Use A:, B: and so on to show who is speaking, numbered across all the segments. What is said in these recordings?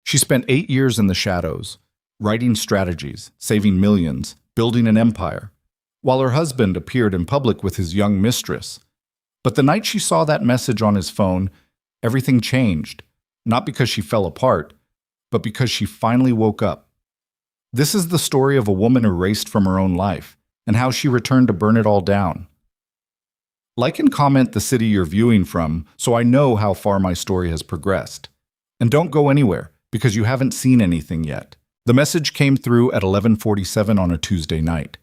A: She spent 8 years in the shadows, writing strategies, saving millions, building an empire, while her husband appeared in public with his young mistress. But the night she saw that message on his phone, everything changed, not because she fell apart, but because she finally woke up. This is the story of a woman erased from her own life, and how she returned to burn it all down. Like and comment the city you're viewing from so I know how far my story has progressed. And don't go anywhere, because you haven't seen anything yet. The message came through at 11:47 on a Tuesday night.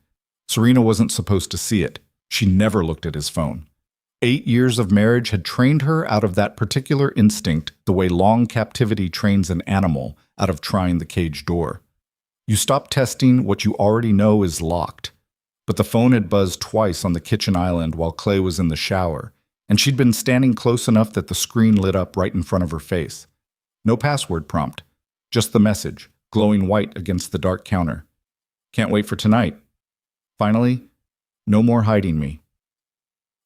A: Serena wasn't supposed to see it. She never looked at his phone. 8 years of marriage had trained her out of that particular instinct the way long captivity trains an animal out of trying the cage door. You stop testing what you already know is locked. But the phone had buzzed twice on the kitchen island while Clay was in the shower, and she'd been standing close enough that the screen lit up right in front of her face. No password prompt, just the message, glowing white against the dark counter. Can't wait for tonight. Finally, no more hiding me.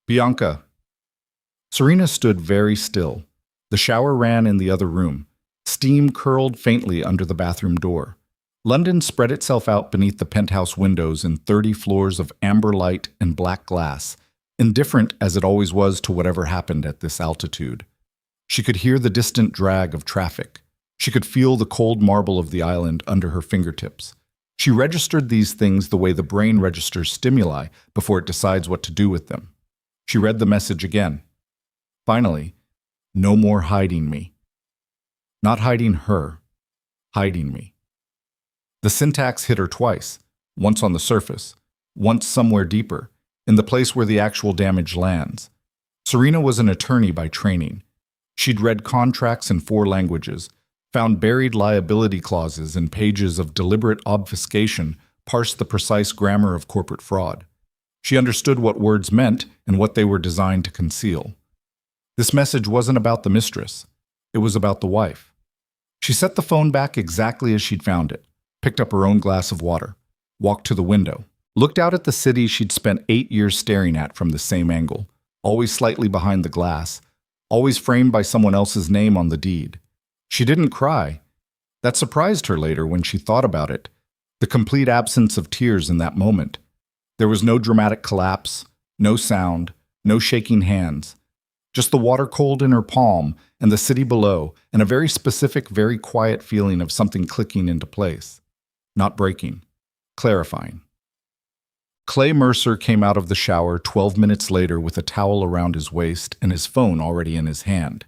A: Bianca. Serena stood very still. The shower ran in the other room. Steam curled faintly under the bathroom door. London spread itself out beneath the penthouse windows in 30 floors of amber light and black glass, indifferent as it always was to whatever happened at this altitude. She could hear the distant drag of traffic. She could feel the cold marble of the island under her fingertips. She registered these things the way the brain registers stimuli before it decides what to do with them. She read the message again. Finally, no more hiding me. Not hiding her, hiding me. The syntax hit her twice, once on the surface, once somewhere deeper, in the place where the actual damage lands. Serena was an attorney by training. She'd read contracts in 4 languages, found buried liability clauses in pages of deliberate obfuscation, parsed the precise grammar of corporate fraud. She understood what words meant and what they were designed to conceal. This message wasn't about the mistress. It was about the wife. She set the phone back exactly as she'd found it, picked up her own glass of water, walked to the window, looked out at the city she'd spent 8 years staring at from the same angle, always slightly behind the glass, always framed by someone else's name on the deed. She didn't cry. That surprised her later when she thought about it, the complete absence of tears in that moment. There was no dramatic collapse, no sound, no shaking hands, just the water cold in her palm and the city below, and a very specific, very quiet feeling of something clicking into place. Not breaking, clarifying. Clay Mercer came out of the shower 12 minutes later with a towel around his waist and his phone already in his hand.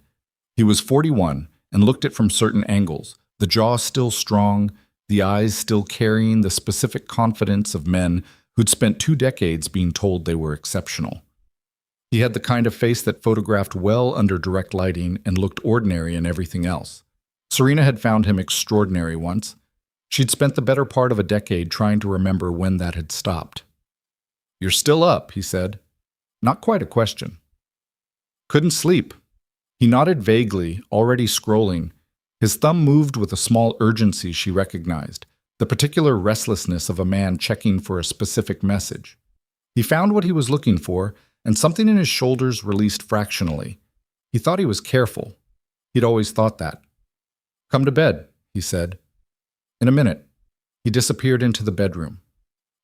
A: He was 41 and looked it from certain angles, the jaw still strong, the eyes still carrying the specific confidence of men who'd spent 2 decades being told they were exceptional. He had the kind of face that photographed well under direct lighting and looked ordinary in everything else. Serena had found him extraordinary once. She'd spent the better part of a decade trying to remember when that had stopped. "You're still up," he said. Not quite a question. "Couldn't sleep." He nodded vaguely, already scrolling. His thumb moved with a small urgency she recognized, the particular restlessness of a man checking for a specific message. He found what he was looking for, and something in his shoulders released fractionally. He thought he was careful. He'd always thought that. "Come to bed," he said. In a minute, he disappeared into the bedroom.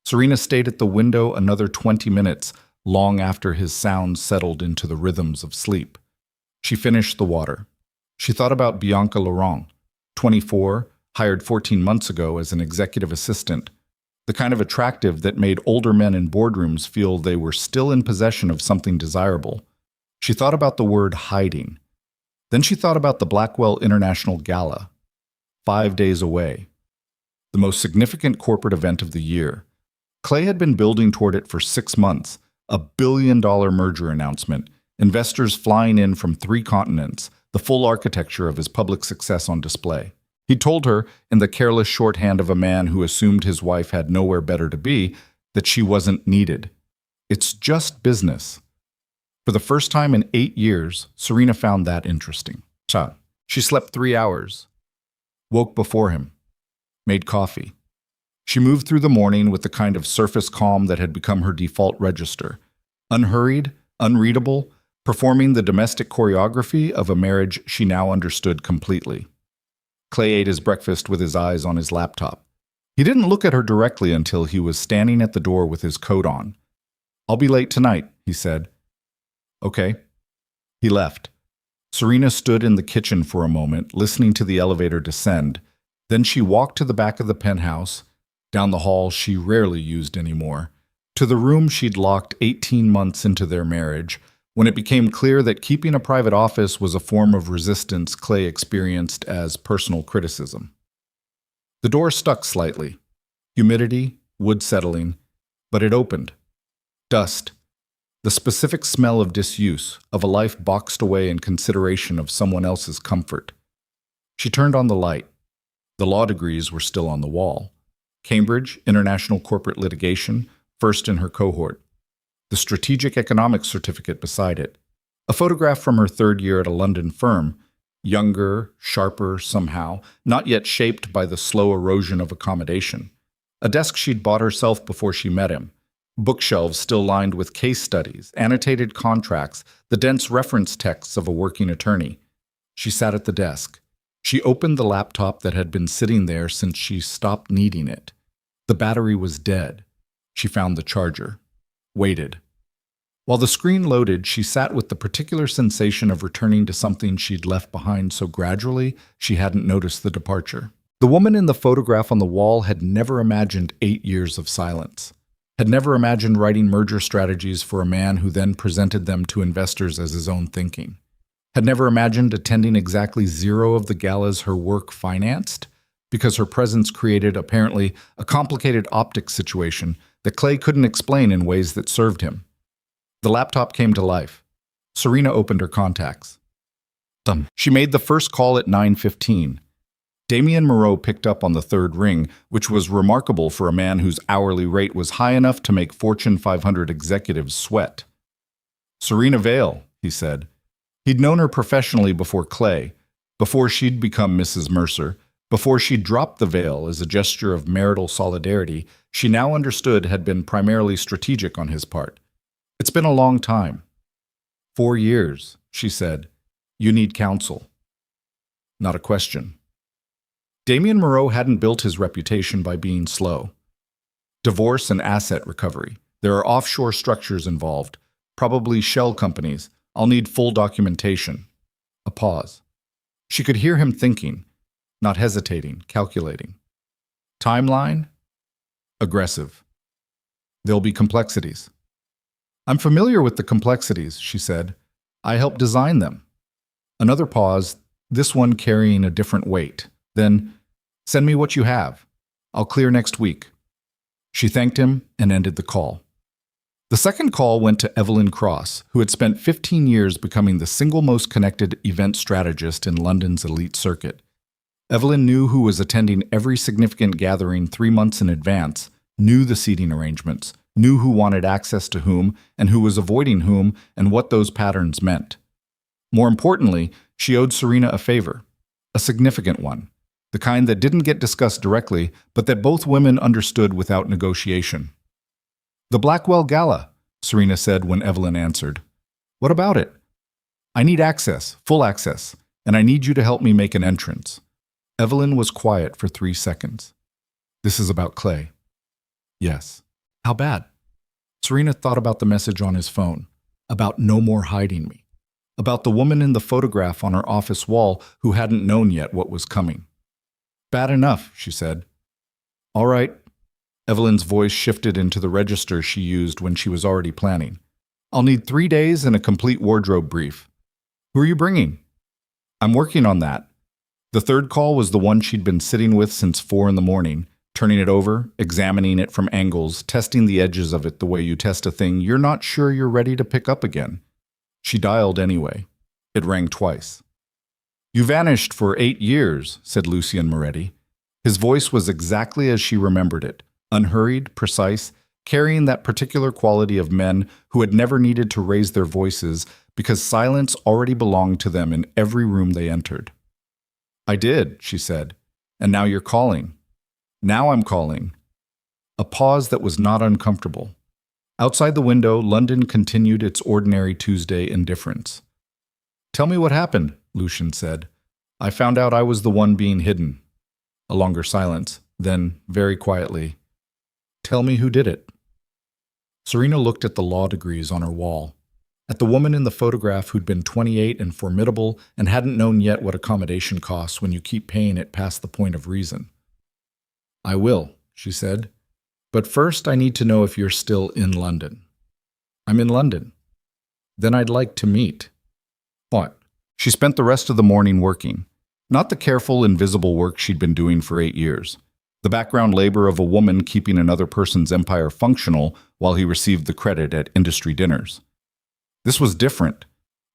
A: Serena stayed at the window another 20 minutes, long after his sounds settled into the rhythms of sleep. She finished the water. She thought about Bianca Laurent, 24, hired 14 months ago as an executive assistant, the kind of attractive that made older men in boardrooms feel they were still in possession of something desirable. She thought about the word hiding. Then she thought about the Blackwell International Gala, 5 days away. The most significant corporate event of the year. Clay had been building toward it for 6 months, a billion-dollar merger announcement, investors flying in from 3 continents, the full architecture of his public success on display. He told her, in the careless shorthand of a man who assumed his wife had nowhere better to be, that she wasn't needed. It's just business. For the first time in 8 years, Serena found that interesting. She slept 3 hours, woke before him, made coffee. She moved through the morning with the kind of surface calm that had become her default register, unhurried, unreadable, performing the domestic choreography of a marriage she now understood completely. Clay ate his breakfast with his eyes on his laptop. He didn't look at her directly until he was standing at the door with his coat on. "I'll be late tonight," he said. "Okay." He left. Serena stood in the kitchen for a moment, listening to the elevator descend. Then she walked to the back of the penthouse, down the hall she rarely used anymore, to the room she'd locked 18 months into their marriage, when it became clear that keeping a private office was a form of resistance Clay experienced as personal criticism. The door stuck slightly. Humidity, wood settling, but it opened. Dust. The specific smell of disuse, of a life boxed away in consideration of someone else's comfort. She turned on the light. The law degrees were still on the wall. Cambridge, International Corporate Litigation, first in her cohort. The Strategic Economics certificate beside it. A photograph from her third year at a London firm, younger, sharper somehow, not yet shaped by the slow erosion of accommodation. A desk she'd bought herself before she met him. Bookshelves still lined with case studies, annotated contracts, the dense reference texts of a working attorney. She sat at the desk. She opened the laptop that had been sitting there since she stopped needing it. The battery was dead. She found the charger. Waited. While the screen loaded, she sat with the particular sensation of returning to something she'd left behind so gradually she hadn't noticed the departure. The woman in the photograph on the wall had never imagined 8 years of silence. Had never imagined writing merger strategies for a man who then presented them to investors as his own thinking. Had never imagined attending exactly 0 of the galas her work financed, because her presence created, apparently, a complicated optics situation that Clay couldn't explain in ways that served him. The laptop came to life. Serena opened her contacts. She made the first call at 9:15. Damien Moreau picked up on the third ring, which was remarkable for a man whose hourly rate was high enough to make Fortune 500 executives sweat. "Serena Vale," he said. He'd known her professionally before Clay, before she'd become Mrs. Mercer, before she'd dropped the veil as a gesture of marital solidarity she now understood had been primarily strategic on his part. "It's been a long time." 4 years, she said. "You need counsel." Not a question. Damien Moreau hadn't built his reputation by being slow. Divorce and asset recovery. There are offshore structures involved, probably shell companies. I'll need full documentation. A pause. She could hear him thinking, not hesitating, calculating. Timeline? Aggressive. There'll be complexities. "I'm familiar with the complexities," she said. "I helped design them." Another pause, this one carrying a different weight. Then, "Send me what you have. I'll clear next week." She thanked him and ended the call. The second call went to Evelyn Cross, who had spent 15 years becoming the single most connected event strategist in London's elite circuit. Evelyn knew who was attending every significant gathering 3 months in advance, knew the seating arrangements, knew who wanted access to whom and who was avoiding whom and what those patterns meant. More importantly, she owed Serena a favor, a significant one, the kind that didn't get discussed directly, but that both women understood without negotiation. "The Blackwell Gala," Serena said when Evelyn answered. "What about it?" "I need access, full access, and I need you to help me make an entrance." Evelyn was quiet for 3 seconds. "This is about Clay." "Yes." "How bad?" Serena thought about the message on his phone, about "no more hiding me," about the woman in the photograph on her office wall who hadn't known yet what was coming. "Bad enough," she said. "All right." Evelyn's voice shifted into the register she used when she was already planning. "I'll need 3 days and a complete wardrobe brief." "Who are you bringing?" "I'm working on that." The third call was the one she'd been sitting with since 4 in the morning, turning it over, examining it from angles, testing the edges of it the way you test a thing you're not sure you're ready to pick up again. She dialed anyway. It rang twice. "You vanished for 8 years," said Lucien Moretti. His voice was exactly as she remembered it, unhurried, precise, carrying that particular quality of men who had never needed to raise their voices because silence already belonged to them in every room they entered. "I did," she said, "and now you're calling." "Now I'm calling." A pause that was not uncomfortable. Outside the window, London continued its ordinary Tuesday indifference. "Tell me what happened," Lucien said. I found out I was the one being hidden. A longer silence, then, very quietly, "Tell me who did it." Serena looked at the law degrees on her wall, at the woman in the photograph who'd been 28 and formidable and hadn't known yet what accommodation costs when you keep paying it past the point of reason. "I will," she said. "But first I need to know if you're still in London." "I'm in London." "Then I'd like to meet." "What?" She spent the rest of the morning working. Not the careful, invisible work she'd been doing for 8 years. The background labor of a woman keeping another person's empire functional while he received the credit at industry dinners. This was different.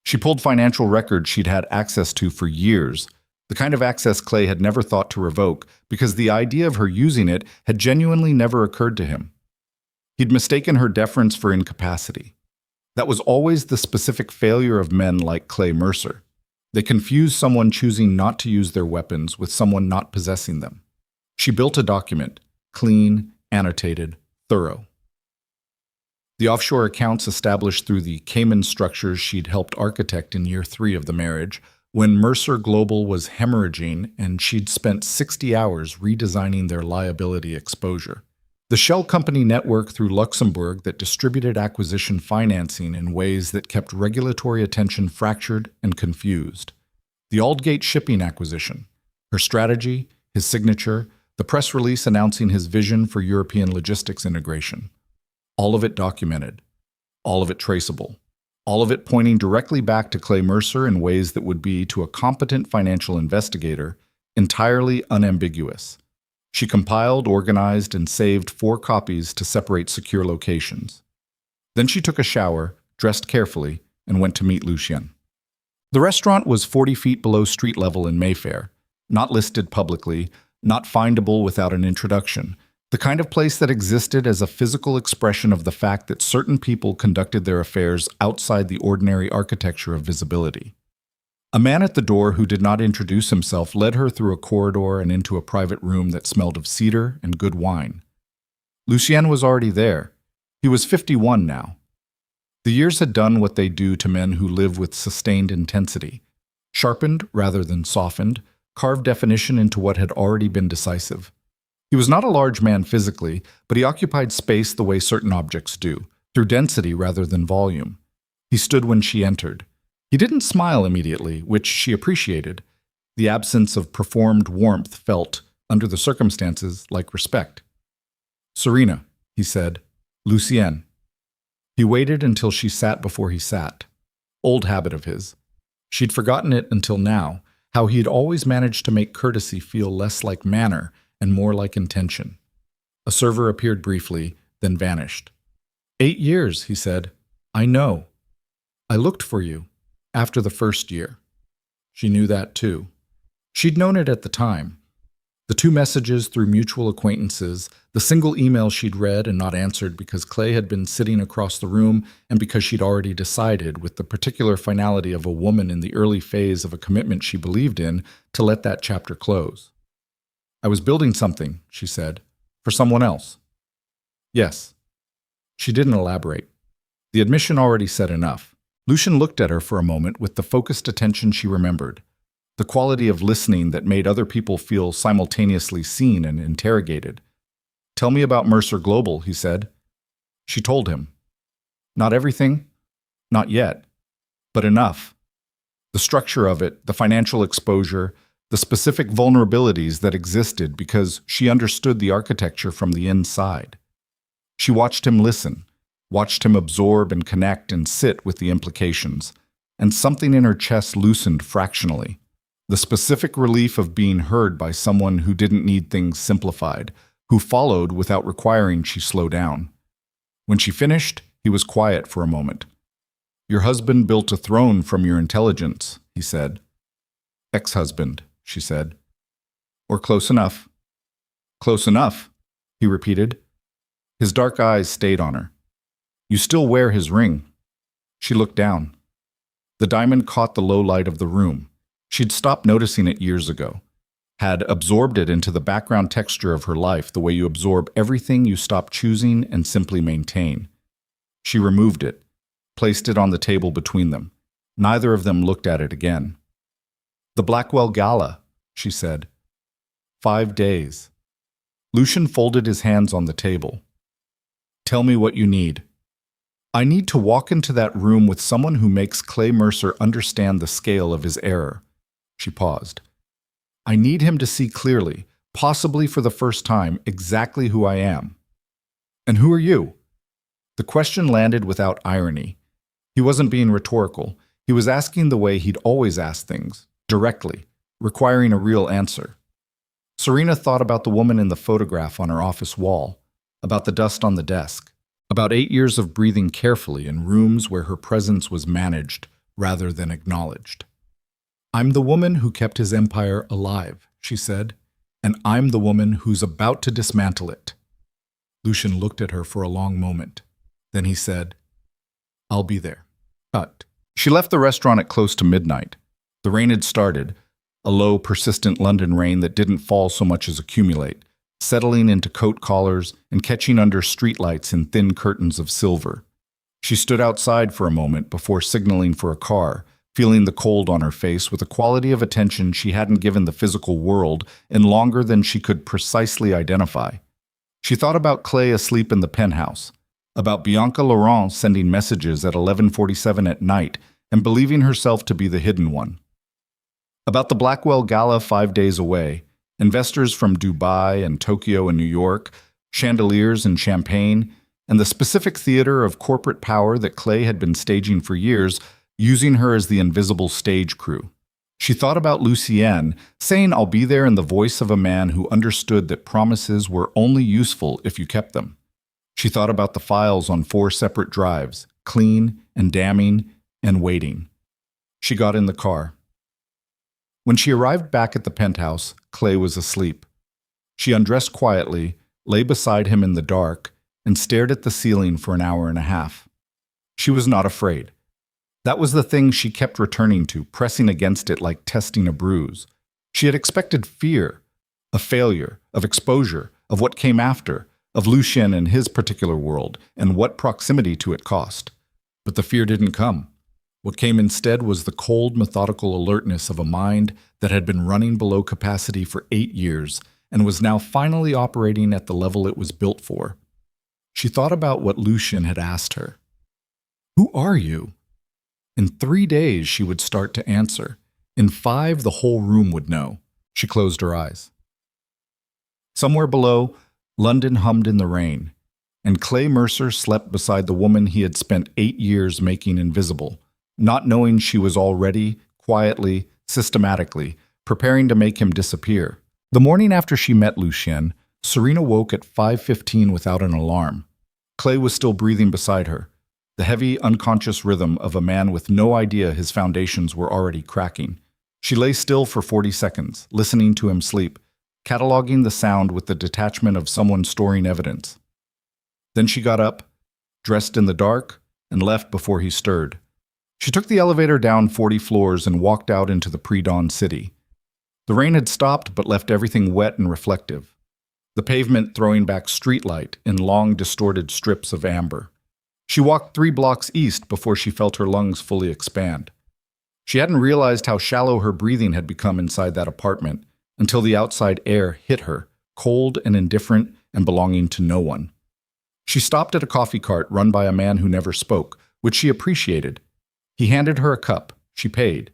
A: She pulled financial records she'd had access to for years, the kind of access Clay had never thought to revoke because the idea of her using it had genuinely never occurred to him. He'd mistaken her deference for incapacity. That was always the specific failure of men like Clay Mercer. They confused someone choosing not to use their weapons with someone not possessing them. She built a document, clean, annotated, thorough. The offshore accounts established through the Cayman structures she'd helped architect in year 3 of the marriage, when Mercer Global was hemorrhaging and she'd spent 60 hours redesigning their liability exposure. The shell company network through Luxembourg that distributed acquisition financing in ways that kept regulatory attention fractured and confused. The Aldgate shipping acquisition, her strategy, his signature, the press release announcing his vision for European logistics integration. All of it documented, all of it traceable, all of it pointing directly back to Clay Mercer in ways that would be, to a competent financial investigator, entirely unambiguous. She compiled, organized, and saved 4 copies to separate secure locations. Then she took a shower, dressed carefully, and went to meet Lucien. The restaurant was 40 feet below street level in Mayfair, not listed publicly, not findable without an introduction, the kind of place that existed as a physical expression of the fact that certain people conducted their affairs outside the ordinary architecture of visibility. A man at the door who did not introduce himself led her through a corridor and into a private room that smelled of cedar and good wine. Lucien was already there. He was 51 now. The years had done what they do to men who live with sustained intensity, sharpened rather than softened, carved definition into what had already been decisive. He was not a large man physically, but he occupied space the way certain objects do, through density rather than volume. He stood when she entered. He didn't smile immediately, which she appreciated. The absence of performed warmth felt, under the circumstances, like respect. "Serena," he said. "Lucien." He waited until she sat before he sat. Old habit of his. She'd forgotten it until now, how he'd always managed to make courtesy feel less like manner and more like intention. A server appeared briefly, then vanished. 8 years, he said. "I know. I looked for you. After the first year." She knew that too. She'd known it at the time. The 2 messages through mutual acquaintances, the single email she'd read and not answered because Clay had been sitting across the room and because she'd already decided, with the particular finality of a woman in the early phase of a commitment she believed in, to let that chapter close. "I was building something," she said, "for someone else." "Yes." She didn't elaborate. The admission already said enough. Lucien looked at her for a moment with the focused attention she remembered, the quality of listening that made other people feel simultaneously seen and interrogated. "Tell me about Mercer Global," he said. She told him. Not everything, not yet, but enough. The structure of it, the financial exposure, the specific vulnerabilities that existed because she understood the architecture from the inside. She watched him listen, watched him absorb and connect and sit with the implications, and something in her chest loosened fractionally. The specific relief of being heard by someone who didn't need things simplified, who followed without requiring she slow down. When she finished, he was quiet for a moment. "Your husband built a throne from your intelligence," he said. "Ex-husband," she said. "Or close enough." "Close enough," he repeated. His dark eyes stayed on her. "You still wear his ring." She looked down. The diamond caught the low light of the room. She'd stopped noticing it years ago, had absorbed it into the background texture of her life the way you absorb everything you stop choosing and simply maintain. She removed it, placed it on the table between them. Neither of them looked at it again. The Blackwell Gala, she said. 5 days. Lucian folded his hands on the table. Tell me what you need. I need to walk into that room with someone who makes Clay Mercer understand the scale of his error. She paused. I need him to see clearly, possibly for the first time, exactly who I am. And who are you? The question landed without irony. He wasn't being rhetorical. He was asking the way he'd always asked things, directly, requiring a real answer. Serena thought about the woman in the photograph on her office wall, about the dust on the desk, about 8 years of breathing carefully in rooms where her presence was managed rather than acknowledged. I'm the woman who kept his empire alive, she said, and I'm the woman who's about to dismantle it. Lucian looked at her for a long moment. Then he said, I'll be there. Cut. She left the restaurant at close to midnight. The rain had started, a low, persistent London rain that didn't fall so much as accumulate, settling into coat collars and catching under streetlights in thin curtains of silver. She stood outside for a moment before signaling for a car, feeling the cold on her face with a quality of attention she hadn't given the physical world in longer than she could precisely identify. She thought about Clay asleep in the penthouse, about Bianca Laurent sending messages at 11:47 at night and believing herself to be the hidden one, about the Blackwell Gala 5 days away, investors from Dubai and Tokyo and New York, chandeliers and champagne, and the specific theater of corporate power that Clay had been staging for years, using her as the invisible stage crew. She thought about Lucienne, saying I'll be there in the voice of a man who understood that promises were only useful if you kept them. She thought about the files on 4 separate drives, clean and damning and waiting. She got in the car. When she arrived back at the penthouse, Clay was asleep. She undressed quietly, lay beside him in the dark, and stared at the ceiling for an hour and a half. She was not afraid. That was the thing she kept returning to, pressing against it like testing a bruise. She had expected fear, of failure, of exposure, of what came after, of Lucien and his particular world, and what proximity to it cost. But the fear didn't come. What came instead was the cold, methodical alertness of a mind that had been running below capacity for 8 years and was now finally operating at the level it was built for. She thought about what Lucien had asked her. Who are you? In 3 days, she would start to answer. In 5, the whole room would know. She closed her eyes. Somewhere below, London hummed in the rain, and Clay Mercer slept beside the woman he had spent 8 years making invisible, not knowing she was already, quietly, systematically, preparing to make him disappear. The morning after she met Lucien, Serena woke at 5:15 without an alarm. Clay was still breathing beside her, the heavy, unconscious rhythm of a man with no idea his foundations were already cracking. She lay still for 40 seconds, listening to him sleep, cataloging the sound with the detachment of someone storing evidence. Then she got up, dressed in the dark, and left before he stirred. She took the elevator down 40 floors and walked out into the pre-dawn city. The rain had stopped but left everything wet and reflective, the pavement throwing back streetlight in long, distorted strips of amber. She walked 3 blocks east before she felt her lungs fully expand. She hadn't realized how shallow her breathing had become inside that apartment until the outside air hit her, cold and indifferent and belonging to no one. She stopped at a coffee cart run by a man who never spoke, which she appreciated. He handed her a cup. She paid.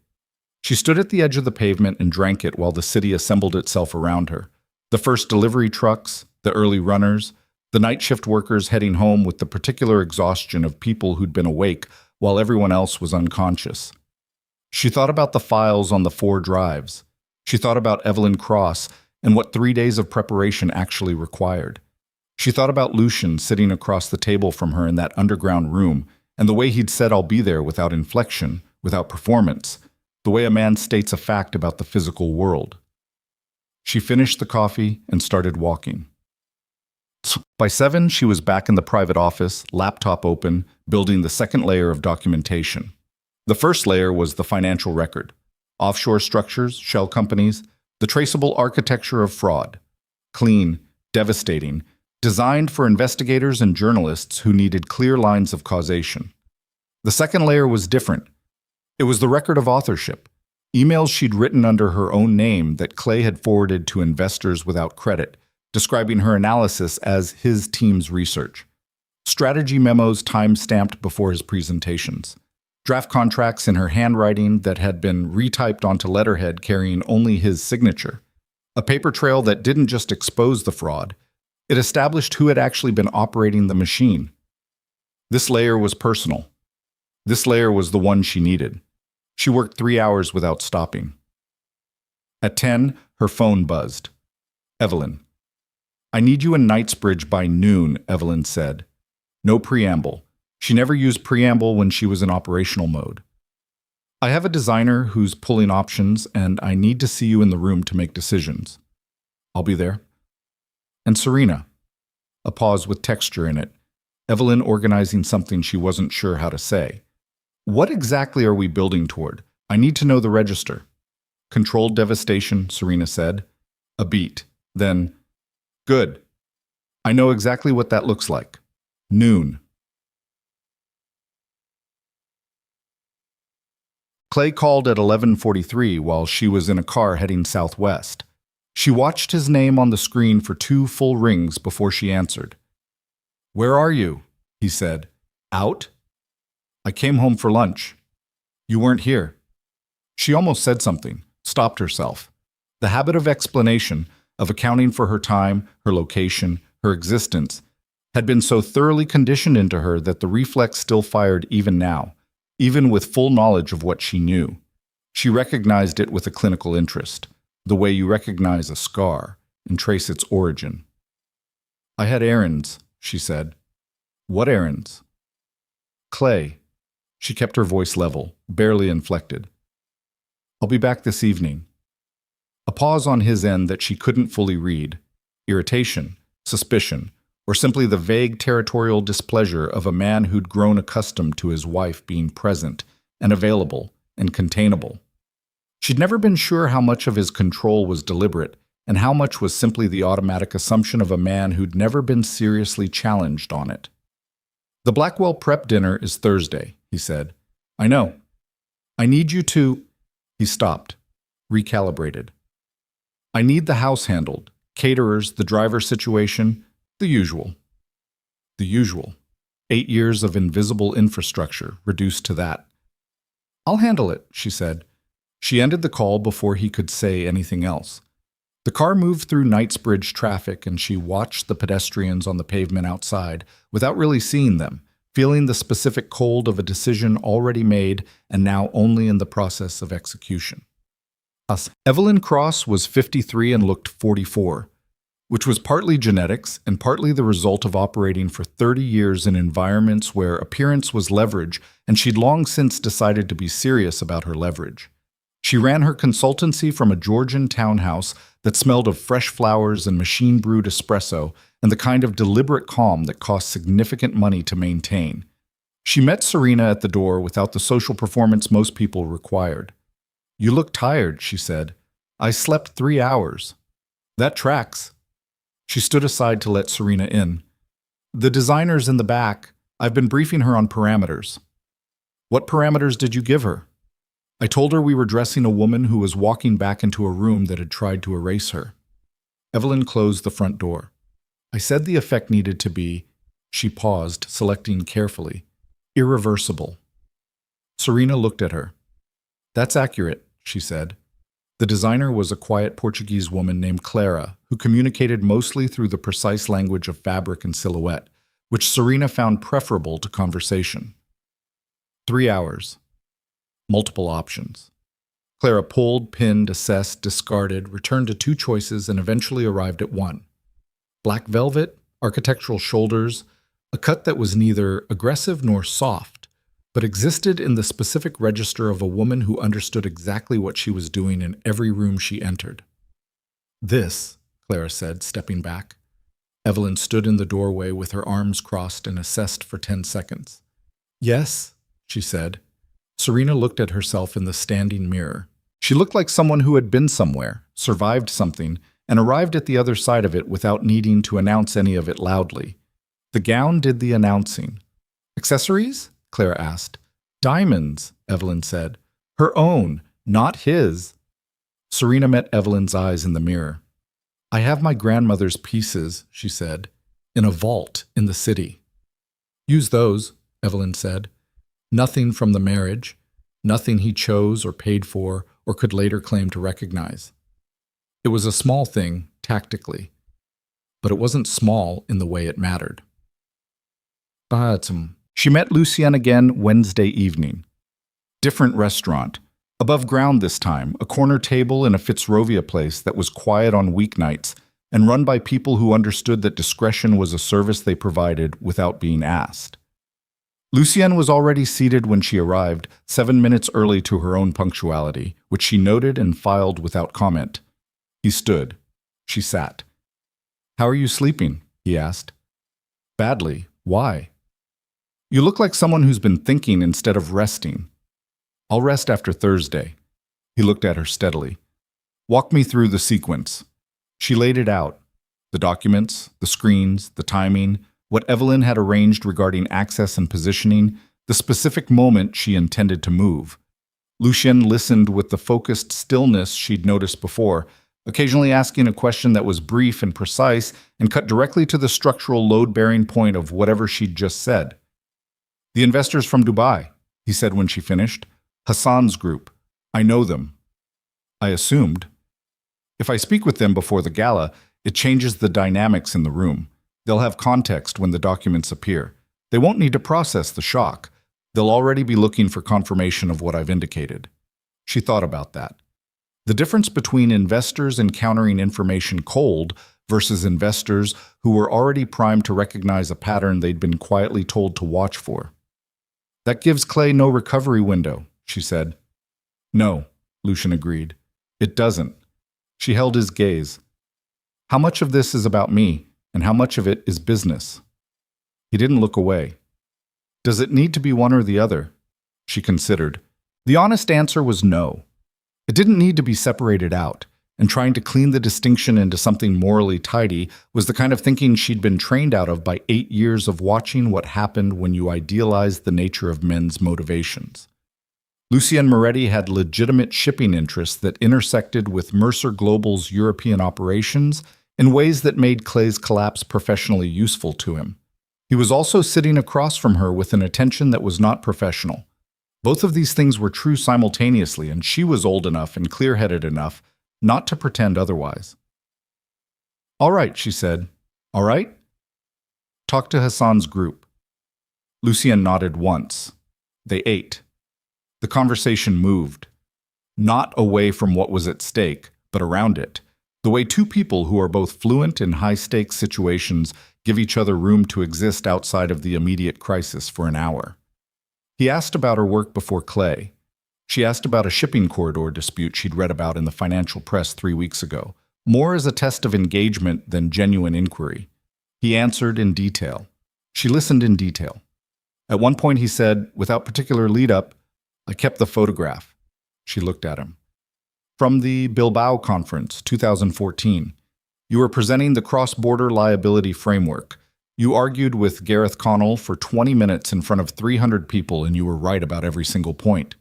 A: She stood at the edge of the pavement and drank it while the city assembled itself around her. The first delivery trucks, the early runners, the night shift workers heading home with the particular exhaustion of people who'd been awake while everyone else was unconscious. She thought about the files on the 4 drives. She thought about Evelyn Cross and what 3 days of preparation actually required. She thought about Lucien sitting across the table from her in that underground room, and the way he'd said I'll be there without inflection, without performance, the way a man states a fact about the physical world. She finished the coffee and started walking. By 7, she was back in the private office, laptop open, building the second layer of documentation. The first layer was the financial record, offshore structures, shell companies, the traceable architecture of fraud. Clean, devastating, designed for investigators and journalists who needed clear lines of causation. The second layer was different. It was the record of authorship, Emails she'd written under her own name that Clay had forwarded to investors without credit, describing her analysis as his team's research. Strategy memos time-stamped before his presentations. Draft contracts in her handwriting that had been retyped onto letterhead carrying only his signature. A paper trail that didn't just expose the fraud, it established who had actually been operating the machine. This layer was personal. This layer was the one she needed. She worked 3 hours without stopping. At 10, her phone buzzed. Evelyn. "I need you in Knightsbridge by noon," Evelyn said. No preamble. She never used preamble when she was in operational mode. "I have a designer who's pulling options, and I need to see you in the room to make decisions." "I'll be there." "And Serena." A pause with texture in it. Evelyn organizing something she wasn't sure how to say. "What exactly are we building toward? I need to know the register." "Controlled devastation," Serena said. A beat. Then, "Good. I know exactly what that looks like. Noon." Clay called at 11:43 while she was in a car heading southwest. She watched his name on the screen for 2 full rings before she answered. "Where are you?" he said. "Out?" "I came home for lunch." "You weren't here." She almost said something, stopped herself. The habit of explanation, of accounting for her time, her location, her existence, had been so thoroughly conditioned into her that the reflex still fired even now, even with full knowledge of what she knew. She recognized it with a clinical interest, the way you recognize a scar and trace its origin. "I had errands," she said. "What errands?" "Clay." She kept her voice level, barely inflected. "I'll be back this evening." A pause on his end that she couldn't fully read. Irritation, suspicion, or simply the vague territorial displeasure of a man who'd grown accustomed to his wife being present and available and containable. She'd never been sure how much of his control was deliberate and how much was simply the automatic assumption of a man who'd never been seriously challenged on it. "The Blackwell prep dinner is Thursday," he said. "I know. I need you to—" He stopped, recalibrated. "I need the house handled, caterers, the driver situation, the usual." The usual. 8 years of invisible infrastructure reduced to that. "I'll handle it," she said. She ended the call before he could say anything else. The car moved through Knightsbridge traffic and she watched the pedestrians on the pavement outside without really seeing them, feeling the specific cold of a decision already made and now only in the process of execution. Evelyn Cross was 53 and looked 44, which was partly genetics and partly the result of operating for 30 years in environments where appearance was leverage, and she'd long since decided to be serious about her leverage. She ran her consultancy from a Georgian townhouse that smelled of fresh flowers and machine-brewed espresso and the kind of deliberate calm that cost significant money to maintain. She met Serena at the door without the social performance most people required. "You look tired," she said. "I slept 3 hours." "That tracks." She stood aside to let Serena in. "The designer's in the back. I've been briefing her on parameters." "What parameters did you give her?" "I told her we were dressing a woman who was walking back into a room that had tried to erase her." Evelyn closed the front door. "I said the effect needed to be—" She paused, selecting carefully. "Irreversible." Serena looked at her. "That's accurate," she said. The designer was a quiet Portuguese woman named Clara, who communicated mostly through the precise language of fabric and silhouette, which Serena found preferable to conversation. 3 hours. Multiple options. Clara pulled, pinned, assessed, discarded, returned to 2 choices, and eventually arrived at 1. Black velvet, architectural shoulders, a cut that was neither aggressive nor soft, but existed in the specific register of a woman who understood exactly what she was doing in every room she entered. "This," Clara said, stepping back. Evelyn stood in the doorway with her arms crossed and assessed for 10 seconds. "Yes," she said. Serena looked at herself in the standing mirror. She looked like someone who had been somewhere, survived something, and arrived at the other side of it without needing to announce any of it loudly. The gown did the announcing. "Accessories?" Clara asked. "Diamonds," Evelyn said. "Her own, not his. Serena met Evelyn's eyes in the mirror. I have my grandmother's pieces, she said, in a vault in the city. Use those, Evelyn said. Nothing from the marriage, nothing he chose or paid for or could later claim to recognize. It was a small thing, tactically, but it wasn't small in the way it mattered. She met Lucien again Wednesday evening. Different restaurant. Above ground this time, a corner table in a Fitzrovia place that was quiet on weeknights and run by people who understood that discretion was a service they provided without being asked. Lucien was already seated when she arrived, 7 minutes early to her own punctuality, which she noted and filed without comment. He stood. She sat. How are you sleeping? He asked. Badly. Why? You look like someone who's been thinking instead of resting. I'll rest after Thursday. He looked at her steadily. Walk me through the sequence. She laid it out. The documents, the screens, the timing, what Evelyn had arranged regarding access and positioning, the specific moment she intended to move. Lucien listened with the focused stillness she'd noticed before, occasionally asking a question that was brief and precise and cut directly to the structural load-bearing point of whatever she'd just said. The investors from Dubai, he said when she finished. Hassan's group. I know them. I assumed. If I speak with them before the gala, it changes the dynamics in the room. They'll have context when the documents appear. They won't need to process the shock. They'll already be looking for confirmation of what I've indicated. She thought about that. The difference between investors encountering information cold versus investors who were already primed to recognize a pattern they'd been quietly told to watch for. That gives Clay no recovery window, she said. No, Lucien agreed. It doesn't. She held his gaze. How much of this is about me, and how much of it is business? He didn't look away. Does it need to be one or the other? She considered. The honest answer was no. It didn't need to be separated out, and trying to clean the distinction into something morally tidy was the kind of thinking she'd been trained out of by 8 years of watching what happened when you idealized the nature of men's motivations. Lucien Moretti had legitimate shipping interests that intersected with Mercer Global's European operations in ways that made Clay's collapse professionally useful to him. He was also sitting across from her with an attention that was not professional. Both of these things were true simultaneously, and she was old enough and clear-headed enough not to pretend otherwise. All right, she said. All right? Talk to Hassan's group. Lucien nodded once. They ate. The conversation moved. Not away from what was at stake, but around it. The way two people who are both fluent in high-stakes situations give each other room to exist outside of the immediate crisis for an hour. He asked about her work before Clay. She asked about a shipping corridor dispute she'd read about in the financial press 3 weeks ago, more as a test of engagement than genuine inquiry. He answered in detail. She listened in detail. At one point he said, without particular lead-up, I kept the photograph. She looked at him. From the Bilbao Conference, 2014. You were presenting the cross-border liability framework. You argued with Gareth Connell for 20 minutes in front of 300 people, and you were right about every single point.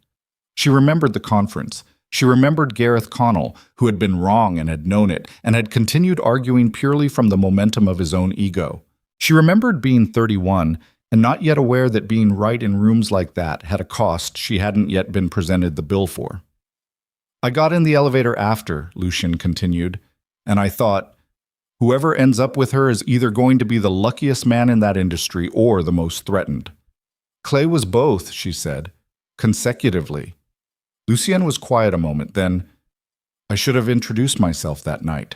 A: She remembered the conference. She remembered Gareth Connell, who had been wrong and had known it, and had continued arguing purely from the momentum of his own ego. She remembered being 31 and not yet aware that being right in rooms like that had a cost she hadn't yet been presented the bill for. I got in the elevator after, Lucien continued, and I thought, whoever ends up with her is either going to be the luckiest man in that industry or the most threatened. Clay was both, she said, consecutively. Lucien was quiet a moment, then, I should have introduced myself that night.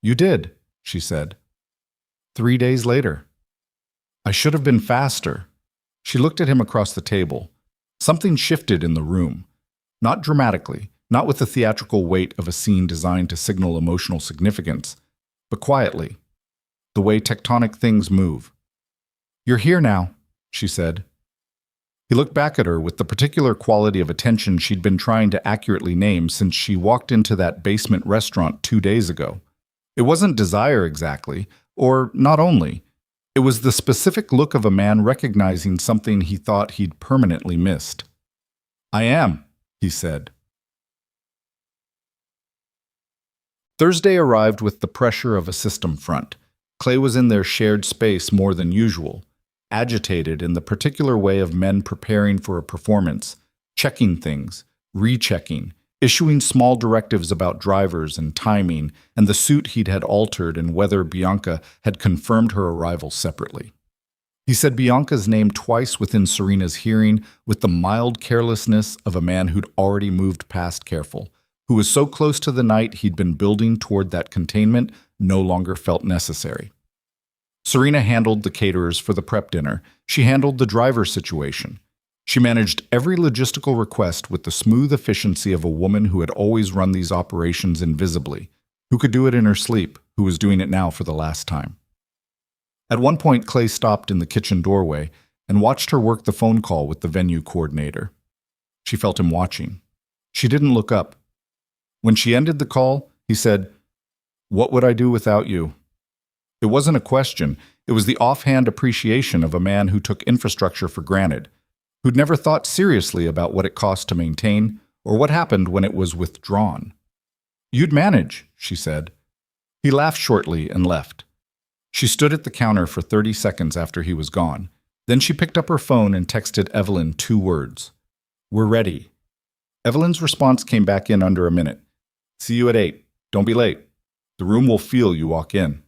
A: You did, she said. 3 days later. I should have been faster. She looked at him across the table. Something shifted in the room. Not dramatically, not with the theatrical weight of a scene designed to signal emotional significance, but quietly, the way tectonic things move. You're here now, she said. He looked back at her with the particular quality of attention she'd been trying to accurately name since she walked into that basement restaurant 2 days ago. It wasn't desire exactly, or not only. It was the specific look of a man recognizing something he thought he'd permanently missed. I am, he said. Thursday arrived with the pressure of a system front. Clay was in their shared space more than usual, agitated in the particular way of men preparing for a performance, checking things, rechecking, issuing small directives about drivers and timing and the suit he'd had altered and whether Bianca had confirmed her arrival separately. He said Bianca's name twice within Serena's hearing with the mild carelessness of a man who'd already moved past careful, who was so close to the night he'd been building toward that containment no longer felt necessary. Serena handled the caterers for the prep dinner. She handled the driver situation. She managed every logistical request with the smooth efficiency of a woman who had always run these operations invisibly, who could do it in her sleep, who was doing it now for the last time. At one point, Clay stopped in the kitchen doorway and watched her work the phone call with the venue coordinator. She felt him watching. She didn't look up. When she ended the call, he said, "What would I do without you?" It wasn't a question. It was the offhand appreciation of a man who took infrastructure for granted, who'd never thought seriously about what it cost to maintain or what happened when it was withdrawn. "You'd manage," she said. He laughed shortly and left. She stood at the counter for 30 seconds after he was gone. Then she picked up her phone and texted Evelyn 2 words. "We're ready." Evelyn's response came back in under a minute. "See you at 8. Don't be late. The room will feel you walk in."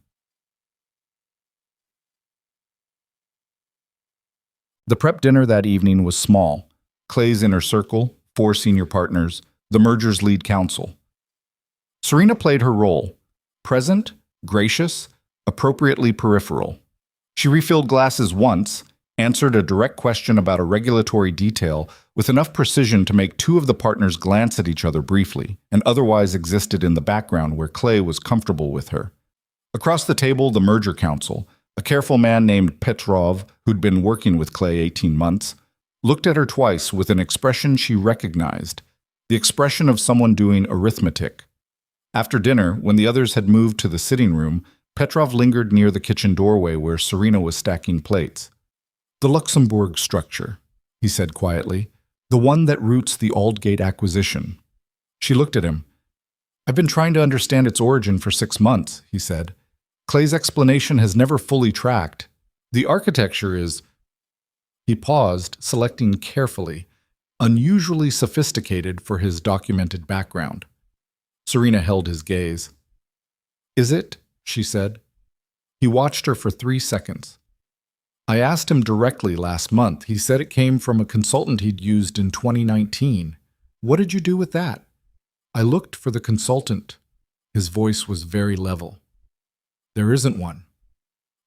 A: The prep dinner that evening was small. Clay's inner circle, 4 senior partners, the merger's lead counsel. Serena played her role, present, gracious, appropriately peripheral. She refilled glasses once, answered a direct question about a regulatory detail with enough precision to make 2 of the partners glance at each other briefly, and otherwise existed in the background where Clay was comfortable with her. Across the table, the merger counsel, a careful man named Petrov, who'd been working with Clay 18 months, looked at her twice with an expression she recognized, the expression of someone doing arithmetic. After dinner, when the others had moved to the sitting room, Petrov lingered near the kitchen doorway where Serena was stacking plates. "The Luxembourg structure," he said quietly, "the one that roots the Aldgate acquisition." She looked at him. "I've been trying to understand its origin for 6 months," he said. "Clay's explanation has never fully tracked. The architecture is—" He paused, selecting carefully, unusually sophisticated for his documented background. Serena held his gaze. "Is it?" she said. He watched her for 3 seconds. "I asked him directly last month. He said it came from a consultant he'd used in 2019. What did you do with that?" "I looked for the consultant." His voice was very level. "There isn't one."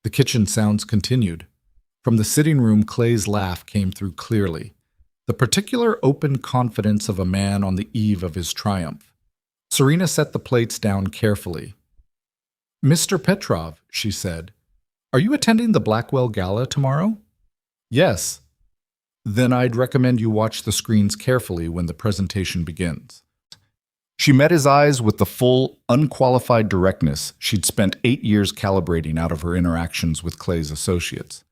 A: The kitchen sounds continued. From the sitting room, Clay's laugh came through clearly, the particular open confidence of a man on the eve of his triumph. Serena set the plates down carefully. "Mr. Petrov," she said, "are you attending the Blackwell Gala tomorrow?" "Yes." "Then I'd recommend you watch the screens carefully when the presentation begins." She met his eyes with the full, unqualified directness she'd spent 8 years calibrating out of her interactions with Clay's associates.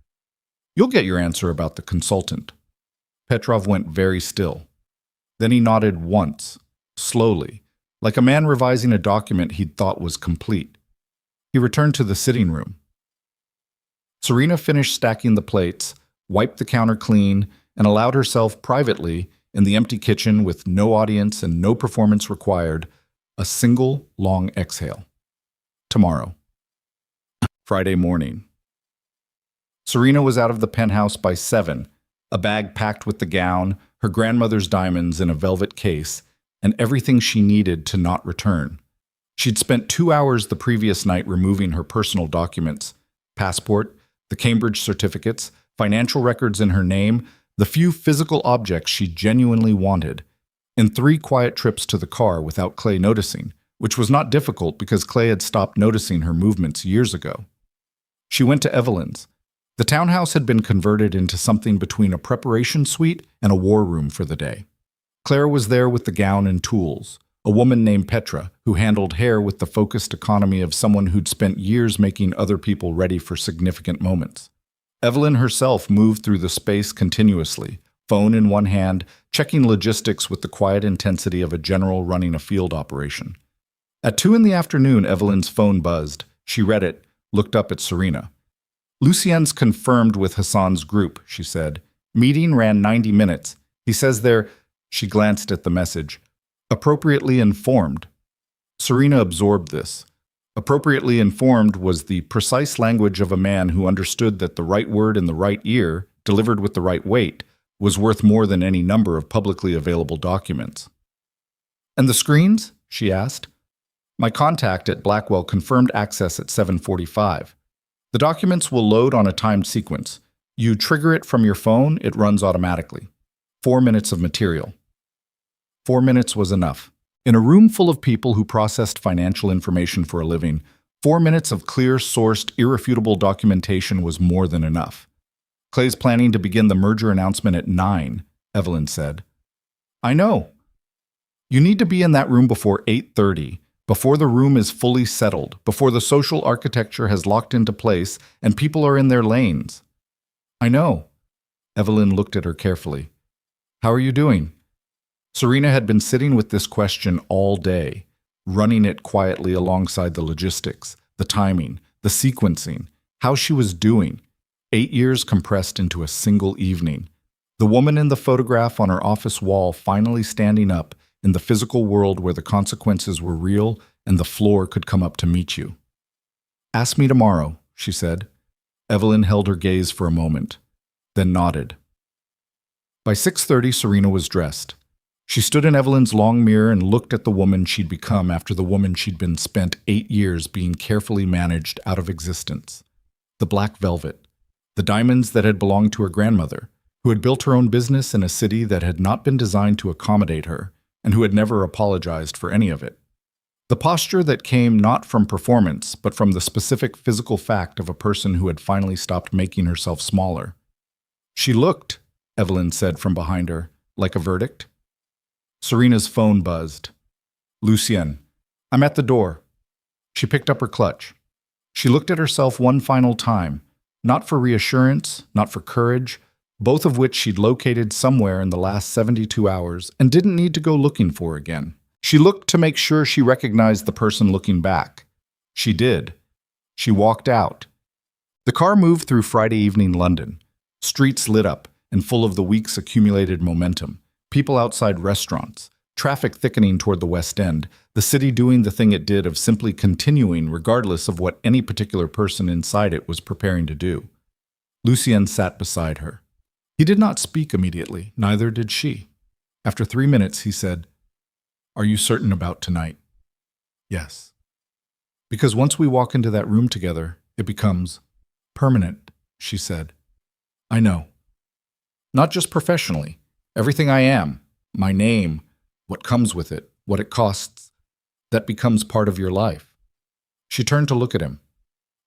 A: "You'll get your answer about the consultant." Petrov went very still. Then he nodded once, slowly, like a man revising a document he'd thought was complete. He returned to the sitting room. Serena finished stacking the plates, wiped the counter clean, and allowed herself privately, in the empty kitchen with no audience and no performance required, a single long exhale. Tomorrow. Friday morning. Serena was out of the penthouse by 7, a bag packed with the gown, her grandmother's diamonds in a velvet case, and everything she needed to not return. She'd spent 2 hours the previous night removing her personal documents, passport, the Cambridge certificates, financial records in her name, the few physical objects she genuinely wanted, in 3 quiet trips to the car without Clay noticing, which was not difficult because Clay had stopped noticing her movements years ago. She went to Evelyn's. The townhouse had been converted into something between a preparation suite and a war room for the day. Claire was there with the gown and tools, a woman named Petra, who handled hair with the focused economy of someone who'd spent years making other people ready for significant moments. Evelyn herself moved through the space continuously, phone in one hand, checking logistics with the quiet intensity of a general running a field operation. At 2 in the afternoon, Evelyn's phone buzzed. She read it, looked up at Serena. Lucien's confirmed with Hassan's group, she said. Meeting ran 90 minutes. He says they're, she glanced at the message, appropriately informed. Serena absorbed this. Appropriately informed was the precise language of a man who understood that the right word in the right ear, delivered with the right weight, was worth more than any number of publicly available documents. And the screens? She asked. My contact at Blackwell confirmed access at 7:45. The documents will load on a timed sequence. You trigger it from your phone, it runs automatically. 4 minutes of material. 4 minutes was enough. In a room full of people who processed financial information for a living, 4 minutes of clear-sourced, irrefutable documentation was more than enough. Clay's planning to begin the merger announcement at 9, Evelyn said. I know. You need to be in that room before 8:30, before the room is fully settled, before the social architecture has locked into place and people are in their lanes. I know. Evelyn looked at her carefully. How are you doing? Serena had been sitting with this question all day, running it quietly alongside the logistics, the timing, the sequencing, how she was doing. 8 years compressed into a single evening. The woman in the photograph on her office wall finally standing up in the physical world where the consequences were real and the floor could come up to meet you. Ask me tomorrow, she said. Evelyn held her gaze for a moment, then nodded. By 6:30, Serena was dressed. She stood in Evelyn's long mirror and looked at the woman she'd become after the woman she'd been spent 8 years being carefully managed out of existence. The black velvet, the diamonds that had belonged to her grandmother, who had built her own business in a city that had not been designed to accommodate her, and who had never apologized for any of it. The posture that came not from performance, but from the specific physical fact of a person who had finally stopped making herself smaller. She looked, Evelyn said from behind her, like a verdict. Serena's phone buzzed. Lucien, I'm at the door. She picked up her clutch. She looked at herself one final time, not for reassurance, not for courage, both of which she'd located somewhere in the last 72 hours and didn't need to go looking for again. She looked to make sure she recognized the person looking back. She did. She walked out. The car moved through Friday evening London, streets lit up and full of the week's accumulated momentum, people outside restaurants, traffic thickening toward the West End, the city doing the thing it did of simply continuing regardless of what any particular person inside it was preparing to do. Lucien sat beside her. He did not speak immediately, neither did she. After 3 minutes, he said, Are you certain about tonight? Yes. Because once we walk into that room together, it becomes permanent, she said. I know. Not just professionally. Everything I am, my name, what comes with it, what it costs, that becomes part of your life. She turned to look at him.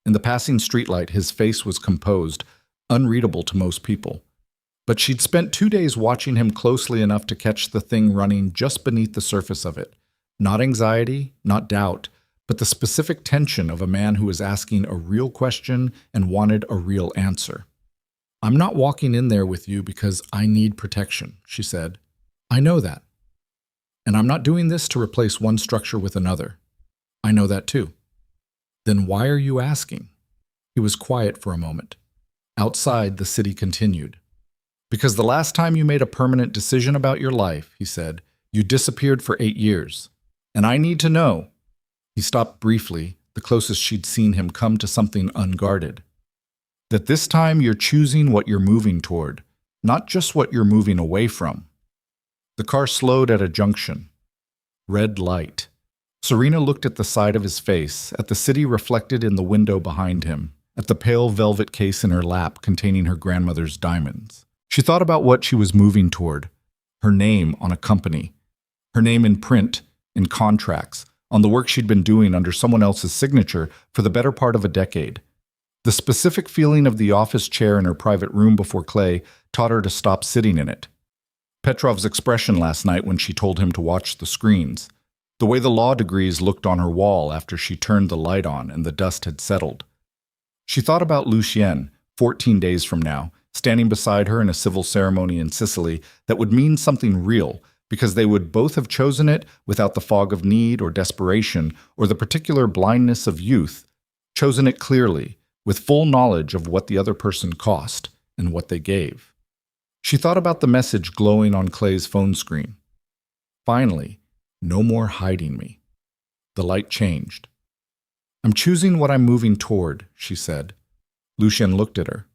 A: In the passing streetlight, his face was composed, unreadable to most people. But she'd spent 2 days watching him closely enough to catch the thing running just beneath the surface of it. Not anxiety, not doubt, but the specific tension of a man who was asking a real question and wanted a real answer. I'm not walking in there with you because I need protection, she said. I know that. And I'm not doing this to replace one structure with another. I know that too. Then why are you asking? He was quiet for a moment. Outside, the city continued. Because the last time you made a permanent decision about your life, he said, you disappeared for 8 years. And I need to know. He stopped briefly, the closest she'd seen him come to something unguarded. That this time you're choosing what you're moving toward, not just what you're moving away from. The car slowed at a junction. Red light. Serena looked at the side of his face, at the city reflected in the window behind him, at the pale velvet case in her lap containing her grandmother's diamonds. She thought about what she was moving toward, her name on a company, her name in print, in contracts, on the work she'd been doing under someone else's signature for the better part of a decade. The specific feeling of the office chair in her private room before Clay taught her to stop sitting in it. Petrov's expression last night when she told him to watch the screens, the way the law degrees looked on her wall after she turned the light on and the dust had settled. She thought about Lucien, 14 days from now, standing beside her in a civil ceremony in Sicily that would mean something real, because they would both have chosen it without the fog of need or desperation or the particular blindness of youth, chosen it clearly, with full knowledge of what the other person cost and what they gave. She thought about the message glowing on Clay's phone screen. Finally, no more hiding me. The light changed. I'm choosing what I'm moving toward, she said. Lucien looked at her.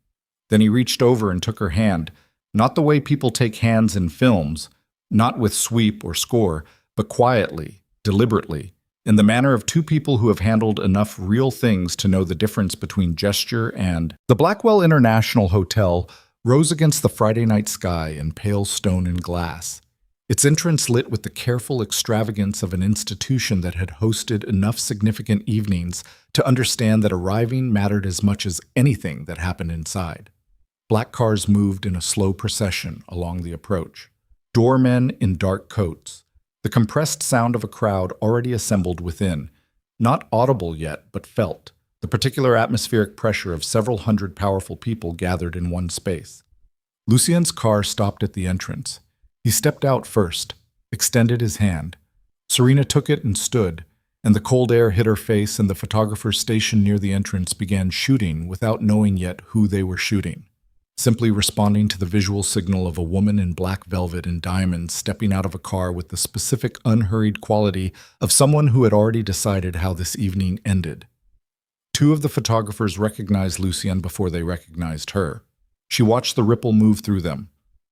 A: Then he reached over and took her hand, not the way people take hands in films, not with sweep or score, but quietly, deliberately, in the manner of two people who have handled enough real things to know the difference between gesture and… The Blackwell International Hotel rose against the Friday night sky in pale stone and glass, its entrance lit with the careful extravagance of an institution that had hosted enough significant evenings to understand that arriving mattered as much as anything that happened inside. Black cars moved in a slow procession along the approach. Doormen in dark coats, the compressed sound of a crowd already assembled within, not audible yet, but felt, the particular atmospheric pressure of several hundred powerful people gathered in one space. Lucien's car stopped at the entrance. He stepped out first, extended his hand. Serena took it and stood, and the cold air hit her face, and the photographers stationed near the entrance began shooting without knowing yet who they were shooting, simply responding to the visual signal of a woman in black velvet and diamonds stepping out of a car with the specific unhurried quality of someone who had already decided how this evening ended. Two of the photographers recognized Lucien before they recognized her. She watched the ripple move through them,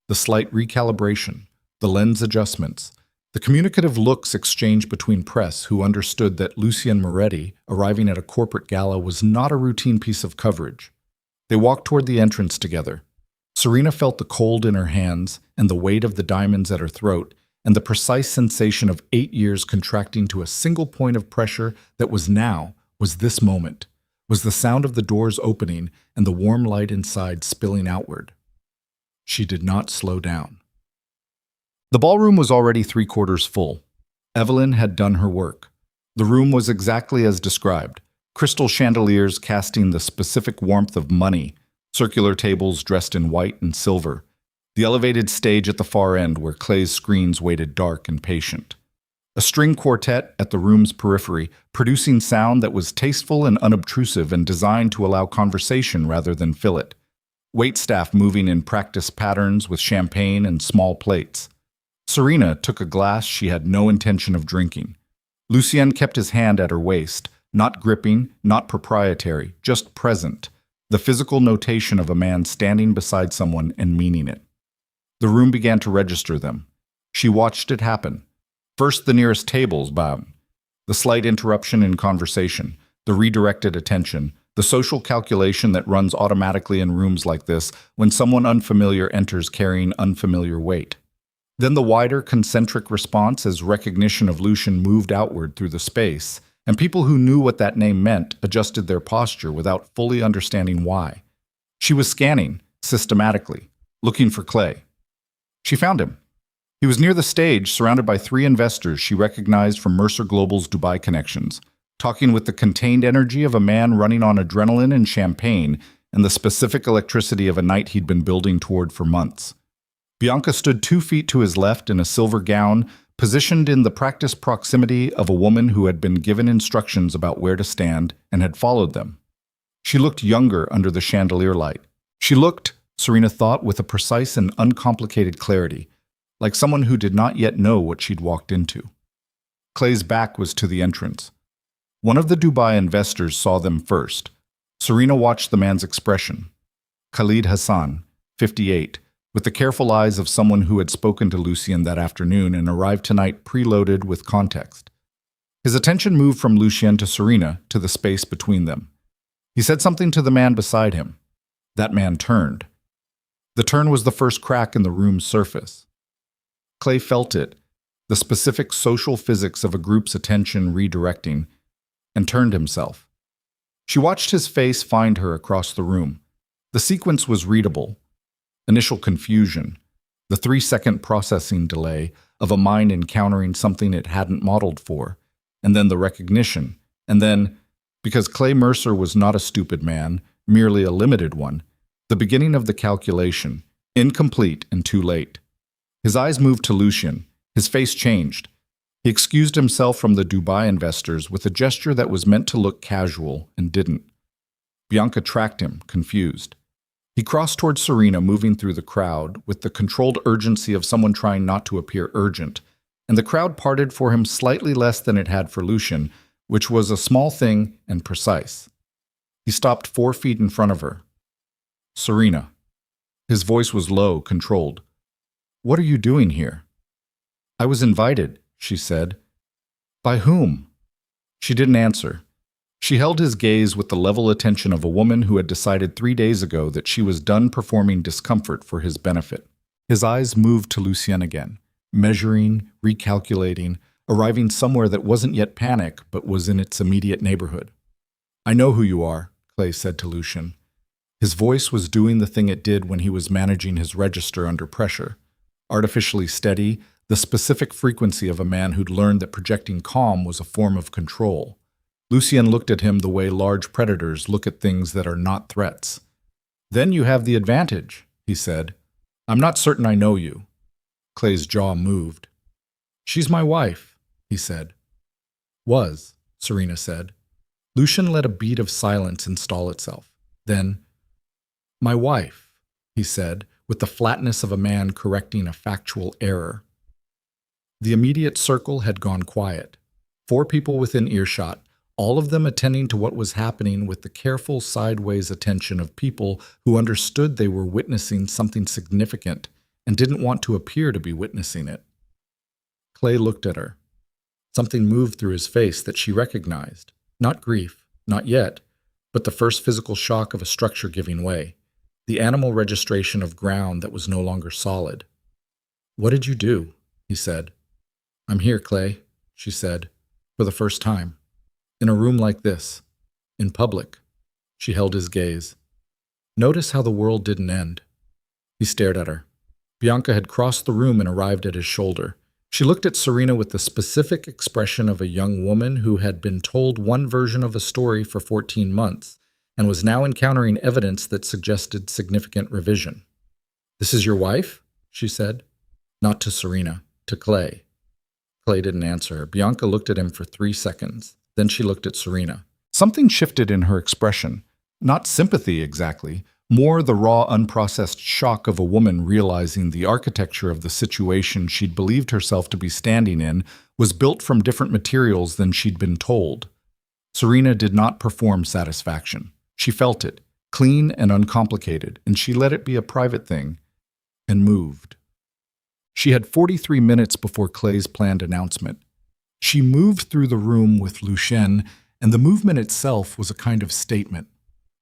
A: the slight recalibration, the lens adjustments, the communicative looks exchanged between press who understood that Lucien Moretti arriving at a corporate gala was not a routine piece of coverage. They walked toward the entrance together. Serena felt the cold in her hands and the weight of the diamonds at her throat and the precise sensation of 8 years contracting to a single point of pressure that was this moment, was the sound of the doors opening and the warm light inside spilling outward. She did not slow down. The ballroom was already 3/4 full. Evelyn had done her work. The room was exactly as described. Crystal chandeliers casting the specific warmth of money, circular tables dressed in white and silver, the elevated stage at the far end where Clay's screens waited dark and patient. A string quartet at the room's periphery, producing sound that was tasteful and unobtrusive and designed to allow conversation rather than fill it. Waitstaff moving in practice patterns with champagne and small plates. Serena took a glass she had no intention of drinking. Lucien kept his hand at her waist, not gripping, not proprietary, just present, the physical notation of a man standing beside someone and meaning it. The room began to register them. She watched it happen. First the nearest tables, bam. The slight interruption in conversation, the redirected attention, the social calculation that runs automatically in rooms like this when someone unfamiliar enters carrying unfamiliar weight. Then the wider concentric response as recognition of Lucien moved outward through the space, and people who knew what that name meant adjusted their posture without fully understanding why. She was scanning, systematically, looking for Clay. She found him. He was near the stage, surrounded by 3 investors she recognized from Mercer Global's Dubai connections, talking with the contained energy of a man running on adrenaline and champagne and the specific electricity of a night he'd been building toward for months. Bianca stood 2 feet to his left in a silver gown, positioned in the practiced proximity of a woman who had been given instructions about where to stand and had followed them. She looked younger under the chandelier light. She looked, Serena thought, with a precise and uncomplicated clarity, like someone who did not yet know what she'd walked into. Clay's back was to the entrance. One of the Dubai investors saw them first. Serena watched the man's expression. Khalid Hassan, 58, with the careful eyes of someone who had spoken to Lucien that afternoon and arrived tonight preloaded with context. His attention moved from Lucien to Serena to the space between them. He said something to the man beside him. That man turned. The turn was the first crack in the room's surface. Clay felt it, the specific social physics of a group's attention redirecting, and turned himself. She watched his face find her across the room. The sequence was readable. Initial confusion, the 3-second processing delay of a mind encountering something it hadn't modeled for, and then the recognition, and then, because Clay Mercer was not a stupid man, merely a limited one, the beginning of the calculation, incomplete and too late. His eyes moved to Lucien. His face changed. He excused himself from the Dubai investors with a gesture that was meant to look casual and didn't. Bianca tracked him, confused. He crossed towards Serena, moving through the crowd with the controlled urgency of someone trying not to appear urgent, and the crowd parted for him slightly less than it had for Lucian, which was a small thing and precise. He stopped 4 feet in front of her. Serena. His voice was low, controlled. "What are you doing here?" "I was invited," she said. "By whom?" She didn't answer. She held his gaze with the level attention of a woman who had decided 3 days ago that she was done performing discomfort for his benefit. His eyes moved to Lucien again, measuring, recalculating, arriving somewhere that wasn't yet panic but was in its immediate neighborhood. "I know who you are," Clay said to Lucien. His voice was doing the thing it did when he was managing his register under pressure. Artificially steady, the specific frequency of a man who'd learned that projecting calm was a form of control. Lucien looked at him the way large predators look at things that are not threats. "Then you have the advantage," he said. "I'm not certain I know you." Clay's jaw moved. "She's my wife," he said. "Was," Serena said. Lucien let a beat of silence install itself. Then, "My wife," he said, with the flatness of a man correcting a factual error. The immediate circle had gone quiet. 4 people within earshot, all of them attending to what was happening with the careful sideways attention of people who understood they were witnessing something significant and didn't want to appear to be witnessing it. Clay looked at her. Something moved through his face that she recognized. Not grief, not yet, but the first physical shock of a structure giving way. The animal registration of ground that was no longer solid. "What did you do?" he said. "I'm here, Clay," she said, for the first time. "In a room like this. In public." She held his gaze. "Notice how the world didn't end." He stared at her. Bianca had crossed the room and arrived at his shoulder. She looked at Serena with the specific expression of a young woman who had been told one version of a story for 14 months and was now encountering evidence that suggested significant revision. "This is your wife?" she said. Not to Serena, to Clay. Clay didn't answer her. Bianca looked at him for 3 seconds. Then she looked at Serena. Something shifted in her expression. Not sympathy exactly, more the raw, unprocessed shock of a woman realizing the architecture of the situation she'd believed herself to be standing in was built from different materials than she'd been told. Serena did not perform satisfaction. She felt it, clean and uncomplicated, and she let it be a private thing, and moved. She had 43 minutes before Clay's planned announcement. She moved through the room with Lucien, and the movement itself was a kind of statement.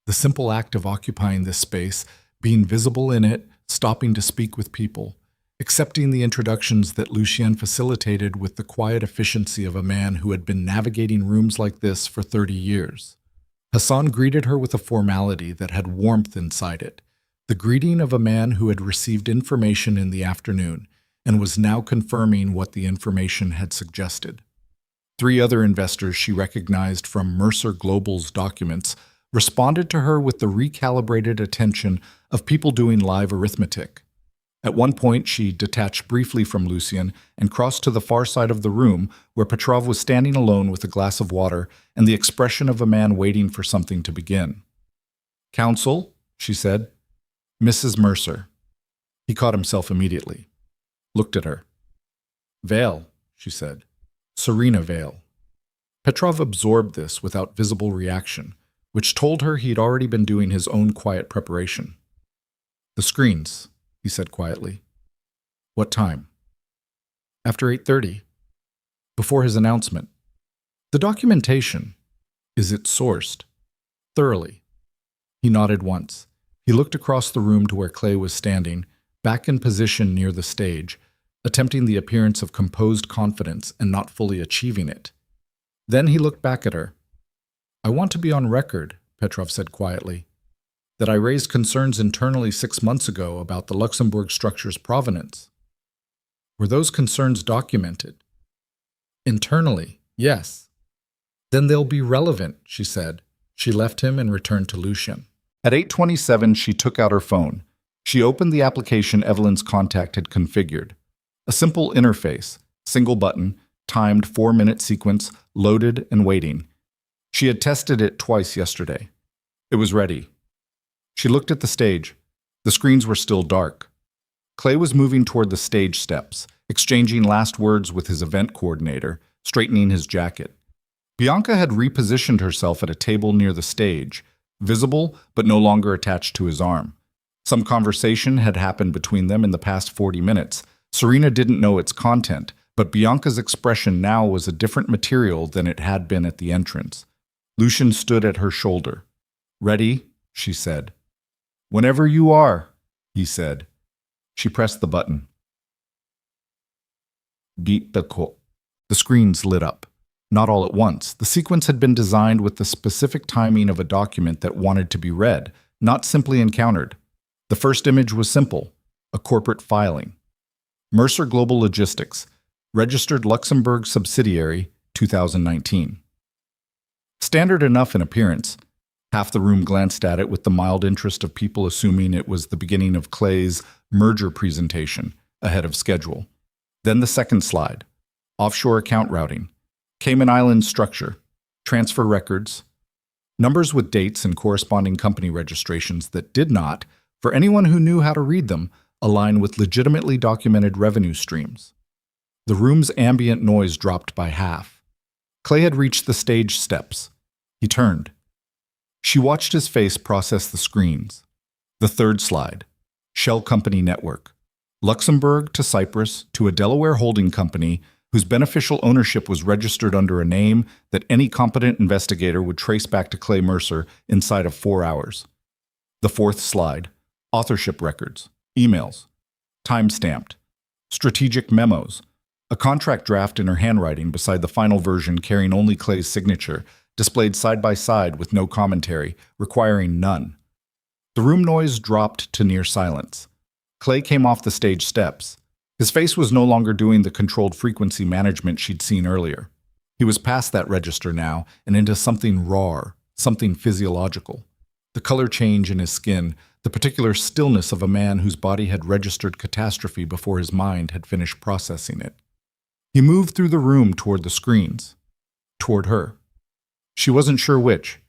A: The simple act of occupying this space, being visible in it, stopping to speak with people, accepting the introductions that Lucien facilitated with the quiet efficiency of a man who had been navigating rooms like this for 30 years. Hassan greeted her with a formality that had warmth inside it, the greeting of a man who had received information in the afternoon and was now confirming what the information had suggested. 3 other investors she recognized from Mercer Global's documents responded to her with the recalibrated attention of people doing live arithmetic. At one point, she detached briefly from Lucien and crossed to the far side of the room where Petrov was standing alone with a glass of water and the expression of a man waiting for something to begin. "Counsel," she said. "Mrs. Mercer." He caught himself immediately. Looked at her. "Vale," she said. "Serena Vale." Petrov absorbed this without visible reaction, which told her he'd already been doing his own quiet preparation. "The screens," he said quietly. "What time?" "After 8:30. Before his announcement." "The documentation. Is it sourced?" "Thoroughly." He nodded once. He looked across the room to where Clay was standing, back in position near the stage, attempting the appearance of composed confidence and not fully achieving it. Then he looked back at her. "I want to be on record," Petrov said quietly, "that I raised concerns internally 6 months ago about the Luxembourg structure's provenance." "Were those concerns documented?" "Internally, yes." "Then they'll be relevant," she said. She left him and returned to Lucien. At 8:27, she took out her phone. She opened the application Evelyn's contact had configured. A simple interface, single button, timed 4-minute sequence, loaded and waiting. She had tested it twice yesterday. It was ready. She looked at the stage. The screens were still dark. Clay was moving toward the stage steps, exchanging last words with his event coordinator, straightening his jacket. Bianca had repositioned herself at a table near the stage, visible but no longer attached to his arm. Some conversation had happened between them in the past 40 minutes. Serena didn't know its content, but Bianca's expression now was a different material than it had been at the entrance. Lucian stood at her shoulder. "Ready?" she said. "Whenever you are," he said. She pressed the button. Beat the call. The screens lit up. Not all at once. The sequence had been designed with the specific timing of a document that wanted to be read, not simply encountered. The first image was simple, a corporate filing. Mercer Global Logistics, registered Luxembourg subsidiary, 2019. Standard enough in appearance. Half the room glanced at it with the mild interest of people assuming it was the beginning of Clay's merger presentation, ahead of schedule. Then the second slide, offshore account routing, Cayman Islands structure, transfer records, numbers with dates and corresponding company registrations that did not, for anyone who knew how to read them, align with legitimately documented revenue streams. The room's ambient noise dropped by half. Clay had reached the stage steps. He turned. She watched his face process the screens. The third slide, Shell Company Network, Luxembourg to Cyprus to a Delaware holding company whose beneficial ownership was registered under a name that any competent investigator would trace back to Clay Mercer inside of 4 hours. The fourth slide, authorship records, emails, time-stamped, strategic memos, a contract draft in her handwriting beside the final version carrying only Clay's signature, displayed side by side with no commentary, requiring none. The room noise dropped to near silence. Clay came off the stage steps. His face was no longer doing the controlled frequency management she'd seen earlier. He was past that register now and into something raw, something physiological. The color change in his skin, the particular stillness of a man whose body had registered catastrophe before his mind had finished processing it. He moved through the room toward the screens, toward her. She wasn't sure which.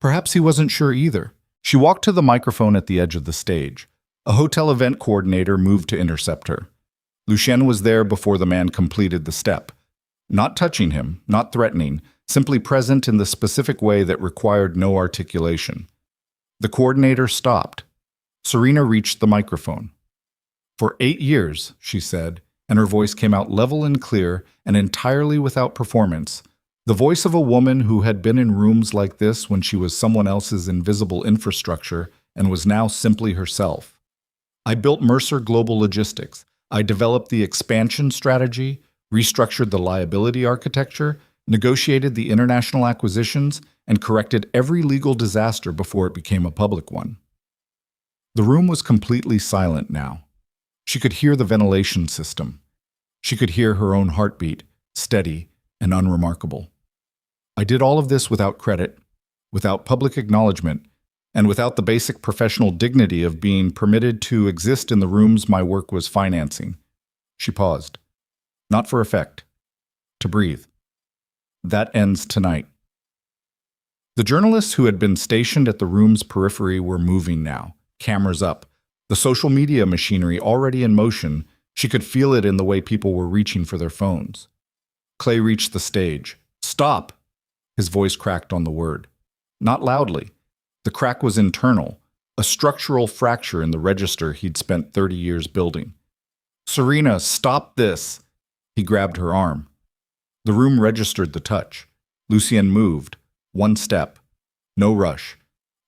A: Perhaps he wasn't sure either. She walked to the microphone at the edge of the stage. A hotel event coordinator moved to intercept her. Lucien was there before the man completed the step. Not touching him, not threatening, simply present in the specific way that required no articulation. The coordinator stopped. Serena reached the microphone. "For 8 years," she said, and her voice came out level and clear and entirely without performance, the voice of a woman who had been in rooms like this when she was someone else's invisible infrastructure and was now simply herself. "I built Mercer Global Logistics. I developed the expansion strategy, restructured the liability architecture, negotiated the international acquisitions, and corrected every legal disaster before it became a public one." The room was completely silent now. She could hear the ventilation system. She could hear her own heartbeat, steady and unremarkable. "I did all of this without credit, without public acknowledgement, and without the basic professional dignity of being permitted to exist in the rooms my work was financing." She paused. Not for effect. To breathe. "That ends tonight." The journalists who had been stationed at the room's periphery were moving now, cameras up. The social media machinery already in motion, she could feel it in the way people were reaching for their phones. Clay reached the stage. "Stop!" His voice cracked on the word. Not loudly. The crack was internal, a structural fracture in the register he'd spent 30 years building. "Serena, stop this!" He grabbed her arm. The room registered the touch. Lucien moved. One step. No rush.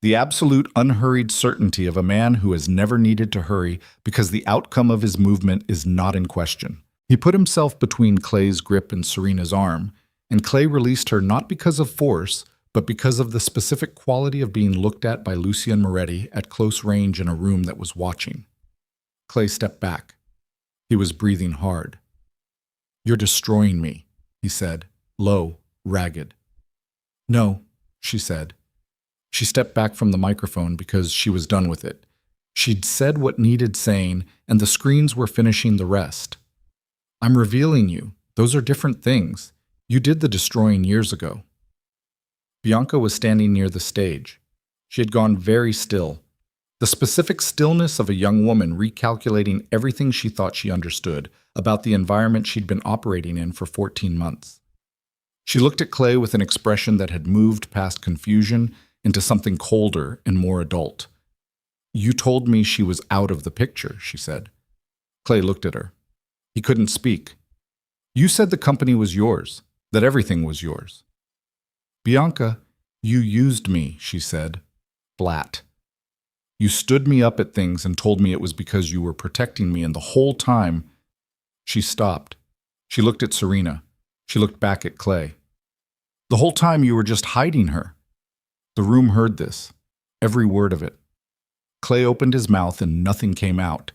A: The absolute unhurried certainty of a man who has never needed to hurry because the outcome of his movement is not in question. He put himself between Clay's grip and Serena's arm, and Clay released her not because of force, but because of the specific quality of being looked at by Lucien Moretti at close range in a room that was watching. Clay stepped back. He was breathing hard. "You're destroying me," he said, low, ragged. "No," she said. She stepped back from the microphone because she was done with it. She'd said what needed saying, and the screens were finishing the rest. I'm revealing you. Those are different things. You did the destroying years ago. Bianca was standing near the stage. She had gone very still, the specific stillness of a young woman recalculating everything she thought she understood about the environment she'd been operating in for 14 months. She looked at Clay with an expression that had moved past confusion into something colder and more adult. You told me she was out of the picture, she said. Clay looked at her. He couldn't speak. You said the company was yours, that everything was yours. Bianca, you used me, she said, flat. You stood me up at things and told me it was because you were protecting me, and the whole time... She stopped. She looked at Serena. She looked back at Clay. The whole time you were just hiding her. The room heard this, every word of it. Clay opened his mouth and nothing came out.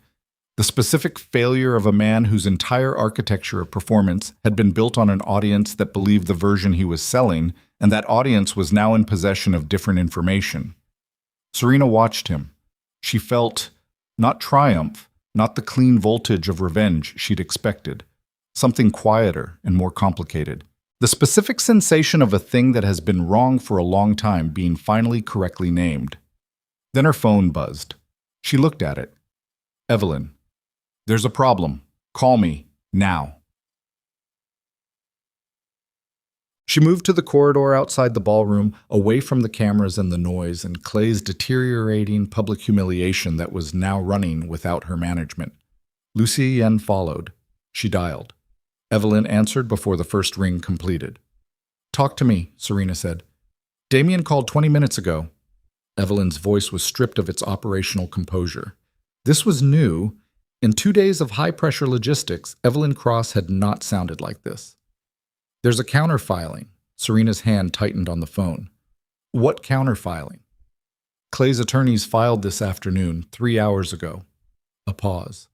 A: The specific failure of a man whose entire architecture of performance had been built on an audience that believed the version he was selling, and that audience was now in possession of different information. Serena watched him. She felt, not triumph, not the clean voltage of revenge she'd expected, something quieter and more complicated. The specific sensation of a thing that has been wrong for a long time being finally correctly named. Then her phone buzzed. She looked at it. Evelyn. There's a problem. Call me, now. She moved to the corridor outside the ballroom, away from the cameras and the noise and Clay's deteriorating public humiliation that was now running without her management. Lucy Yen followed. She dialed. Evelyn answered before the first ring completed. Talk to me, Serena said. Damien called 20 minutes ago. Evelyn's voice was stripped of its operational composure. This was new. In 2 days of high-pressure logistics, Evelyn Cross had not sounded like this. There's a counterfiling. Serena's hand tightened on the phone. What counterfiling? Clay's attorneys filed this afternoon, 3 hours ago. A pause.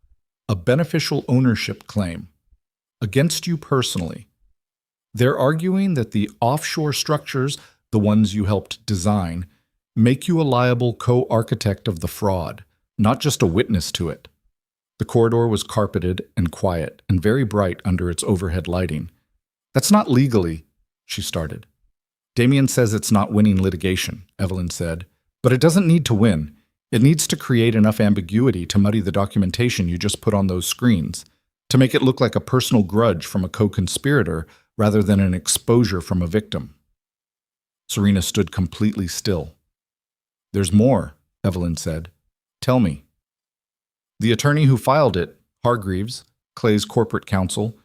A: A beneficial ownership claim. Against you personally. They're arguing that the offshore structures, the ones you helped design, make you a liable co-architect of the fraud, not just a witness to it. The corridor was carpeted and quiet and very bright under its overhead lighting. That's not legally, she started. Damien says it's not winning litigation, Evelyn said, but it doesn't need to win. It needs to create enough ambiguity to muddy the documentation you just put on those screens, to make it look like a personal grudge from a co-conspirator rather than an exposure from a victim. Serena stood completely still. There's more, Evelyn said. Tell me. The attorney who filed it, Hargreaves, Clay's corporate counsel,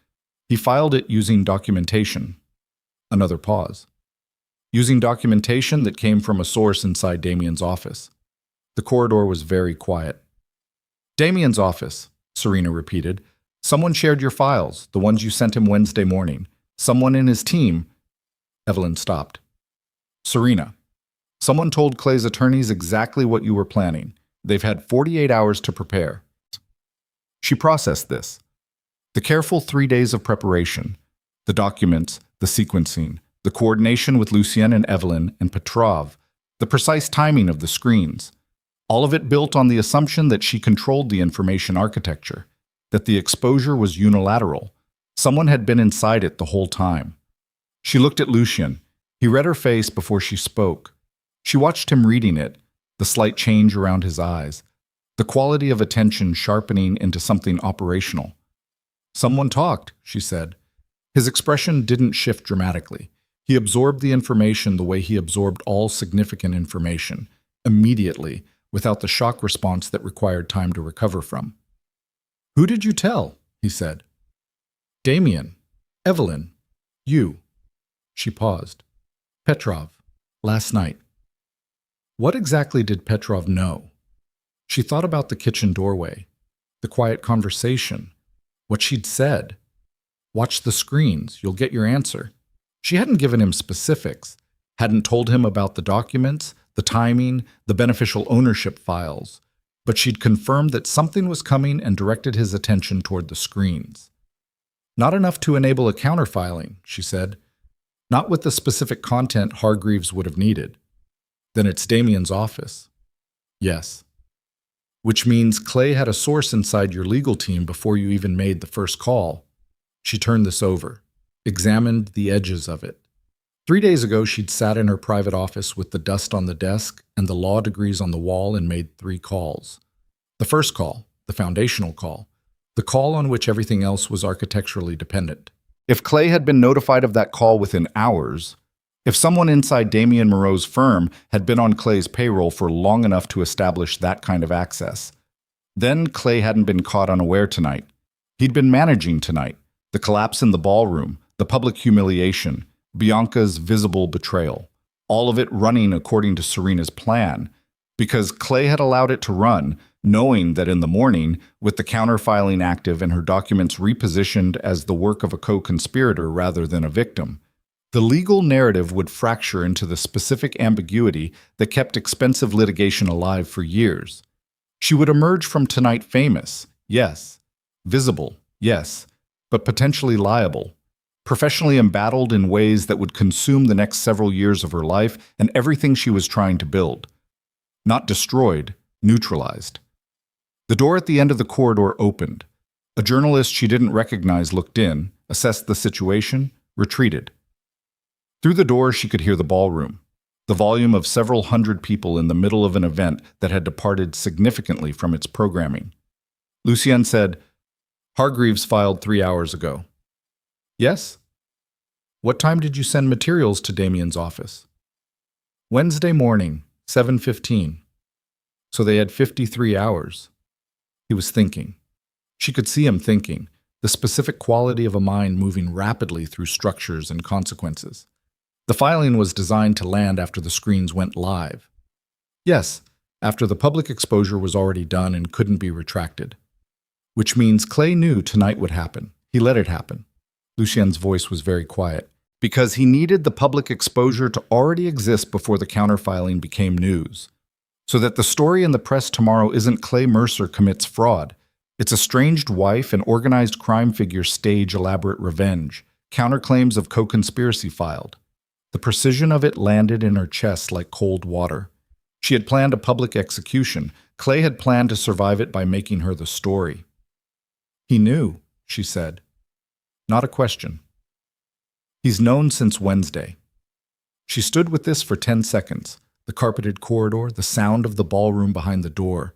A: he filed it using documentation. Another pause. Using documentation that came from a source inside Damien's office. The corridor was very quiet. Damien's office, Serena repeated. Someone shared your files, the ones you sent him Wednesday morning. Someone in his team. Evelyn stopped. Serena. Someone told Clay's attorneys exactly what you were planning. They've had 48 hours to prepare. She processed this. The careful 3 days of preparation, the documents, the sequencing, the coordination with Lucien and Evelyn and Petrov, the precise timing of the screens, all of it built on the assumption that she controlled the information architecture, that the exposure was unilateral. Someone had been inside it the whole time. She looked at Lucien. He read her face before she spoke. She watched him reading it, the slight change around his eyes, the quality of attention sharpening into something operational. Someone talked, she said. His expression didn't shift dramatically. He absorbed the information the way he absorbed all significant information, immediately, without the shock response that required time to recover from. Who did you tell? He said. Damien. Evelyn. You. She paused. Petrov. Last night. What exactly did Petrov know? She thought about the kitchen doorway, the quiet conversation, what she'd said. Watch the screens, you'll get your answer. She hadn't given him specifics, hadn't told him about the documents, the timing, the beneficial ownership files, but she'd confirmed that something was coming and directed his attention toward the screens. Not enough to enable a counterfiling, she said. Not with the specific content Hargreaves would have needed. Then it's Damien's office. Yes. Which means Clay had a source inside your legal team before you even made the first call. She turned this over, examined the edges of it. 3 days ago, she'd sat in her private office with the dust on the desk and the law degrees on the wall and made 3 calls. The first call, the foundational call, the call on which everything else was architecturally dependent. If Clay had been notified of that call within hours, if someone inside Damien Moreau's firm had been on Clay's payroll for long enough to establish that kind of access, then Clay hadn't been caught unaware tonight. He'd been managing tonight, the collapse in the ballroom, the public humiliation, Bianca's visible betrayal, all of it running according to Serena's plan, because Clay had allowed it to run, knowing that in the morning, with the counterfiling active and her documents repositioned as the work of a co-conspirator rather than a victim, the legal narrative would fracture into the specific ambiguity that kept expensive litigation alive for years. She would emerge from tonight famous, yes, visible, yes, but potentially liable, professionally embattled in ways that would consume the next several years of her life and everything she was trying to build. Not destroyed, neutralized. The door at the end of the corridor opened. A journalist she didn't recognize looked in, assessed the situation, retreated. Through the door she could hear the ballroom, the volume of several hundred people in the middle of an event that had departed significantly from its programming. Lucien said, "Hargreaves filed 3 hours ago." "Yes?" "What time did you send materials to Damien's office?" "Wednesday morning, 7:15. So they had 53 hours. He was thinking. She could see him thinking, the specific quality of a mind moving rapidly through structures and consequences. The filing was designed to land after the screens went live. Yes, after the public exposure was already done and couldn't be retracted. Which means Clay knew tonight would happen. He let it happen. Lucien's voice was very quiet. Because he needed the public exposure to already exist before the counterfiling became news. So that the story in the press tomorrow isn't Clay Mercer commits fraud. Its estranged wife and organized crime figure stage elaborate revenge, counterclaims of co-conspiracy filed. The precision of it landed in her chest like cold water. She had planned a public execution. Clay had planned to survive it by making her the story. "He knew," she said. Not a question. "He's known since Wednesday." She stood with this for 10 seconds, the carpeted corridor, the sound of the ballroom behind the door,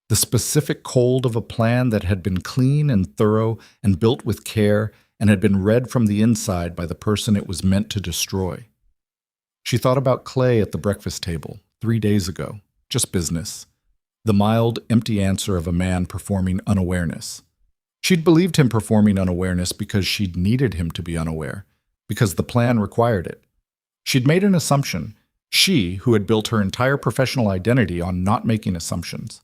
A: the specific cold of a plan that had been clean and thorough and built with care and had been read from the inside by the person it was meant to destroy. She thought about Clay at the breakfast table 3 days ago, just business, the mild, empty answer of a man performing unawareness. She'd believed him performing unawareness because she'd needed him to be unaware, because the plan required it. She'd made an assumption, she who had built her entire professional identity on not making assumptions.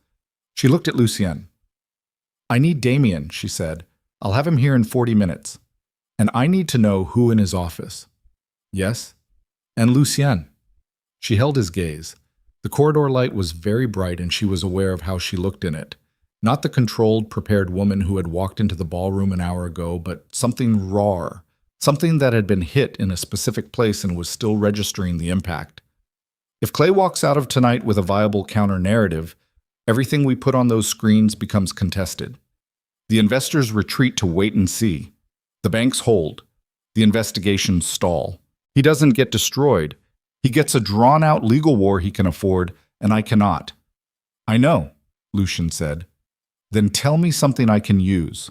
A: She looked at Lucien. "I need Damien," she said. "I'll have him here in 40 minutes. And I need to know who in his office." "Yes?" "And Lucien." She held his gaze. The corridor light was very bright and she was aware of how she looked in it. Not the controlled, prepared woman who had walked into the ballroom an hour ago, but something raw, something that had been hit in a specific place and was still registering the impact. If Clay walks out of tonight with a viable counter-narrative, everything we put on those screens becomes contested. The investors retreat to wait and see. The banks hold. The investigations stall. He doesn't get destroyed. He gets a drawn-out legal war he can afford, and I cannot. "I know," Lucien said. "Then tell me something I can use."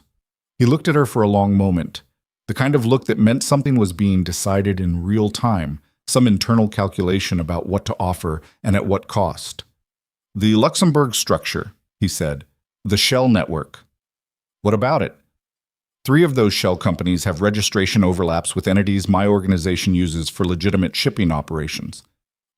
A: He looked at her for a long moment, the kind of look that meant something was being decided in real time, some internal calculation about what to offer and at what cost. "The Luxembourg structure," he said. "The Shell network." "What about it?" 3 of those shell companies have registration overlaps with entities my organization uses for legitimate shipping operations.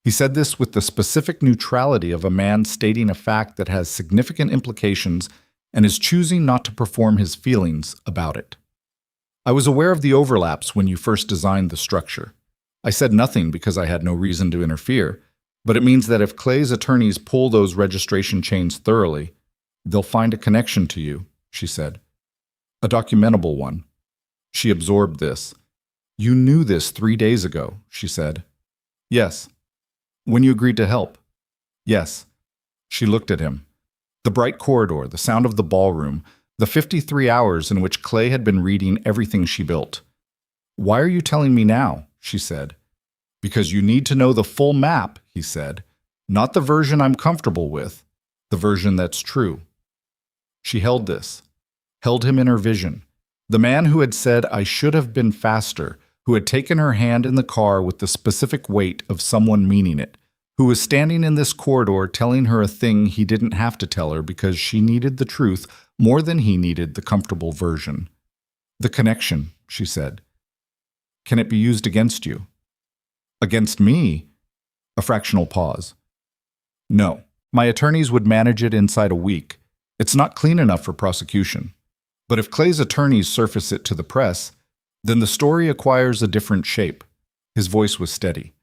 A: He said this with the specific neutrality of a man stating a fact that has significant implications and is choosing not to perform his feelings about it. "I was aware of the overlaps when you first designed the structure. I said nothing because I had no reason to interfere, but it means that if Clay's attorneys pull those registration chains thoroughly, they'll find a connection to you," she said. "A documentable one." She absorbed this. "You knew this 3 days ago," she said. "Yes." "When you agreed to help?" "Yes." She looked at him. The bright corridor, the sound of the ballroom, The 53 hours in which Clay had been reading everything she built. "Why are you telling me now?" she said. "Because you need to know the full map," he said. "Not the version I'm comfortable with, the version that's true." She held this, held him in her vision. The man who had said, "I should have been faster," who had taken her hand in the car with the specific weight of someone meaning it, who was standing in this corridor telling her a thing he didn't have to tell her because she needed the truth more than he needed the comfortable version. "The connection," she said. "Can it be used against you?" "Against me?" A fractional pause. "No. My attorneys would manage it inside a week. It's not clean enough for prosecution. But if Clay's attorneys surface it to the press, then the story acquires a different shape." His voice was steady.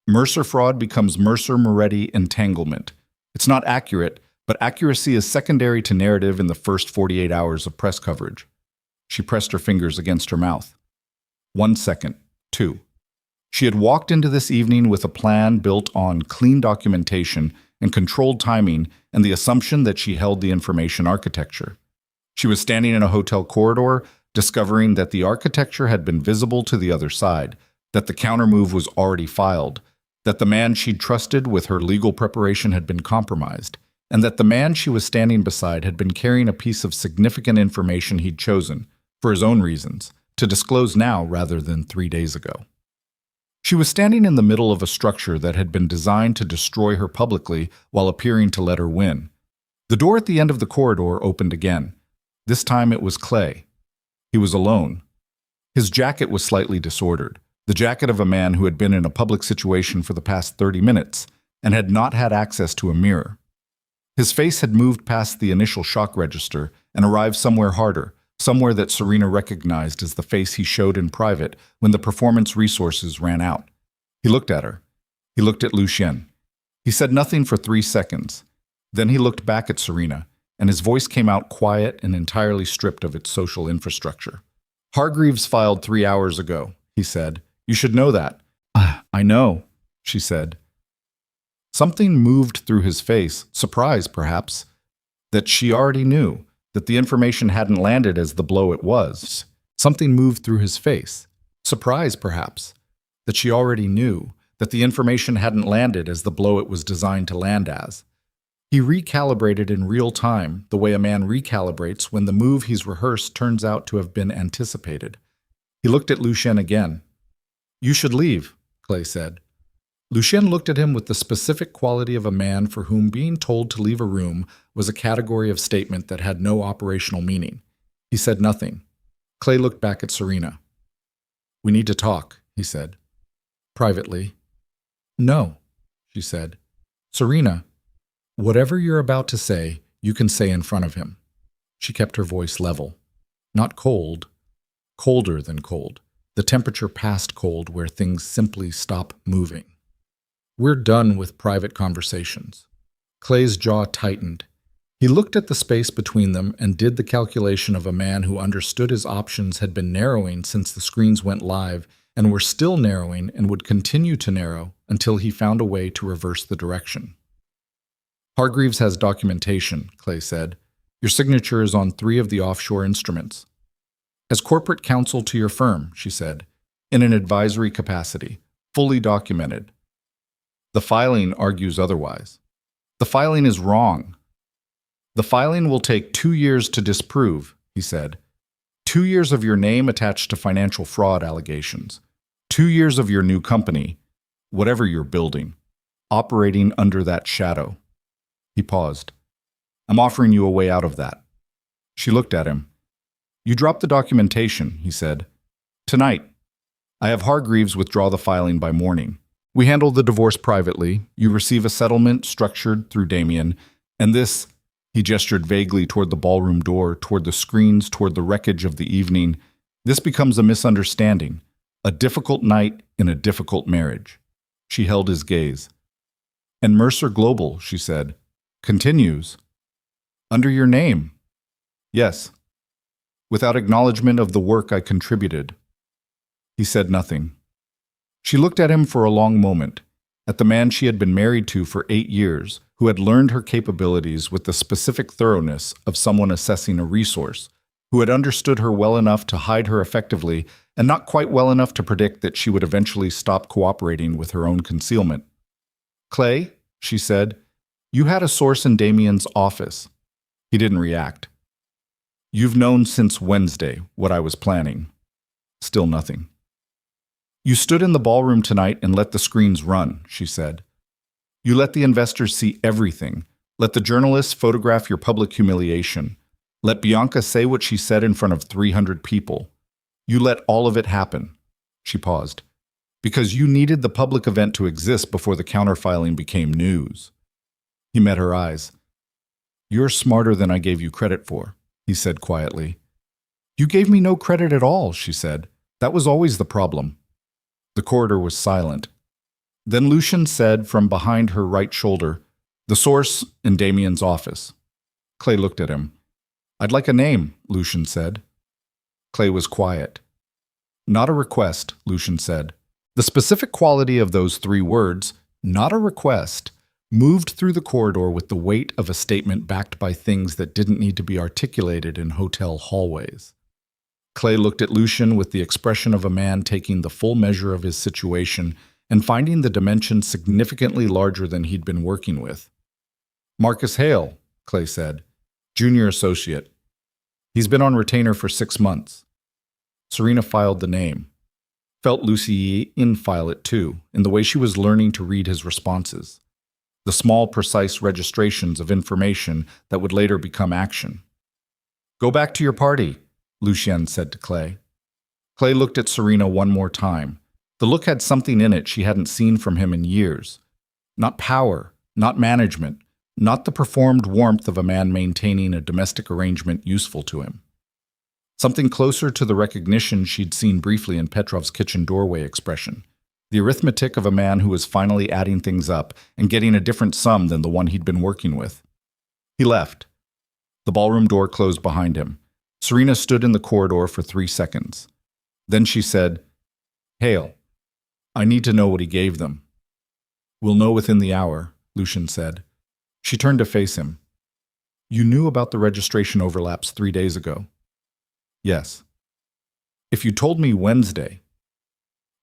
A: "Mercer fraud becomes Mercer-Moretti entanglement. It's not accurate, but accuracy is secondary to narrative in the first 48 hours of press coverage." She pressed her fingers against her mouth. 1 second. 2. She had walked into this evening with a plan built on clean documentation and controlled timing and the assumption that she held the information architecture. She was standing in a hotel corridor, discovering that the architecture had been visible to the other side, that the countermove was already filed, that the man she'd trusted with her legal preparation had been compromised, and that the man she was standing beside had been carrying a piece of significant information he'd chosen, for his own reasons, to disclose now rather than 3 days ago. She was standing in the middle of a structure that had been designed to destroy her publicly while appearing to let her win. The door at the end of the corridor opened again. This time it was Clay. He was alone. His jacket was slightly disordered, the jacket of a man who had been in a public situation for the past 30 minutes and had not had access to a mirror. His face had moved past the initial shock register and arrived somewhere harder, somewhere that Serena recognized as the face he showed in private when the performance resources ran out. He looked at her. He looked at Lucien. He said nothing for 3 seconds. Then he looked back at Serena, and his voice came out quiet and entirely stripped of its social infrastructure. "Hargreaves filed 3 hours ago," he said. "You should know that." "I know," she said. Something moved through his face, surprise perhaps, that she already knew, that the information hadn't landed as the blow it was. Something moved through his face, surprise perhaps, that she already knew, that the information hadn't landed as the blow it was designed to land as. He recalibrated in real time, the way a man recalibrates when the move he's rehearsed turns out to have been anticipated. He looked at Lucien again. "You should leave," Clay said. Lucien looked at him with the specific quality of a man for whom being told to leave a room was a category of statement that had no operational meaning. He said nothing. Clay looked back at Serena. "We need to talk," he said. "Privately." "No," she said. "Serena, whatever you're about to say, you can say in front of him." She kept her voice level. Not cold, colder than cold, the temperature past cold where things simply stop moving. "We're done with private conversations." Clay's jaw tightened. He looked at the space between them and did the calculation of a man who understood his options had been narrowing since the screens went live and were still narrowing and would continue to narrow until he found a way to reverse the direction. "Hargreaves has documentation," Clay said. "Your signature is on 3 of the offshore instruments." "As corporate counsel to your firm," she said, "in an advisory capacity, fully documented." "The filing argues otherwise." "The filing is wrong." "The filing will take 2 years to disprove," he said. 2 years of your name attached to financial fraud allegations. 2 years of your new company, whatever you're building, operating under that shadow." He paused. "I'm offering you a way out of that." She looked at him. "You dropped the documentation," he said. "Tonight. I have Hargreaves withdraw the filing by morning. We handle the divorce privately. You receive a settlement structured through Damien, and this," he gestured vaguely toward the ballroom door, toward the screens, toward the wreckage of the evening, "this becomes a misunderstanding, a difficult night in a difficult marriage." She held his gaze. "And Mercer Global," she said, "continues. Under your name." "Yes. Without acknowledgement of the work I contributed." He said nothing. She looked at him for a long moment, at the man she had been married to for 8 years, who had learned her capabilities with the specific thoroughness of someone assessing a resource, who had understood her well enough to hide her effectively and not quite well enough to predict that she would eventually stop cooperating with her own concealment. "Clay," she said, "you had a source in Damien's office." He didn't react. "You've known since Wednesday what I was planning." Still nothing. "You stood in the ballroom tonight and let the screens run," she said. "You let the investors see everything. Let the journalists photograph your public humiliation. Let Bianca say what she said in front of 300 people. You let all of it happen." She paused. "Because you needed the public event to exist before the counterfiling became news." He met her eyes. "You're smarter than I gave you credit for," he said quietly. "You gave me no credit at all," she said. "That was always the problem." The corridor was silent. Then Lucian said from behind her right shoulder, "The source in Damien's office." Clay looked at him. "I'd like a name," Lucian said. Clay was quiet. "Not a request," Lucian said. The specific quality of those 3 words, "not a request," moved through the corridor with the weight of a statement backed by things that didn't need to be articulated in hotel hallways. Clay looked at Lucian with the expression of a man taking the full measure of his situation and finding the dimension significantly larger than he'd been working with. "Marcus Hale," Clay said, "junior associate. He's been on retainer for 6 months." Serena filed the name. Felt Lucy in-file it too, in the way she was learning to read his responses. The small, precise registrations of information that would later become action. "Go back to your party," Lucien said to Clay. Clay looked at Serena one more time. The look had something in it she hadn't seen from him in years. Not power, not management, not the performed warmth of a man maintaining a domestic arrangement useful to him. Something closer to the recognition she'd seen briefly in Petrov's kitchen doorway expression. The arithmetic of a man who was finally adding things up and getting a different sum than the one he'd been working with. He left. The ballroom door closed behind him. Serena stood in the corridor for 3 seconds. Then she said, "Hale, I need to know what he gave them." "We'll know within the hour," Lucian said. She turned to face him. "You knew about the registration overlaps 3 days ago." "Yes." "If you told me Wednesday,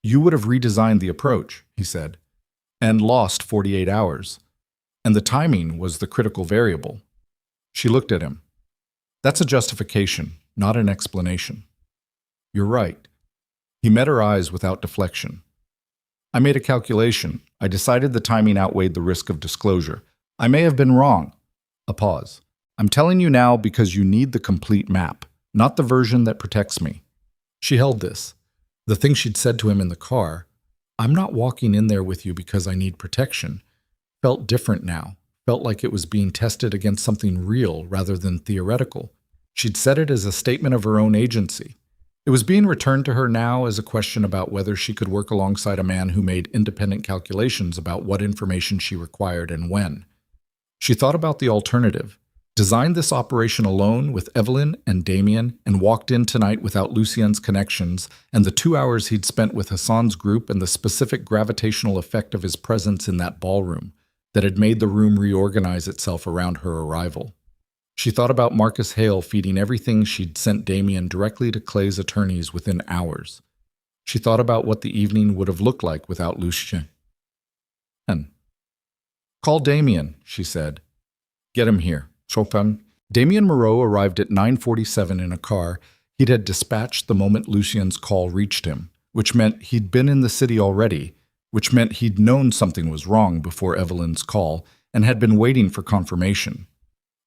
A: you would have redesigned the approach," he said, "and lost 48 hours. And the timing was the critical variable." She looked at him. "That's a justification, not an explanation." "You're right." He met her eyes without deflection. "I made a calculation. I decided the timing outweighed the risk of disclosure. I may have been wrong." A pause. "I'm telling you now because you need the complete map, not the version that protects me." She held this. The thing she'd said to him in the car, "I'm not walking in there with you because I need protection," felt different now, felt like it was being tested against something real rather than theoretical. She'd said it as a statement of her own agency. It was being returned to her now as a question about whether she could work alongside a man who made independent calculations about what information she required and when. She thought about the alternative, designed this operation alone with Evelyn and Damien, and walked in tonight without Lucien's connections and the 2 hours he'd spent with Hassan's group and the specific gravitational effect of his presence in that ballroom that had made the room reorganize itself around her arrival. She thought about Marcus Hale feeding everything she'd sent Damien directly to Clay's attorneys within hours. She thought about what the evening would have looked like without Lucien. "Call Damien," she said. "Get him here." Chopin. Damien Moreau arrived at 9:47 in a car he'd had dispatched the moment Lucien's call reached him, which meant he'd been in the city already, which meant he'd known something was wrong before Evelyn's call and had been waiting for confirmation.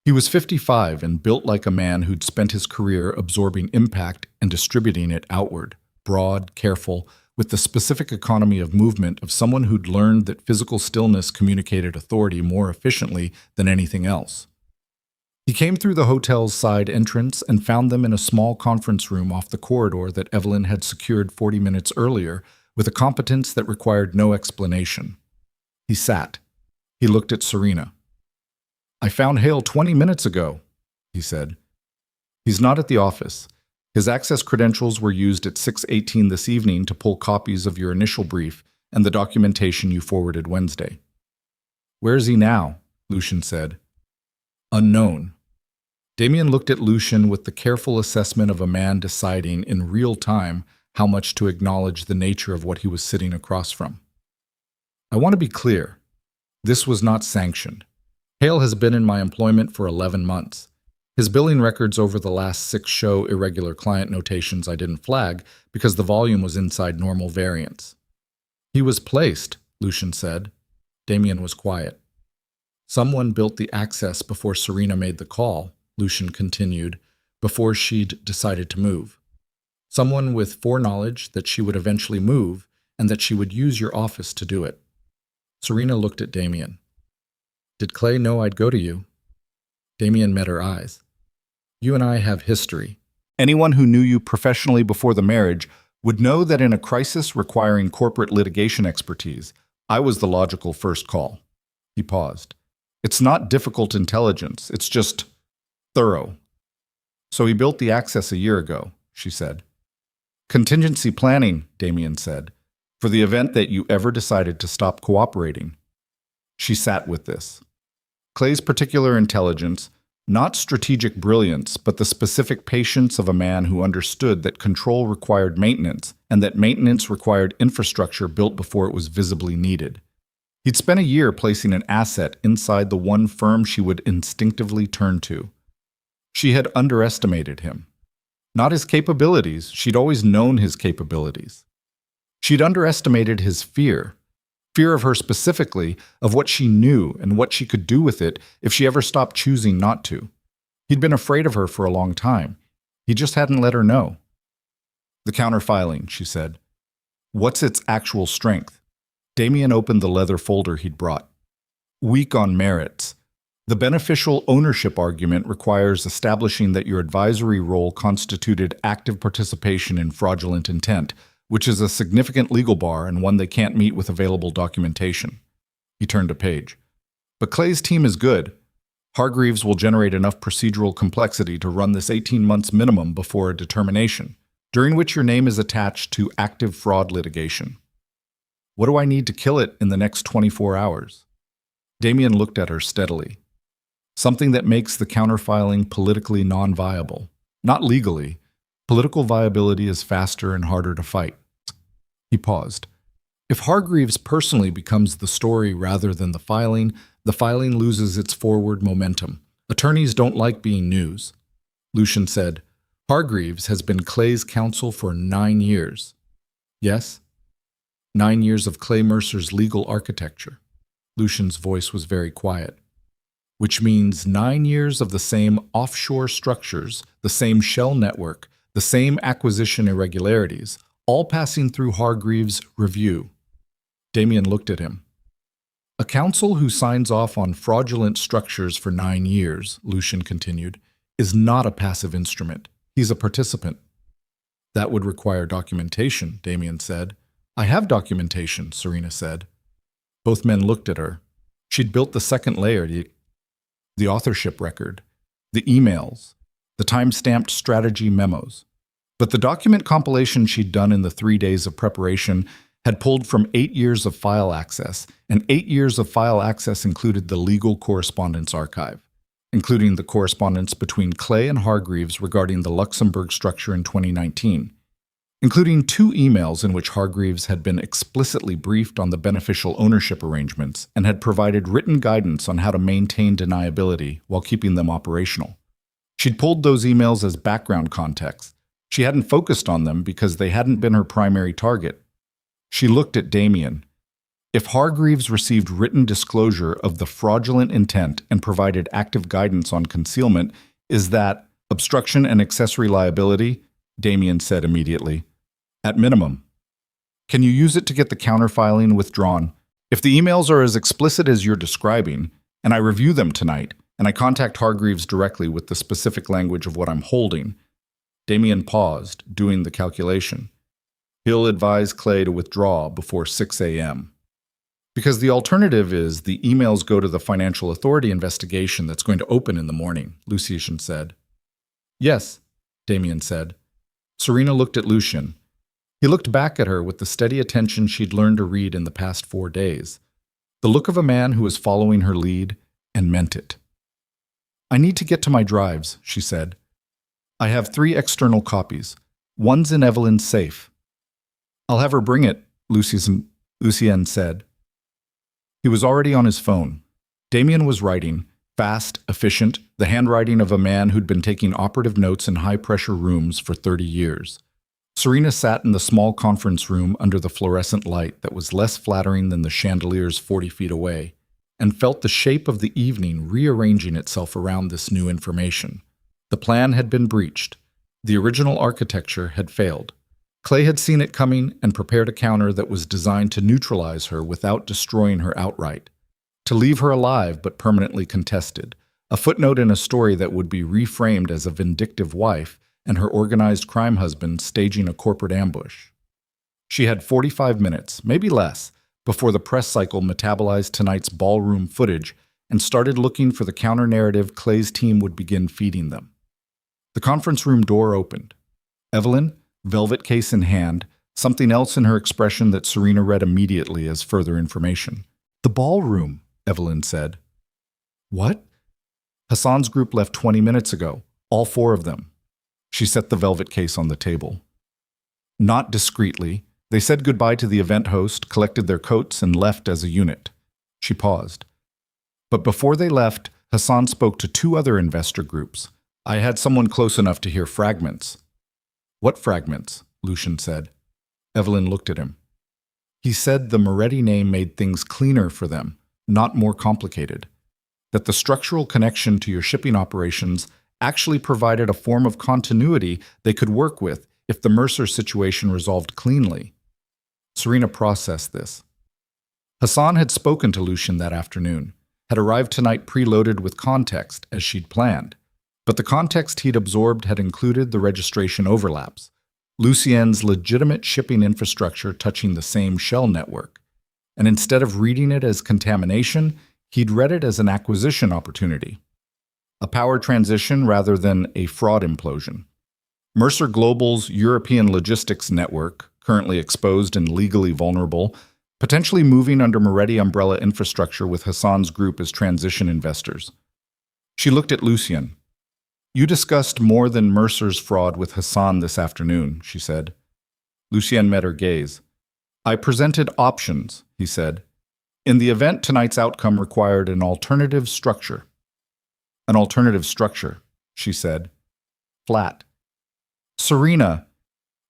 A: He was 55 and built like a man who'd spent his career absorbing impact and distributing it outward, broad, careful, with the specific economy of movement of someone who'd learned that physical stillness communicated authority more efficiently than anything else. He came through the hotel's side entrance and found them in a small conference room off the corridor that Evelyn had secured 40 minutes earlier with a competence that required no explanation. He sat. He looked at Serena. "I found Hale 20 minutes ago," he said. "He's not at the office. His access credentials were used at 6:18 this evening to pull copies of your initial brief and the documentation you forwarded Wednesday." "Where is he now?" Lucian said. Unknown. Damien looked at Lucian with the careful assessment of a man deciding in real time how much to acknowledge the nature of what he was sitting across from. I want to be clear. This was not sanctioned. Hale has been in my employment for 11 months. His billing records over the last 6 show irregular client notations I didn't flag because the volume was inside normal variance. He was placed, Lucian said. Damien was quiet. Someone built the access before Serena made the call, Lucian continued, before she'd decided to move. Someone with foreknowledge that she would eventually move and that she would use your office to do it. Serena looked at Damien. Did Clay know I'd go to you? Damien met her eyes. You and I have history. Anyone who knew you professionally before the marriage would know that in a crisis requiring corporate litigation expertise, I was the logical first call. He paused. It's not difficult intelligence, it's just thorough. So he built the access a year ago, she said. Contingency planning, Damien said, for the event that you ever decided to stop cooperating. She sat with this. Clay's particular intelligence, not strategic brilliance, but the specific patience of a man who understood that control required maintenance and that maintenance required infrastructure built before it was visibly needed. He'd spent a year placing an asset inside the one firm she would instinctively turn to. She had underestimated him. Not his capabilities, she'd always known his capabilities. She'd underestimated his fear of her specifically, of what she knew and what she could do with it if she ever stopped choosing not to. He'd been afraid of her for a long time. He just hadn't let her know. The counterfiling, she said. What's its actual strength? Damien opened the leather folder he'd brought. Weak on merits. The beneficial ownership argument requires establishing that your advisory role constituted active participation in fraudulent intent, which is a significant legal bar and one they can't meet with available documentation. He turned a page. But Clay's team is good. Hargreaves will generate enough procedural complexity to run this 18 months minimum before a determination, during which your name is attached to active fraud litigation. What do I need to kill it in the next 24 hours? Damien looked at her steadily. Something that makes the counterfiling politically non-viable. Not legally. Political viability is faster and harder to fight. He paused. If Hargreaves personally becomes the story rather than the filing loses its forward momentum. Attorneys don't like being news. Lucian said, Hargreaves has been Clay's counsel for 9 years. Yes? 9 years of Clay Mercer's legal architecture. Lucian's voice was very quiet. Which means 9 years of the same offshore structures, the same shell network, the same acquisition irregularities, all passing through Hargreaves' review. Damien looked at him. A counsel who signs off on fraudulent structures for 9 years, Lucian continued, is not a passive instrument. He's a participant. That would require documentation, Damien said. I have documentation, Serena said. Both men looked at her. She'd built the second layer, the authorship record, the emails, the time-stamped strategy memos. But the document compilation she'd done in the 3 days of preparation had pulled from 8 years of file access, and 8 years of file access included the legal correspondence archive, including the correspondence between Clay and Hargreaves regarding the Luxembourg structure in 2019, including 2 emails in which Hargreaves had been explicitly briefed on the beneficial ownership arrangements and had provided written guidance on how to maintain deniability while keeping them operational. She'd pulled those emails as background context. She hadn't focused on them because they hadn't been her primary target. She looked at Damien. If Hargreaves received written disclosure of the fraudulent intent and provided active guidance on concealment, is that obstruction and accessory liability? Damien said immediately. At minimum. Can you use it to get the counterfiling withdrawn? If the emails are as explicit as you're describing, and I review them tonight, and I contact Hargreaves directly with the specific language of what I'm holding. Damien paused, doing the calculation. He'll advise Clay to withdraw before 6 a.m. Because the alternative is the emails go to the financial authority investigation that's going to open in the morning, Lucian said. Yes, Damien said. Serena looked at Lucian. He looked back at her with the steady attention she'd learned to read in the past 4 days. The look of a man who was following her lead, and meant it. "I need to get to my drives," she said. "I have 3 external copies. One's in Evelyn's safe." "I'll have her bring it," Lucien said. He was already on his phone. Damien was writing, fast, efficient, the handwriting of a man who'd been taking operative notes in high-pressure rooms for 30 years. Serena sat in the small conference room under the fluorescent light that was less flattering than the chandeliers 40 feet away, and felt the shape of the evening rearranging itself around this new information. The plan had been breached. The original architecture had failed. Clay had seen it coming and prepared a counter that was designed to neutralize her without destroying her outright, to leave her alive but permanently contested, a footnote in a story that would be reframed as a vindictive wife and her organized crime husband staging a corporate ambush. She had 45 minutes, maybe less, before the press cycle metabolized tonight's ballroom footage and started looking for the counter-narrative Clay's team would begin feeding them. The conference room door opened. Evelyn, velvet case in hand, something else in her expression that Serena read immediately as further information. "The ballroom," Evelyn said. "What?" "Hassan's group left 20 minutes ago, all 4 of them." She set the velvet case on the table. Not discreetly, they said goodbye to the event host, collected their coats, and left as a unit. She paused. But before they left, Hassan spoke to 2 other investor groups. "I had someone close enough to hear fragments." "What fragments?" Lucien said. Evelyn looked at him. "He said the Moretti name made things cleaner for them, not more complicated. That the structural connection to your shipping operations actually provided a form of continuity they could work with if the Mercer situation resolved cleanly." Serena processed this. Hassan had spoken to Lucien that afternoon, had arrived tonight preloaded with context, as she'd planned. But the context he'd absorbed had included the registration overlaps, Lucien's legitimate shipping infrastructure touching the same shell network. And instead of reading it as contamination, he'd read it as an acquisition opportunity. A power transition rather than a fraud implosion. Mercer Global's European logistics network, currently exposed and legally vulnerable, potentially moving under Moretti umbrella infrastructure with Hassan's group as transition investors. She looked at Lucien. "You discussed more than Mercer's fraud with Hassan this afternoon," she said. Lucien met her gaze. "I presented options," he said. "In the event tonight's outcome required an alternative structure." "An alternative structure," she said. Flat. "Serena,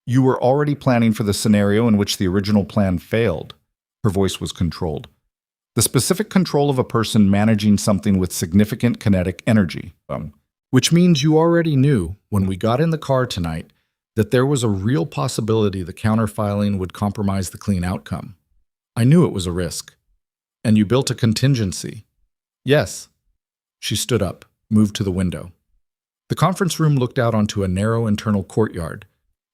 A: you were already planning for the scenario in which the original plan failed." Her voice was controlled. "The specific control of a person managing something with significant kinetic energy. Which means you already knew, when we got in the car tonight, that there was a real possibility the counterfiling would compromise the clean outcome. I knew it was a risk. And you built a contingency." "Yes." She stood up, moved to the window. The conference room looked out onto a narrow internal courtyard,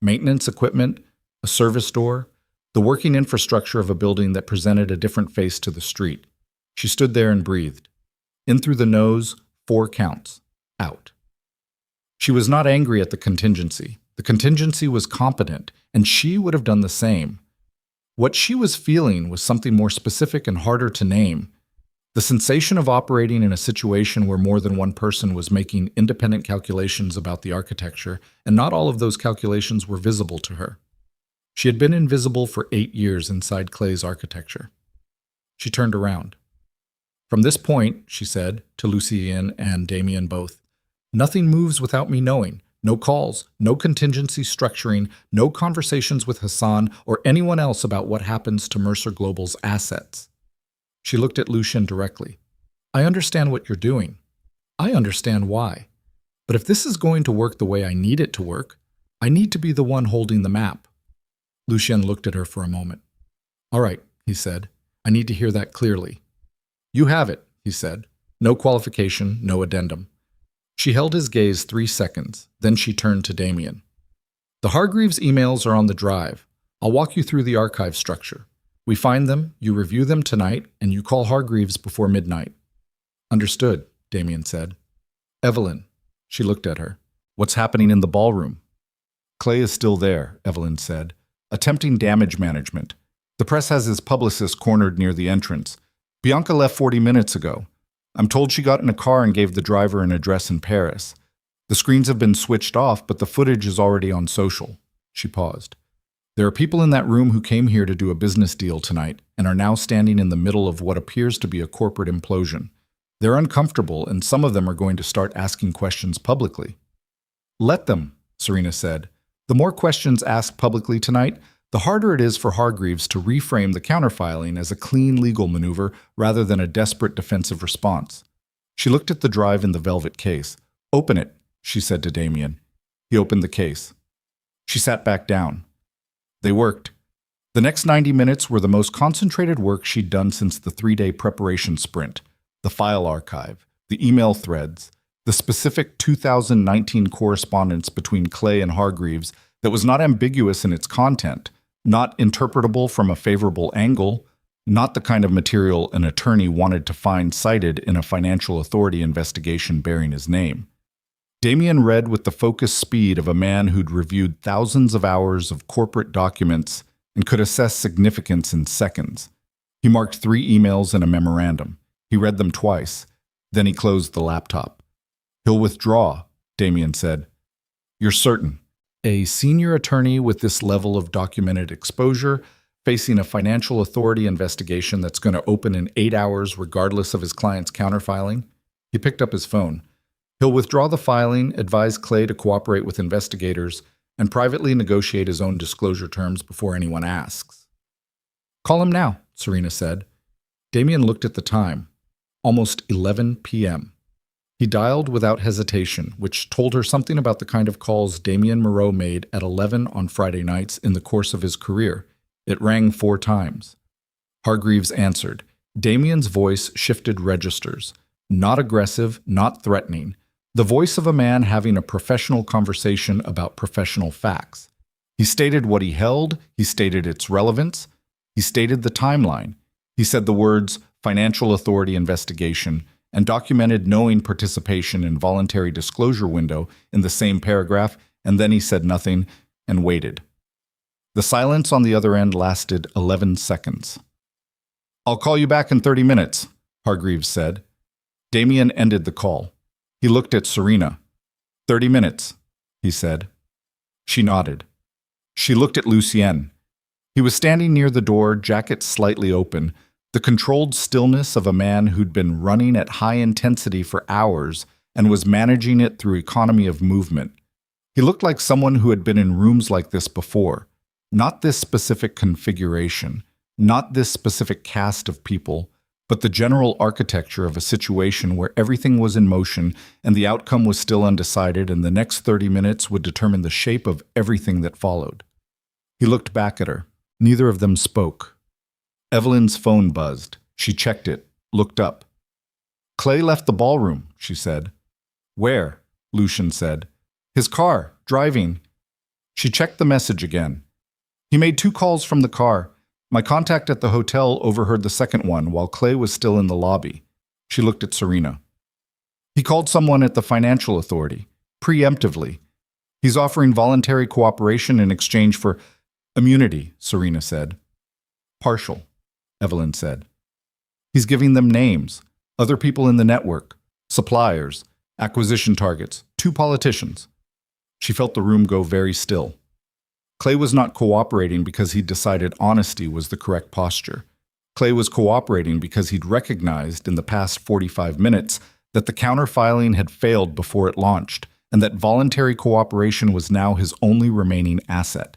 A: maintenance equipment, a service door, the working infrastructure of a building that presented a different face to the street. She stood there and breathed. In through the nose, 4 counts. Out. She was not angry at the contingency. The contingency was competent, and she would have done the same. What she was feeling was something more specific and harder to name. The sensation of operating in a situation where more than one person was making independent calculations about the architecture, and not all of those calculations were visible to her. She had been invisible for 8 years inside Clay's architecture. She turned around. "From this point," she said, to Lucien and Damien both, "nothing moves without me knowing. No calls, no contingency structuring, no conversations with Hassan or anyone else about what happens to Mercer Global's assets." She looked at Lucien directly. "I understand what you're doing. I understand why. But if this is going to work the way I need it to work, I need to be the one holding the map." Lucien looked at her for a moment. "All right," he said. "I need to hear that clearly." "You have it," he said. "No qualification, no addendum." She held his gaze 3 seconds, then she turned to Damien. "The Hargreaves emails are on the drive. I'll walk you through the archive structure. We find them, you review them tonight, and you call Hargreaves before midnight." "Understood," Damien said. "Evelyn." She looked at her. "What's happening in the ballroom?" "Clay is still there," Evelyn said, "attempting damage management. The press has his publicist cornered near the entrance. Bianca left 40 minutes ago. I'm told she got in a car and gave the driver an address in Paris. The screens have been switched off, but the footage is already on social." She paused. "There are people in that room who came here to do a business deal tonight and are now standing in the middle of what appears to be a corporate implosion. They're uncomfortable, and some of them are going to start asking questions publicly." "Let them," Serena said. "The more questions asked publicly tonight, the harder it is for Hargreaves to reframe the counterfiling as a clean legal maneuver rather than a desperate defensive response." She looked at the drive in the velvet case. "Open it," she said to Damien. He opened the case. She sat back down. They worked. The next 90 minutes were the most concentrated work she'd done since the 3-day preparation sprint. The file archive, the email threads, the specific 2019 correspondence between Clay and Hargreaves that was not ambiguous in its content, not interpretable from a favorable angle, not the kind of material an attorney wanted to find cited in a financial authority investigation bearing his name. Damien read with the focused speed of a man who'd reviewed thousands of hours of corporate documents and could assess significance in seconds. He marked 3 emails and a memorandum. He read them twice. Then he closed the laptop. "He'll withdraw," Damien said. "You're certain?" A senior attorney with this level of documented exposure, facing a financial authority investigation that's going to open in 8 hours regardless of his client's counterfiling? He picked up his phone. "He'll withdraw the filing, advise Clay to cooperate with investigators, and privately negotiate his own disclosure terms before anyone asks." "Call him now," Serena said. Damien looked at the time. Almost 11 p.m. He dialed without hesitation, which told her something about the kind of calls Damien Moreau made at 11 on Friday nights in the course of his career. It rang 4 times. Hargreaves answered. Damien's voice shifted registers. Not aggressive, not threatening. The voice of a man having a professional conversation about professional facts. He stated what he held, he stated its relevance, he stated the timeline. He said the words, financial authority investigation, and documented knowing participation in voluntary disclosure window in the same paragraph, and then he said nothing and waited. The silence on the other end lasted 11 seconds. "I'll call you back in 30 minutes, Hargreaves said. Damien ended the call. He looked at Serena. 30 minutes, he said. She nodded. She looked at Lucien. He was standing near the door, jacket slightly open, the controlled stillness of a man who'd been running at high intensity for hours and was managing it through economy of movement. He looked like someone who had been in rooms like this before. Not this specific configuration, not this specific cast of people, but the general architecture of a situation where everything was in motion and the outcome was still undecided, and the next 30 minutes would determine the shape of everything that followed. He looked back at her. Neither of them spoke. Evelyn's phone buzzed. She checked it, looked up. "Clay left the ballroom," she said. "Where?" Lucien said. "His car, driving." She checked the message again. "He made 2 calls from the car. My contact at the hotel overheard the second one while Clay was still in the lobby." She looked at Serena. "He called someone at the financial authority, preemptively. He's offering voluntary cooperation in exchange for immunity," Serena said. "Partial," Evelyn said. "He's giving them names, other people in the network, suppliers, acquisition targets, 2 politicians." She felt the room go very still. Clay was not cooperating because he'd decided honesty was the correct posture. Clay was cooperating because he'd recognized in the past 45 minutes that the counterfiling had failed before it launched, and that voluntary cooperation was now his only remaining asset.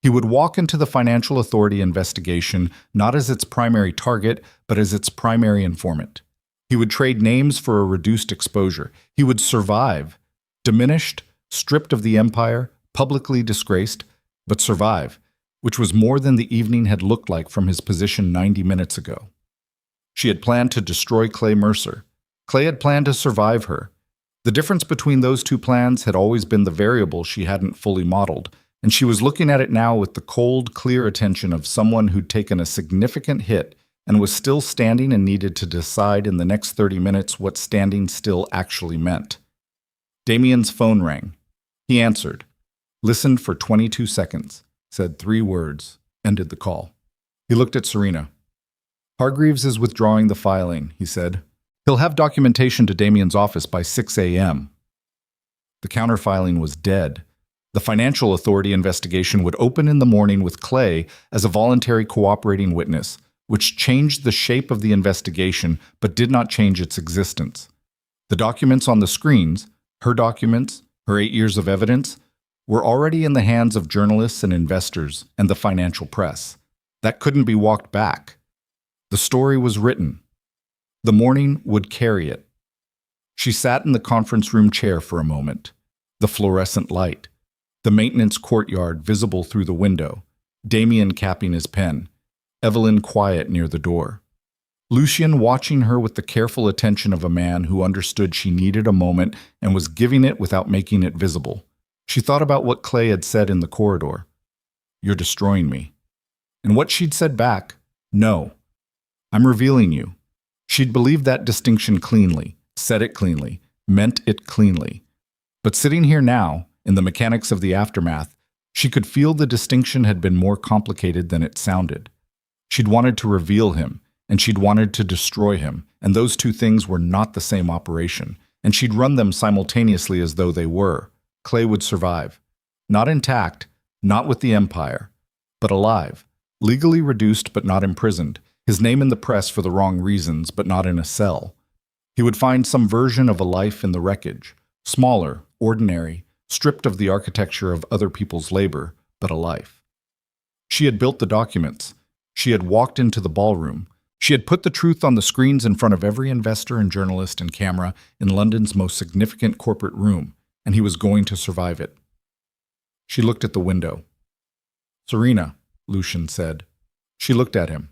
A: He would walk into the financial authority investigation not as its primary target, but as its primary informant. He would trade names for a reduced exposure. He would survive, diminished, stripped of the empire, publicly disgraced, but survive, which was more than the evening had looked like from his position 90 minutes ago. She had planned to destroy Clay Mercer. Clay had planned to survive her. The difference between those 2 plans had always been the variable she hadn't fully modeled, and she was looking at it now with the cold, clear attention of someone who'd taken a significant hit and was still standing and needed to decide in the next 30 minutes what standing still actually meant. Damien's phone rang. He answered. Listened for 22 seconds, said 3 words, ended the call. He looked at Serena. "Hargreaves is withdrawing the filing," he said. He'll have documentation to Damien's office by 6 a.m. The counterfiling was dead. The financial authority investigation would open in the morning with Clay as a voluntary cooperating witness, which changed the shape of the investigation but did not change its existence. The documents on the screens, her documents, her 8 years of evidence, were already in the hands of journalists and investors and the financial press. That couldn't be walked back. The story was written. The morning would carry it. She sat in the conference room chair for a moment. The fluorescent light, the maintenance courtyard visible through the window, Damien capping his pen, Evelyn quiet near the door. Lucien watching her with the careful attention of a man who understood she needed a moment and was giving it without making it visible. She thought about what Clay had said in the corridor. "You're destroying me." And what she'd said back, "No, I'm revealing you." She'd believed that distinction cleanly, said it cleanly, meant it cleanly. But sitting here now, in the mechanics of the aftermath, she could feel the distinction had been more complicated than it sounded. She'd wanted to reveal him, and she'd wanted to destroy him, and those two things were not the same operation, and she'd run them simultaneously as though they were. Clay would survive. Not intact, not with the Empire, but alive, legally reduced but not imprisoned, his name in the press for the wrong reasons but not in a cell. He would find some version of a life in the wreckage, smaller, ordinary, stripped of the architecture of other people's labor, but a life. She had built the documents. She had walked into the ballroom. She had put the truth on the screens in front of every investor and journalist and camera in London's most significant corporate room, and he was going to survive it. She looked at the window. "Serena," Lucien said. She looked at him.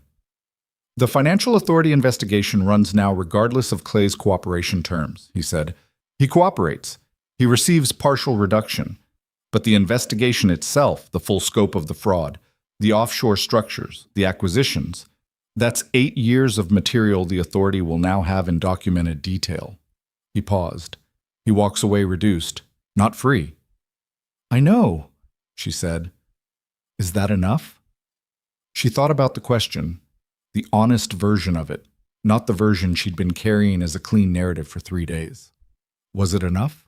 A: "The financial authority investigation runs now regardless of Clay's cooperation terms," he said. "He cooperates. He receives partial reduction. But the investigation itself, the full scope of the fraud, the offshore structures, the acquisitions, that's 8 years of material the authority will now have in documented detail." He paused. He walks away reduced, not free. "I know," she said. "Is that enough?" She thought about the question, the honest version of it, not the version she'd been carrying as a clean narrative for 3 days. Was it enough?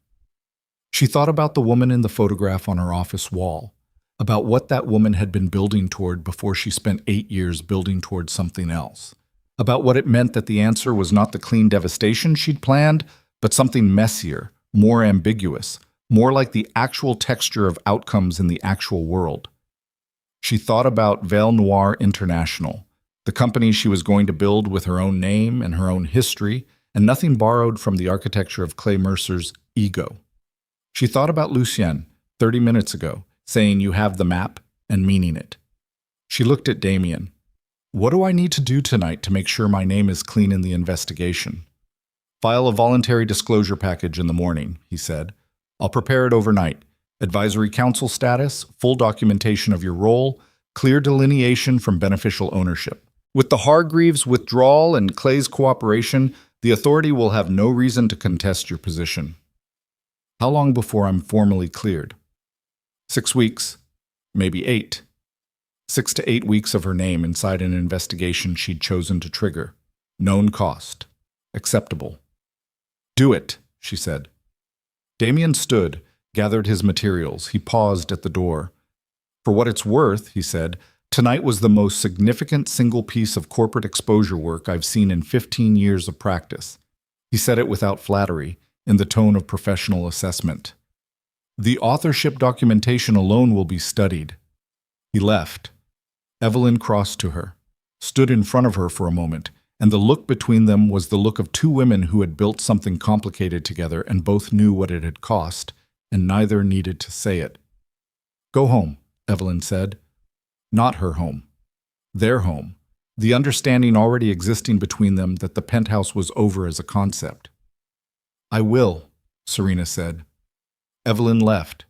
A: She thought about the woman in the photograph on her office wall, about what that woman had been building toward before she spent 8 years building toward something else, about what it meant that the answer was not the clean devastation she'd planned, but something messier, more ambiguous, more like the actual texture of outcomes in the actual world. She thought about Veil Noir International, the company she was going to build with her own name and her own history, and nothing borrowed from the architecture of Clay Mercer's ego. She thought about Lucien, 30 minutes ago, saying "you have the map," and meaning it. She looked at Damien. "What do I need to do tonight to make sure my name is clean in the investigation?" "File a voluntary disclosure package in the morning," he said. "I'll prepare it overnight. Advisory council status, full documentation of your role, clear delineation from beneficial ownership. With the Hargreaves withdrawal and Clay's cooperation, the authority will have no reason to contest your position." "How long before I'm formally cleared?" 6 weeks, maybe 8. 6 to 8 weeks of her name inside an investigation she'd chosen to trigger. Known cost. Acceptable. "Do it," she said. Damien stood, gathered his materials. He paused at the door. "For what it's worth," he said, "tonight was the most significant single piece of corporate exposure work I've seen in 15 years of practice." He said it without flattery, in the tone of professional assessment. "The authorship documentation alone will be studied." He left. Evelyn crossed to her, stood in front of her for a moment, and the look between them was the look of two women who had built something complicated together and both knew what it had cost, and neither needed to say it. "Go home," Evelyn said. Not her home. Their home. The understanding already existing between them that the penthouse was over as a concept. "I will," Serena said. Evelyn left.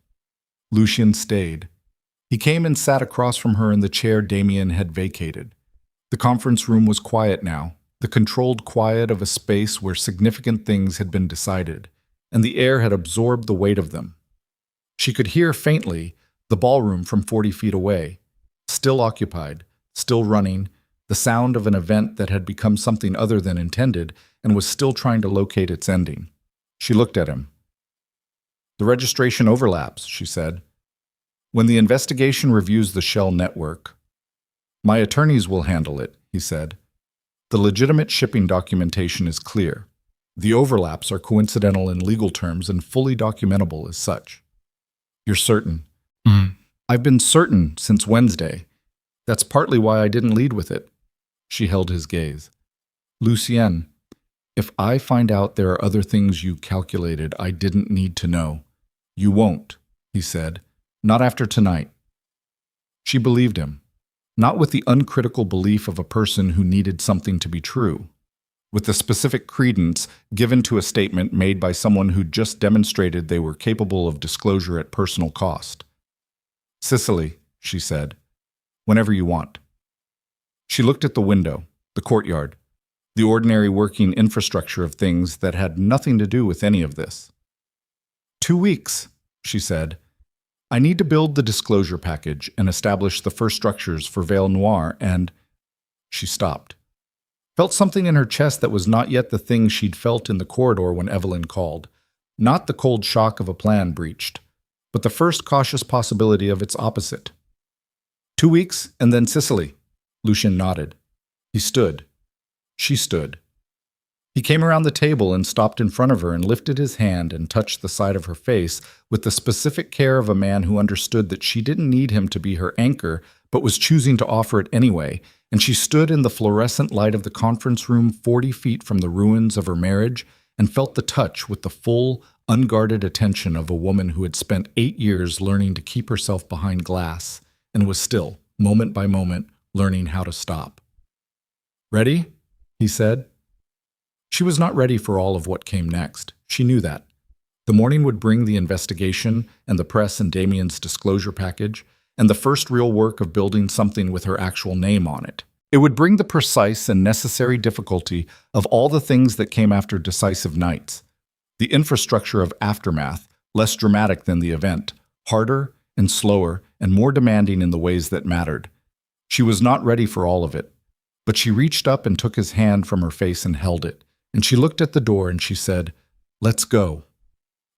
A: Lucien stayed. He came and sat across from her in the chair Damien had vacated. The conference room was quiet now, the controlled quiet of a space where significant things had been decided, and the air had absorbed the weight of them. She could hear faintly the ballroom from 40 feet away, still occupied, still running, the sound of an event that had become something other than intended and was still trying to locate its ending. She looked at him. "The registration overlaps," she said. "When the investigation reviews the Shell network." "My attorneys will handle it," he said. "The legitimate shipping documentation is clear. The overlaps are coincidental in legal terms and fully documentable as such." "You're certain?" "I've been certain since Wednesday. That's partly why I didn't lead with it." She held his gaze. "Lucien, if I find out there are other things you calculated I didn't need to know." "You won't," he said. "Not after tonight." She believed him, not with the uncritical belief of a person who needed something to be true, with the specific credence given to a statement made by someone who just demonstrated they were capable of disclosure at personal cost. "Sicily," she said, "whenever you want." She looked at the window, the courtyard, the ordinary working infrastructure of things that had nothing to do with any of this. 2 weeks, she said. "I need to build the disclosure package and establish the first structures for Veil Noir and—" She stopped. Felt something in her chest that was not yet the thing she'd felt in the corridor when Evelyn called. Not the cold shock of a plan breached, but the first cautious possibility of its opposite. 2 weeks, and then Sicily. Lucien nodded. He stood. She stood. He came around the table and stopped in front of her and lifted his hand and touched the side of her face with the specific care of a man who understood that she didn't need him to be her anchor, but was choosing to offer it anyway, and she stood in the fluorescent light of the conference room 40 feet from the ruins of her marriage and felt the touch with the full, unguarded attention of a woman who had spent 8 years learning to keep herself behind glass and was still, moment by moment, learning how to stop. "Ready?" he said. She was not ready for all of what came next. She knew that. The morning would bring the investigation and the press and Damien's disclosure package, and the first real work of building something with her actual name on it. It would bring the precise and necessary difficulty of all the things that came after decisive nights. The infrastructure of aftermath, less dramatic than the event, harder and slower and more demanding in the ways that mattered. She was not ready for all of it, but she reached up and took his hand from her face and held it. And she looked at the door and she said, "Let's go."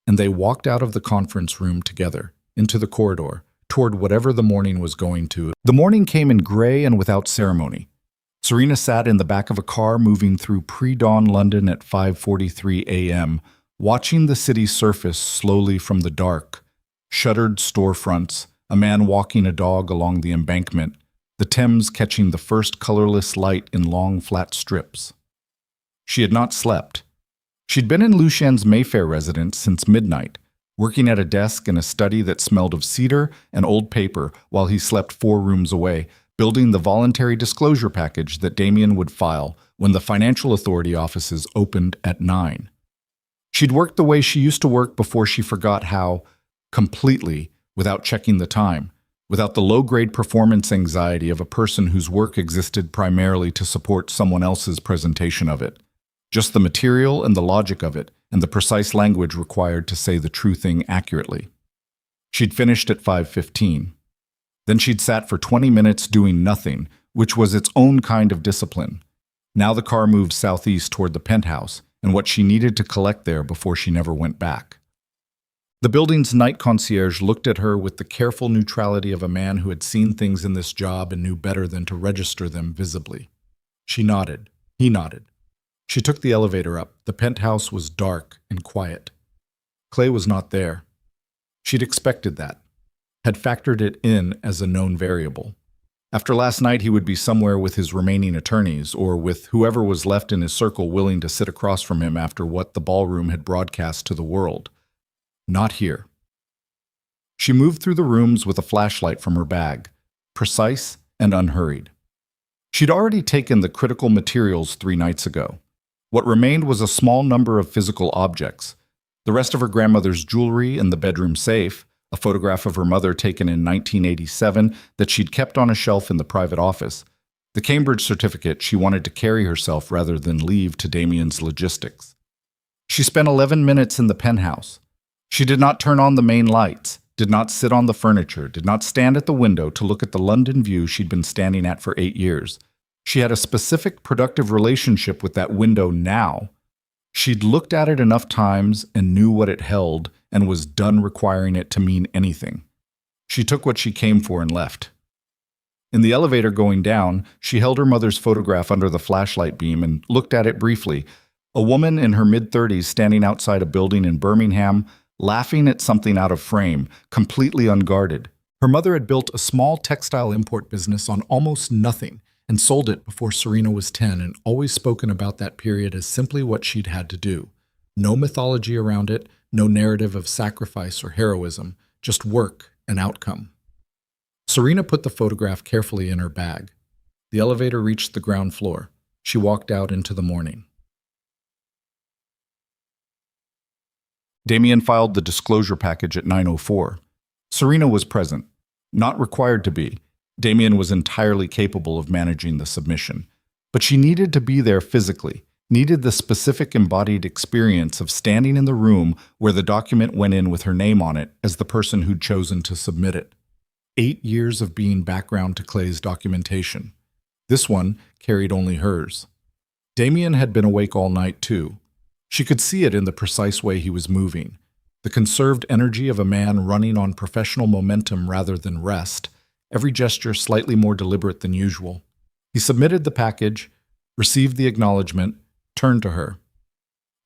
A: And they walked out of the conference room together, into the corridor, toward whatever the morning was going to. The morning came in gray and without ceremony. Serena sat in the back of a car moving through pre-dawn London at 5:43 a.m., watching the city surface slowly from the dark. Shuttered storefronts, a man walking a dog along the embankment, the Thames catching the first colorless light in long flat strips. She had not slept. She'd been in Lucien's Mayfair residence since midnight, working at a desk in a study that smelled of cedar and old paper while he slept 4 rooms away, building the voluntary disclosure package that Damien would file when the financial authority offices opened at 9. She'd worked the way she used to work before she forgot how, completely, without checking the time, without the low-grade performance anxiety of a person whose work existed primarily to support someone else's presentation of it. Just the material and the logic of it, and the precise language required to say the true thing accurately. She'd finished at 5:15. Then she'd sat for 20 minutes doing nothing, which was its own kind of discipline. Now the car moved southeast toward the penthouse, and what she needed to collect there before she never went back. The building's night concierge looked at her with the careful neutrality of a man who had seen things in this job and knew better than to register them visibly. She nodded. He nodded. She took the elevator up. The penthouse was dark and quiet. Clay was not there. She'd expected that, had factored it in as a known variable. After last night, he would be somewhere with his remaining attorneys, or with whoever was left in his circle willing to sit across from him after what the ballroom had broadcast to the world. Not here. She moved through the rooms with a flashlight from her bag, precise and unhurried. She'd already taken the critical materials 3 nights ago. What remained was a small number of physical objects. The rest of her grandmother's jewelry in the bedroom safe, a photograph of her mother taken in 1987 that she'd kept on a shelf in the private office, the Cambridge certificate she wanted to carry herself rather than leave to Damien's logistics. She spent 11 minutes in the penthouse. She did not turn on the main lights, did not sit on the furniture, did not stand at the window to look at the London view she'd been standing at for 8 years. She had a specific productive relationship with that window now. She'd looked at it enough times and knew what it held and was done requiring it to mean anything. She took what she came for and left. In the elevator going down, she held her mother's photograph under the flashlight beam and looked at it briefly. A woman in her mid-30s standing outside a building in Birmingham, laughing at something out of frame, completely unguarded. Her mother had built a small textile import business on almost nothing and sold it before Serena was 10 and always spoken about that period as simply what she'd had to do. No mythology around it, no narrative of sacrifice or heroism, just work and outcome. Serena put the photograph carefully in her bag. The elevator reached the ground floor. She walked out into the morning. Damien filed the disclosure package at 9:04. Serena was present. Not required to be. Damien was entirely capable of managing the submission. But she needed to be there physically, needed the specific embodied experience of standing in the room where the document went in with her name on it as the person who'd chosen to submit it. 8 years of being background to Clay's documentation. This one carried only hers. Damien had been awake all night too. She could see it in the precise way he was moving. The conserved energy of a man running on professional momentum rather than rest, every gesture slightly more deliberate than usual. He submitted the package, received the acknowledgement, turned to her.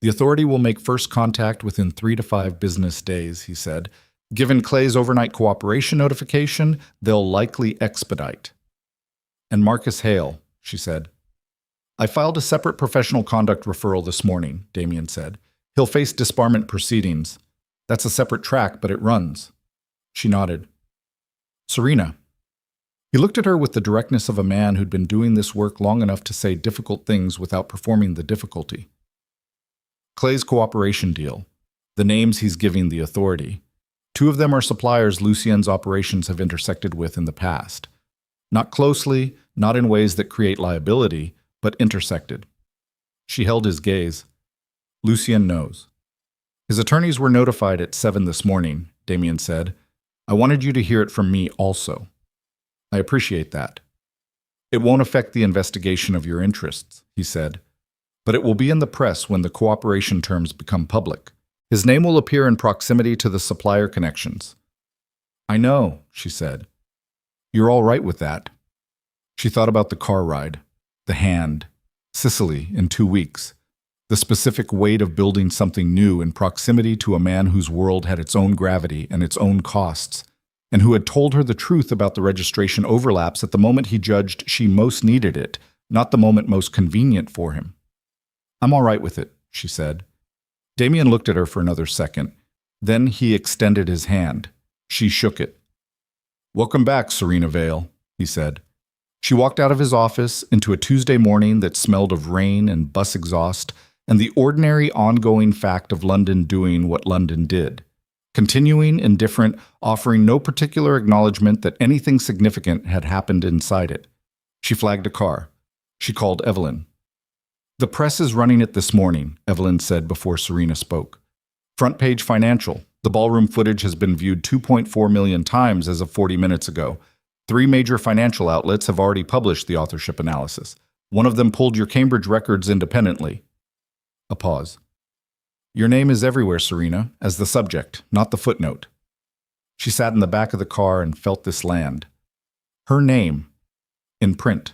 A: "The authority will make first contact within 3 to 5 business days," he said. "Given Clay's overnight cooperation notification, they'll likely expedite." "And Marcus Hale," she said. "I filed a separate professional conduct referral this morning," Damien said. "He'll face disbarment proceedings. That's a separate track, but it runs." She nodded. "Serena." He looked at her with the directness of a man who'd been doing this work long enough to say difficult things without performing the difficulty. "Clay's cooperation deal. The names he's giving the authority. 2 of them are suppliers Lucien's operations have intersected with in the past. Not closely, not in ways that create liability, but intersected." She held his gaze. "Lucien knows." "His attorneys were notified at 7 this morning," Damien said. "I wanted you to hear it from me also." "I appreciate that." "It won't affect the investigation of your interests," he said. "But it will be in the press when the cooperation terms become public. His name will appear in proximity to the supplier connections." "I know," she said. "You're all right with that?" She thought about the car ride, the hand, Sicily in 2 weeks, the specific weight of building something new in proximity to a man whose world had its own gravity and its own costs, and who had told her the truth about the registration overlaps at the moment he judged she most needed it, not the moment most convenient for him. "I'm all right with it," she said. Damien looked at her for another second. Then he extended his hand. She shook it. "Welcome back, Serena Vale," he said. She walked out of his office into a Tuesday morning that smelled of rain and bus exhaust and the ordinary ongoing fact of London doing what London did. Continuing, indifferent, offering no particular acknowledgement that anything significant had happened inside it. She flagged a car. She called Evelyn. "The press is running it this morning," Evelyn said before Serena spoke. "Front page financial. The ballroom footage has been viewed 2.4 million times as of 40 minutes ago. 3 major financial outlets have already published the authorship analysis. One of them pulled your Cambridge records independently." A pause. "Your name is everywhere, Serena, as the subject, not the footnote." She sat in the back of the car and felt this land. Her name, in print,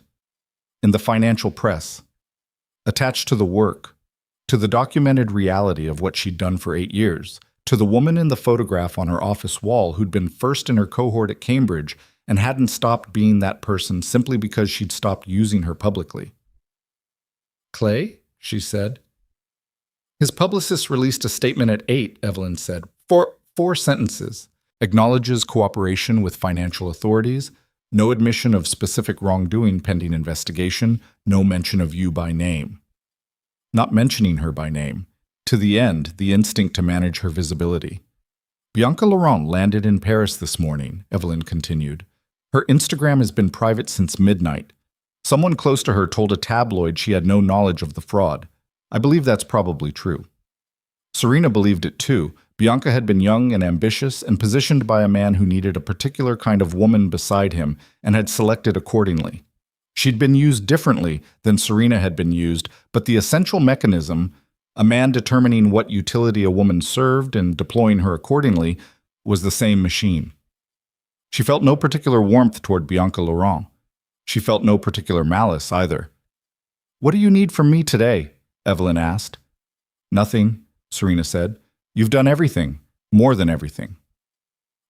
A: in the financial press, attached to the work, to the documented reality of what she'd done for 8 years, to the woman in the photograph on her office wall who'd been first in her cohort at Cambridge and hadn't stopped being that person simply because she'd stopped using her publicly. "Clay?" she said. "His publicist released a statement at 8, Evelyn said. 4 sentences. Acknowledges cooperation with financial authorities, no admission of specific wrongdoing pending investigation, no mention of you by name." Not mentioning her by name. To the end, the instinct to manage her visibility. "Bianca Laurent landed in Paris this morning," Evelyn continued. "Her Instagram has been private since midnight. Someone close to her told a tabloid she had no knowledge of the fraud. I believe that's probably true." Serena believed it too. Bianca had been young and ambitious and positioned by a man who needed a particular kind of woman beside him and had selected accordingly. She'd been used differently than Serena had been used, but the essential mechanism, a man determining what utility a woman served and deploying her accordingly, was the same machine. She felt no particular warmth toward Bianca Laurent. She felt no particular malice either. "What do you need from me today?" Evelyn asked. "Nothing," Serena said. "You've done everything, more than everything."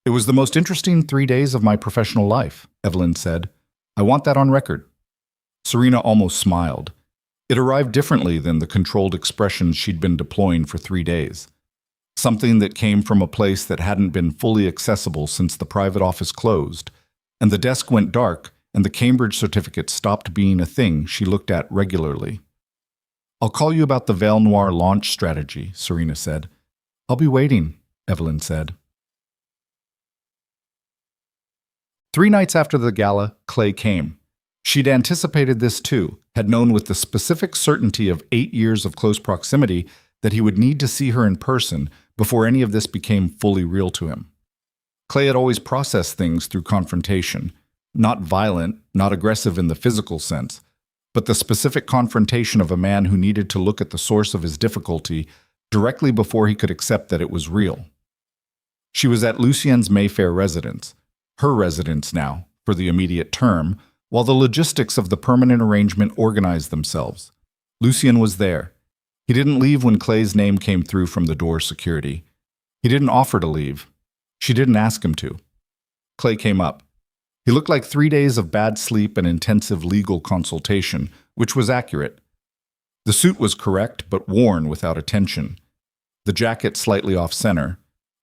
A: "It was the most interesting 3 days of my professional life," Evelyn said. "I want that on record." Serena almost smiled. It arrived differently than the controlled expressions she'd been deploying for 3 days. Something that came from a place that hadn't been fully accessible since the private office closed, and the desk went dark, and the Cambridge certificate stopped being a thing she looked at regularly. "I'll call you about the Veil Noir launch strategy," Serena said. "I'll be waiting," Evelyn said. 3 nights after the gala, Clay came. She'd anticipated this too, had known with the specific certainty of 8 years of close proximity that he would need to see her in person before any of this became fully real to him. Clay had always processed things through confrontation, not violent, not aggressive in the physical sense, but the specific confrontation of a man who needed to look at the source of his difficulty directly before he could accept that it was real. She was at Lucien's Mayfair residence, her residence now, for the immediate term, while the logistics of the permanent arrangement organized themselves. Lucien was there. He didn't leave when Clay's name came through from the door security. He didn't offer to leave. She didn't ask him to. Clay came up. He looked like 3 days of bad sleep and intensive legal consultation, which was accurate. The suit was correct, but worn without attention. The jacket slightly off-center.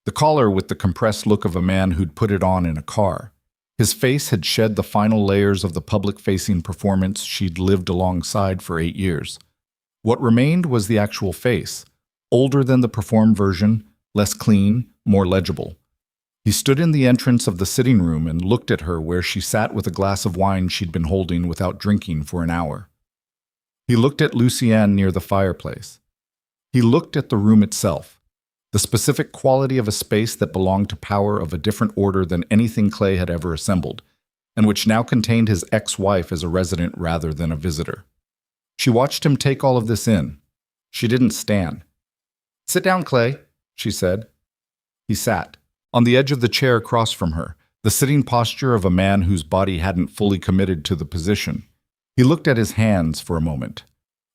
A: The collar with the compressed look of a man who'd put it on in a car. His face had shed the final layers of the public-facing performance she'd lived alongside for 8 years. What remained was the actual face, older than the performed version, less clean, more legible. He stood in the entrance of the sitting room and looked at her where she sat with a glass of wine she'd been holding without drinking for an hour. He looked at Lucienne near the fireplace. He looked at the room itself, the specific quality of a space that belonged to power of a different order than anything Clay had ever assembled, and which now contained his ex-wife as a resident rather than a visitor. She watched him take all of this in. She didn't stand. "Sit down, Clay," she said. He sat, on the edge of the chair across from her, the sitting posture of a man whose body hadn't fully committed to the position. He looked at his hands for a moment.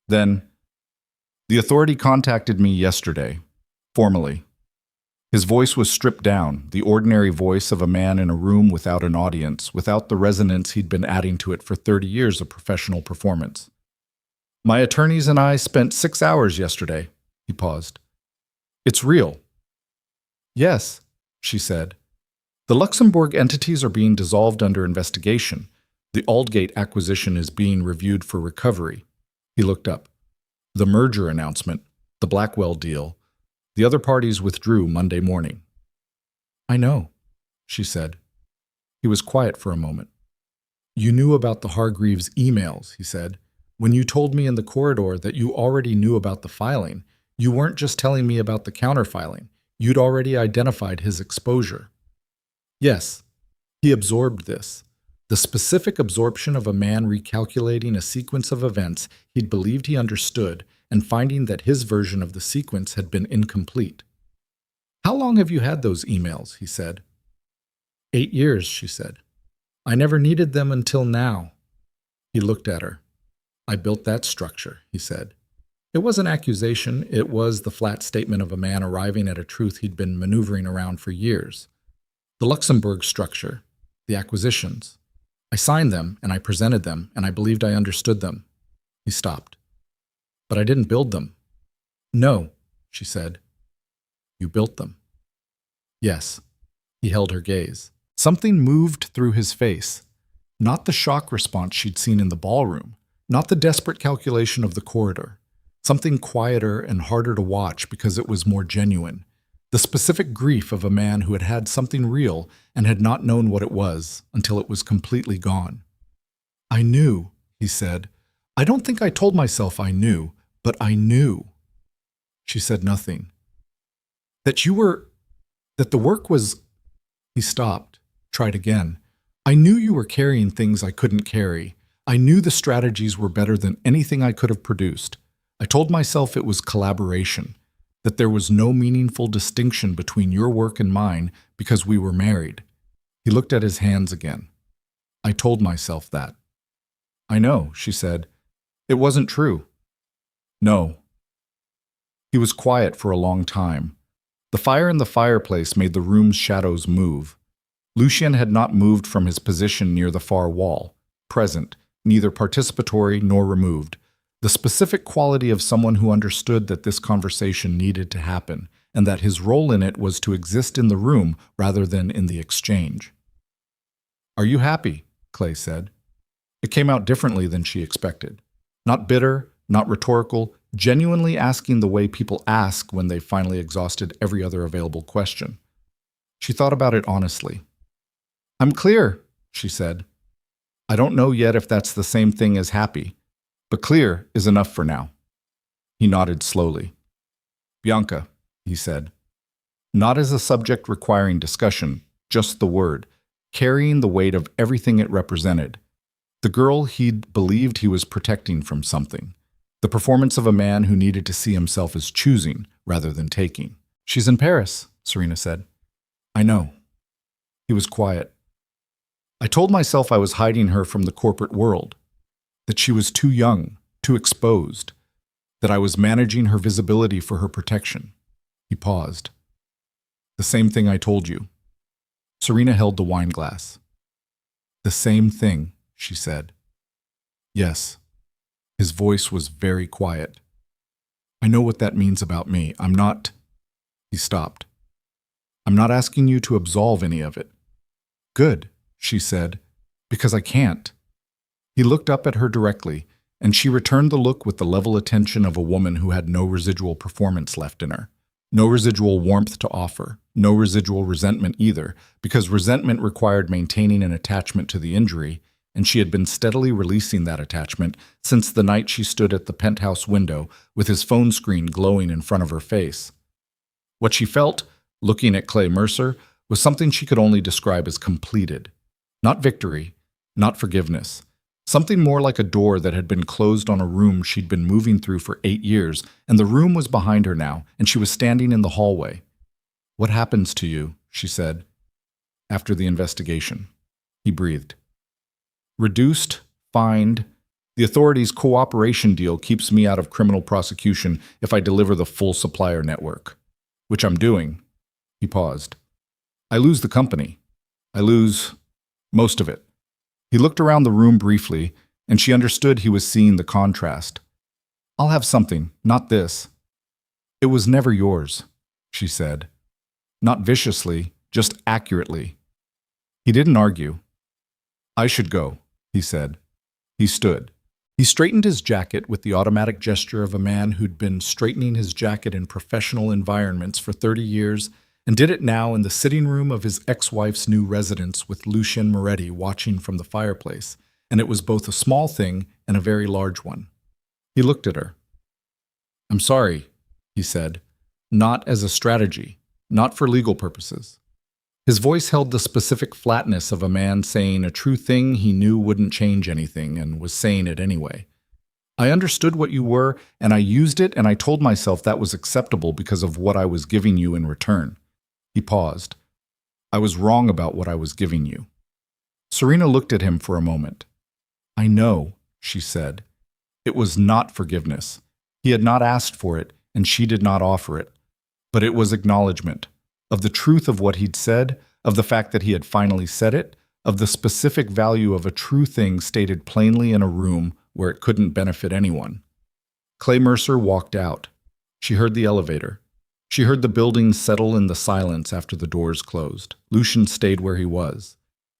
A: Then, "The authority contacted me yesterday, formally." His voice was stripped down, the ordinary voice of a man in a room without an audience, without the resonance he'd been adding to it for 30 years of professional performance. "My attorneys and I spent 6 hours yesterday." He paused. "It's real." "Yes," she said. "The Luxembourg entities are being dissolved under investigation. The Aldgate acquisition is being reviewed for recovery." He looked up. "The merger announcement, the Blackwell deal. The other parties withdrew Monday morning." "I know," she said. He was quiet for a moment. "You knew about the Hargreaves emails," he said. "When you told me in the corridor that you already knew about the filing, you weren't just telling me about the counterfiling. You'd already identified his exposure." "Yes." He absorbed this. The specific absorption of a man recalculating a sequence of events he'd believed he understood and finding that his version of the sequence had been incomplete. "How long have you had those emails?" he said. 8 years, she said. "I never needed them until now." He looked at her. "I built that structure," he said. It was an accusation. It was the flat statement of a man arriving at a truth he'd been maneuvering around for years. "The Luxembourg structure, the acquisitions. I signed them, and I presented them, and I believed I understood them." He stopped. "But I didn't build them." "No," she said. "You built them." "Yes." He held her gaze. Something moved through his face. Not the shock response she'd seen in the ballroom, not the desperate calculation of the corridor. Something quieter and harder to watch because it was more genuine. The specific grief of a man who had had something real and had not known what it was until it was completely gone. "I knew," he said. "I don't think I told myself I knew, but I knew." She said nothing. That the work was..." He stopped, tried again. "I knew you were carrying things I couldn't carry. I knew the strategies were better than anything I could have produced. I told myself it was collaboration, that there was no meaningful distinction between your work and mine because we were married. He looked at his hands again. I told myself that. I know, she said. It wasn't true. No. He was quiet for a long time. The fire in the fireplace made the room's shadows move. Lucien had not moved from his position near the far wall, present, neither participatory nor removed, the specific quality of someone who understood that this conversation needed to happen, and that his role in it was to exist in the room rather than in the exchange. Are you happy? Clay said. It came out differently than she expected. Not bitter, not rhetorical, genuinely asking the way people ask when they've finally exhausted every other available question. She thought about it honestly. I'm clear, she said. I don't know yet if that's the same thing as happy, but clear is enough for now. He nodded slowly. Bianca, he said. Not as a subject requiring discussion, just the word, carrying the weight of everything it represented. The girl he'd believed he was protecting from something. The performance of a man who needed to see himself as choosing rather than taking. She's in Paris, Serena said. I know. He was quiet. I told myself I was hiding her from the corporate world, that she was too young, too exposed, that I was managing her visibility for her protection. He paused. The same thing I told you. Serena held the wine glass. The same thing, she said. Yes. His voice was very quiet. I know what that means about me. I'm not... He stopped. I'm not asking you to absolve any of it. Good, she said, because I can't. He looked up at her directly, and she returned the look with the level attention of a woman who had no residual performance left in her. No residual warmth to offer, no residual resentment either, because resentment required maintaining an attachment to the injury, and she had been steadily releasing that attachment since the night she stood at the penthouse window with his phone screen glowing in front of her face. What she felt, looking at Clay Mercer, was something she could only describe as completed. Not victory, not forgiveness. Something more like a door that had been closed on a room she'd been moving through for 8 years, and the room was behind her now, and she was standing in the hallway. What happens to you, she said. After the investigation. He breathed. Reduced, fined. The authorities' cooperation deal keeps me out of criminal prosecution if I deliver the full supplier network. Which I'm doing. He paused. I lose the company. I lose most of it. He looked around the room briefly, and she understood he was seeing the contrast. I'll have something, not this. It was never yours, she said. Not viciously, just accurately. He didn't argue. I should go, he said. He stood. He straightened his jacket with the automatic gesture of a man who'd been straightening his jacket in professional environments for 30 years and did it now in the sitting room of his ex-wife's new residence with Lucien Moretti watching from the fireplace, and it was both a small thing and a very large one. He looked at her. I'm sorry, he said, not as a strategy, not for legal purposes. His voice held the specific flatness of a man saying a true thing he knew wouldn't change anything and was saying it anyway. I understood what you were, and I used it, and I told myself that was acceptable because of what I was giving you in return. He paused. I was wrong about what I was giving you. Serena looked at him for a moment. I know, she said. It was not forgiveness. He had not asked for it, and she did not offer it. But it was acknowledgement of the truth of what he'd said, of the fact that he had finally said it, of the specific value of a true thing stated plainly in a room where it couldn't benefit anyone. Clay Mercer walked out. She heard the elevator. She heard the building settle in the silence after the doors closed. Lucien stayed where he was.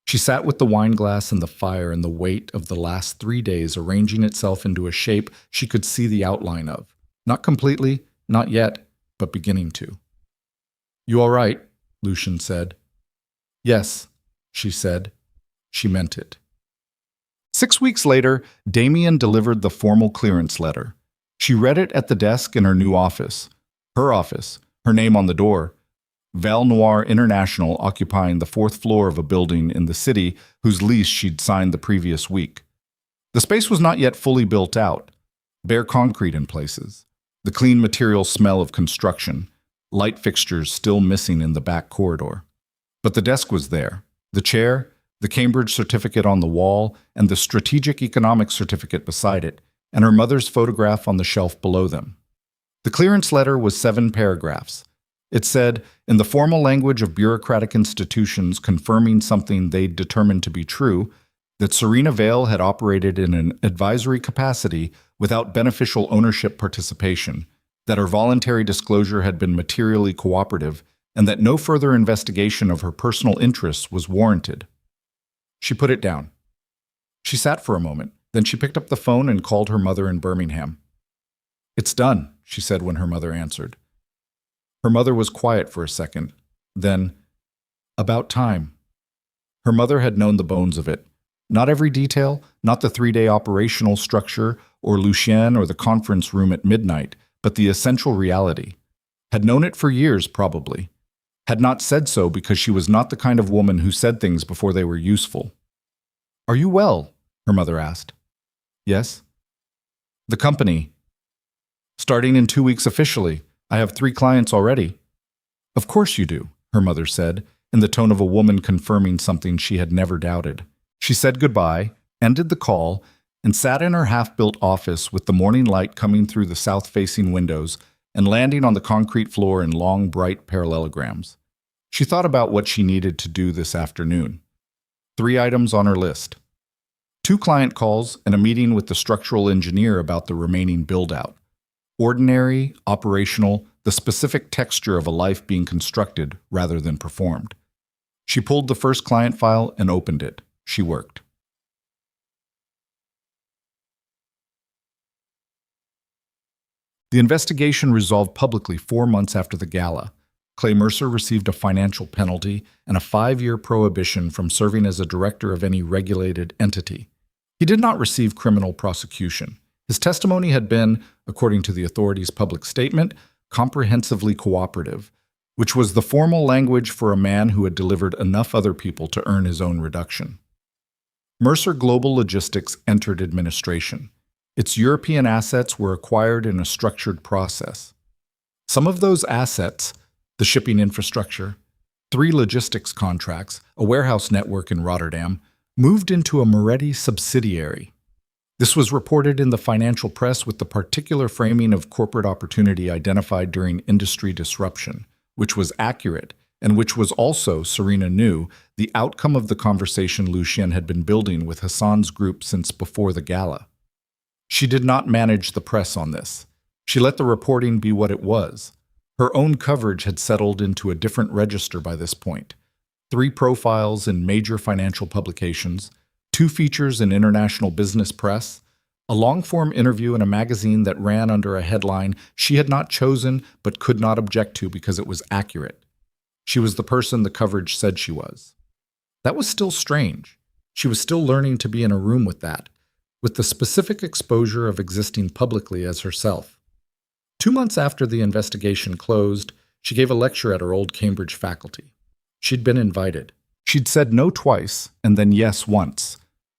A: She sat with the wine glass and the fire and the weight of the last 3 days arranging itself into a shape she could see the outline of. Not completely, not yet, but beginning to. You all right? Lucien said. Yes, she said. She meant it. 6 weeks later, Damien delivered the formal clearance letter. She read it at the desk in her new office. Her office, her name on the door. Val Noir International occupying the 4th floor of a building in the city whose lease she'd signed the previous week. The space was not yet fully built out, bare concrete in places, the clean material smell of construction, light fixtures still missing in the back corridor. But the desk was there, the chair, the Cambridge certificate on the wall, and the strategic economics certificate beside it, and her mother's photograph on the shelf below them. The clearance letter was 7 paragraphs. It said, in the formal language of bureaucratic institutions confirming something they'd determined to be true, that Serena Vale had operated in an advisory capacity without beneficial ownership participation, that her voluntary disclosure had been materially cooperative, and that no further investigation of her personal interests was warranted. She put it down. She sat for a moment, then she picked up the phone and called her mother in Birmingham. "It's done," she said when her mother answered. Her mother was quiet for a second. Then, "About time." Her mother had known the bones of it. Not every detail, not the 3-day operational structure, or Lucien or the conference room at midnight, but the essential reality. Had known it for years, probably. Had not said so because she was not the kind of woman who said things before they were useful. "Are you well?" her mother asked. "Yes." "The company." "Starting in 2 weeks officially. I have 3 clients already." "Of course you do," her mother said, in the tone of a woman confirming something she had never doubted. She said goodbye, ended the call, and sat in her half-built office with the morning light coming through the south-facing windows and landing on the concrete floor in long, bright parallelograms. She thought about what she needed to do this afternoon. 3 items on her list. 2 client calls and a meeting with the structural engineer about the remaining build-out. Ordinary, operational, the specific texture of a life being constructed rather than performed. She pulled the first client file and opened it. She worked. The investigation resolved publicly 4 months after the gala. Clay Mercer received a financial penalty and a 5-year prohibition from serving as a director of any regulated entity. He did not receive criminal prosecution. His testimony had been, according to the authorities' public statement, comprehensively cooperative, which was the formal language for a man who had delivered enough other people to earn his own reduction. Mercer Global Logistics entered administration. Its European assets were acquired in a structured process. Some of those assets, the shipping infrastructure, 3 logistics contracts, a warehouse network in Rotterdam, moved into a Moretti subsidiary. This was reported in the financial press with the particular framing of corporate opportunity identified during industry disruption, which was accurate and which was also, Serena knew, the outcome of the conversation Lucien had been building with Hassan's group since before the gala. She did not manage the press on this. She let the reporting be what it was. Her own coverage had settled into a different register by this point. 3 profiles in major financial publications, 2 features in international business press, a long-form interview in a magazine that ran under a headline she had not chosen but could not object to because it was accurate. She was the person the coverage said she was. That was still strange. She was still learning to be in a room with that, with the specific exposure of existing publicly as herself. 2 months after the investigation closed, she gave a lecture at her old Cambridge faculty. She'd been invited. She'd said no twice and then yes once.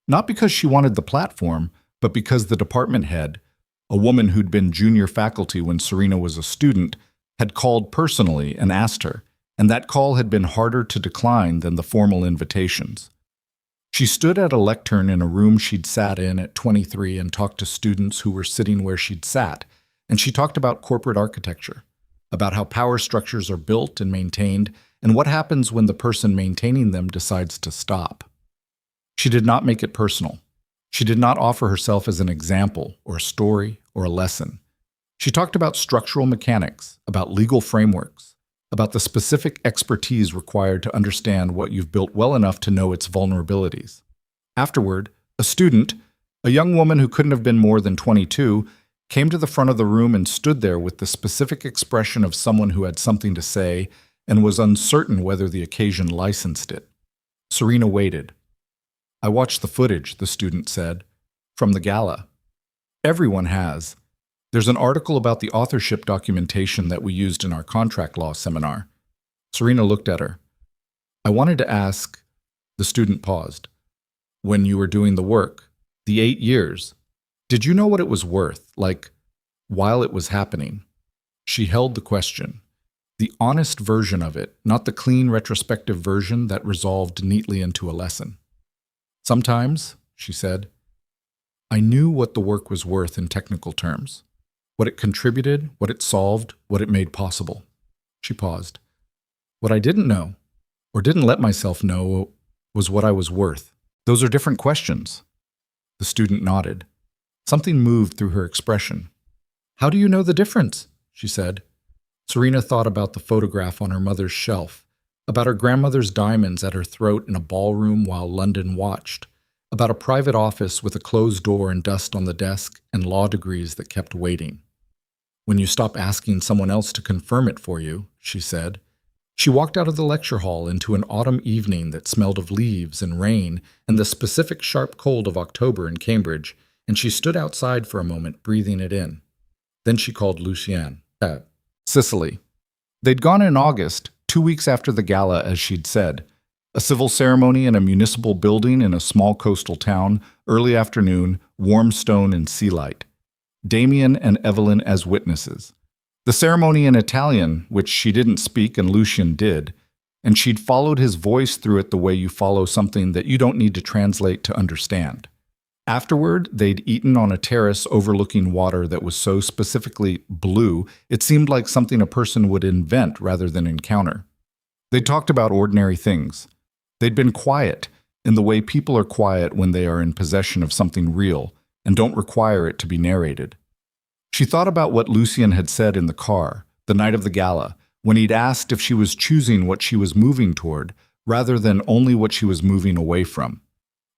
A: Not because she wanted the platform, but because the department head, a woman who'd been junior faculty when Serena was a student, had called personally and asked her, and that call had been harder to decline than the formal invitations. She stood at a lectern in a room she'd sat in at 23 and talked to students who were sitting where she'd sat, and she talked about corporate architecture, about how power structures are built and maintained, and what happens when the person maintaining them decides to stop. She did not make it personal. She did not offer herself as an example or a story or a lesson. She talked about structural mechanics, about legal frameworks, about the specific expertise required to understand what you've built well enough to know its vulnerabilities. Afterward, a student, a young woman who couldn't have been more than 22, came to the front of the room and stood there with the specific expression of someone who had something to say and was uncertain whether the occasion licensed it. Serena waited. "I watched the footage," the student said, "from the gala. Everyone has. There's an article about the authorship documentation that we used in our contract law seminar." Serena looked at her. "I wanted to ask," the student paused, "when you were doing the work, The 8 years. Did you know what it was worth, like, while it was happening? She held the question. The honest version of it, not the clean retrospective version that resolved neatly into a lesson. Sometimes, she said, I knew what the work was worth in technical terms. What it contributed, what it solved, what it made possible. She paused. What I didn't know, or didn't let myself know, was what I was worth. Those are different questions. The student nodded. Something moved through her expression. How do you know the difference? She said. Serena thought about the photograph on her mother's shelf, about her grandmother's diamonds at her throat in a ballroom while London watched, about a private office with a closed door and dust on the desk and law degrees that kept waiting. When you stop asking someone else to confirm it for you, she said. She walked out of the lecture hall into an autumn evening that smelled of leaves and rain and the specific sharp cold of October in Cambridge, and she stood outside for a moment, breathing it in. Then she called Lucienne. Sicily. They'd gone in August, 2 weeks after the gala, as she'd said. A civil ceremony in a municipal building in a small coastal town, early afternoon, warm stone and sea light. Damien and Evelyn as witnesses. The ceremony in Italian, which she didn't speak and Lucian did, and she'd followed his voice through it the way you follow something that you don't need to translate to understand. Afterward, they'd eaten on a terrace overlooking water that was so specifically blue, it seemed like something a person would invent rather than encounter. They'd talked about ordinary things. They'd been quiet, in the way people are quiet when they are in possession of something real and don't require it to be narrated. She thought about what Lucian had said in the car, the night of the gala, when he'd asked if she was choosing what she was moving toward, rather than only what she was moving away from.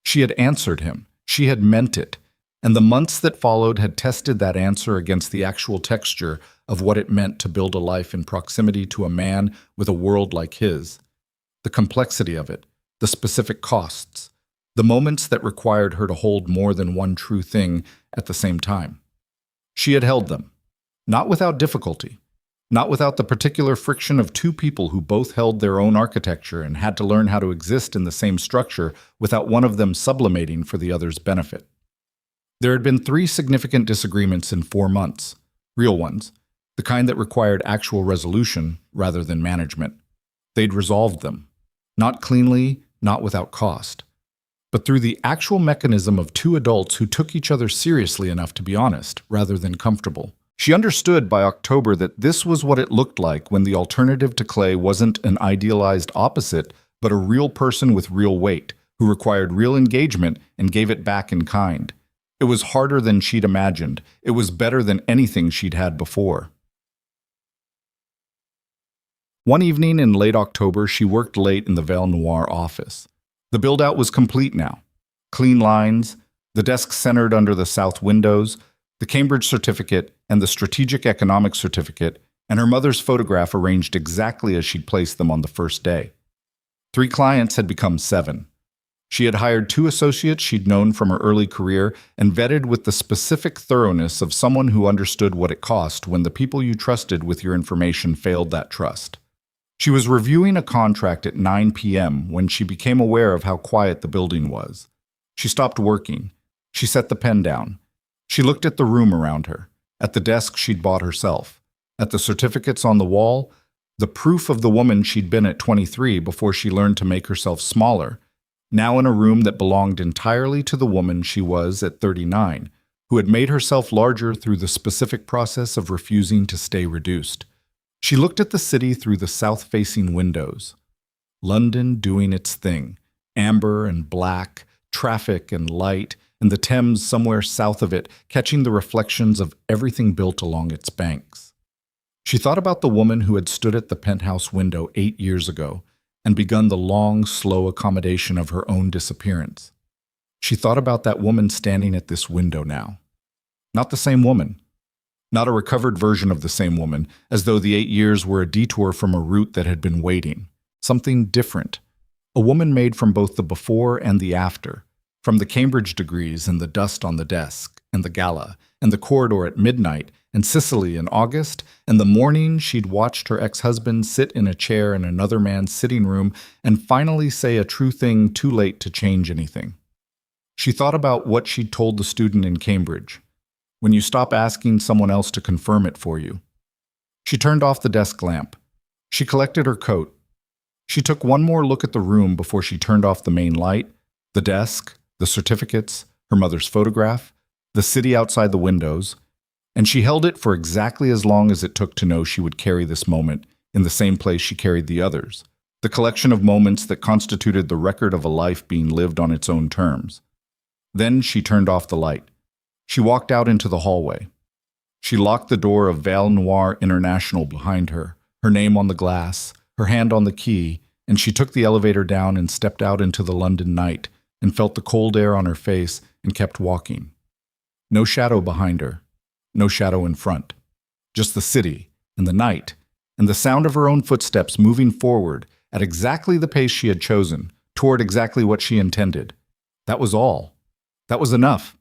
A: She had answered him. She had meant it, and the months that followed had tested that answer against the actual texture of what it meant to build a life in proximity to a man with a world like his. The complexity of it, the specific costs, the moments that required her to hold more than one true thing at the same time. She had held them, not without difficulty, not without the particular friction of two people who both held their own architecture and had to learn how to exist in the same structure without one of them sublimating for the other's benefit. There had been 3 significant disagreements in 4 months, real ones, the kind that required actual resolution rather than management. They'd resolved them, not cleanly, not without cost, but through the actual mechanism of 2 adults who took each other seriously enough to be honest rather than comfortable. She understood by October that this was what it looked like when the alternative to Clay wasn't an idealized opposite, but a real person with real weight, who required real engagement and gave it back in kind. It was harder than she'd imagined. It was better than anything she'd had before. One evening in late October, she worked late in the Vale Noir office. The build-out was complete now. Clean lines, the desk centered under the south windows, the Cambridge certificate and the strategic economics certificate, and her mother's photograph arranged exactly as she'd placed them on the first day. 3 clients had become 7. She had hired 2 associates she'd known from her early career and vetted with the specific thoroughness of someone who understood what it cost when the people you trusted with your information failed that trust. She was reviewing a contract at 9 p.m. when she became aware of how quiet the building was. She stopped working. She set the pen down. She looked at the room around her, at the desk she'd bought herself, at the certificates on the wall, the proof of the woman she'd been at 23 before she learned to make herself smaller, now in a room that belonged entirely to the woman she was at 39, who had made herself larger through the specific process of refusing to stay reduced. She looked at the city through the south-facing windows. London doing its thing, amber and black, traffic and light, and the Thames somewhere south of it, catching the reflections of everything built along its banks. She thought about the woman who had stood at the penthouse window 8 years ago and begun the long, slow accommodation of her own disappearance. She thought about that woman standing at this window now. Not the same woman. Not a recovered version of the same woman, as though the 8 years were a detour from a route that had been waiting. Something different. A woman made from both the before and the after. From the Cambridge degrees and the dust on the desk, and the gala, and the corridor at midnight, and Sicily in August, and the morning she'd watched her ex-husband sit in a chair in another man's sitting room and finally say a true thing too late to change anything. She thought about what she'd told the student in Cambridge. When you stop asking someone else to confirm it for you. She turned off the desk lamp. She collected her coat. She took one more look at the room before she turned off the main light, the desk, the certificates, her mother's photograph, the city outside the windows, and she held it for exactly as long as it took to know she would carry this moment in the same place she carried the others, the collection of moments that constituted the record of a life being lived on its own terms. Then she turned off the light. She walked out into the hallway. She locked the door of Val Noir International behind her, her name on the glass, her hand on the key, and she took the elevator down and stepped out into the London night and felt the cold air on her face and kept walking. No shadow behind her, no shadow in front. Just the city and the night and the sound of her own footsteps moving forward at exactly the pace she had chosen, toward exactly what she intended. That was all. That was enough.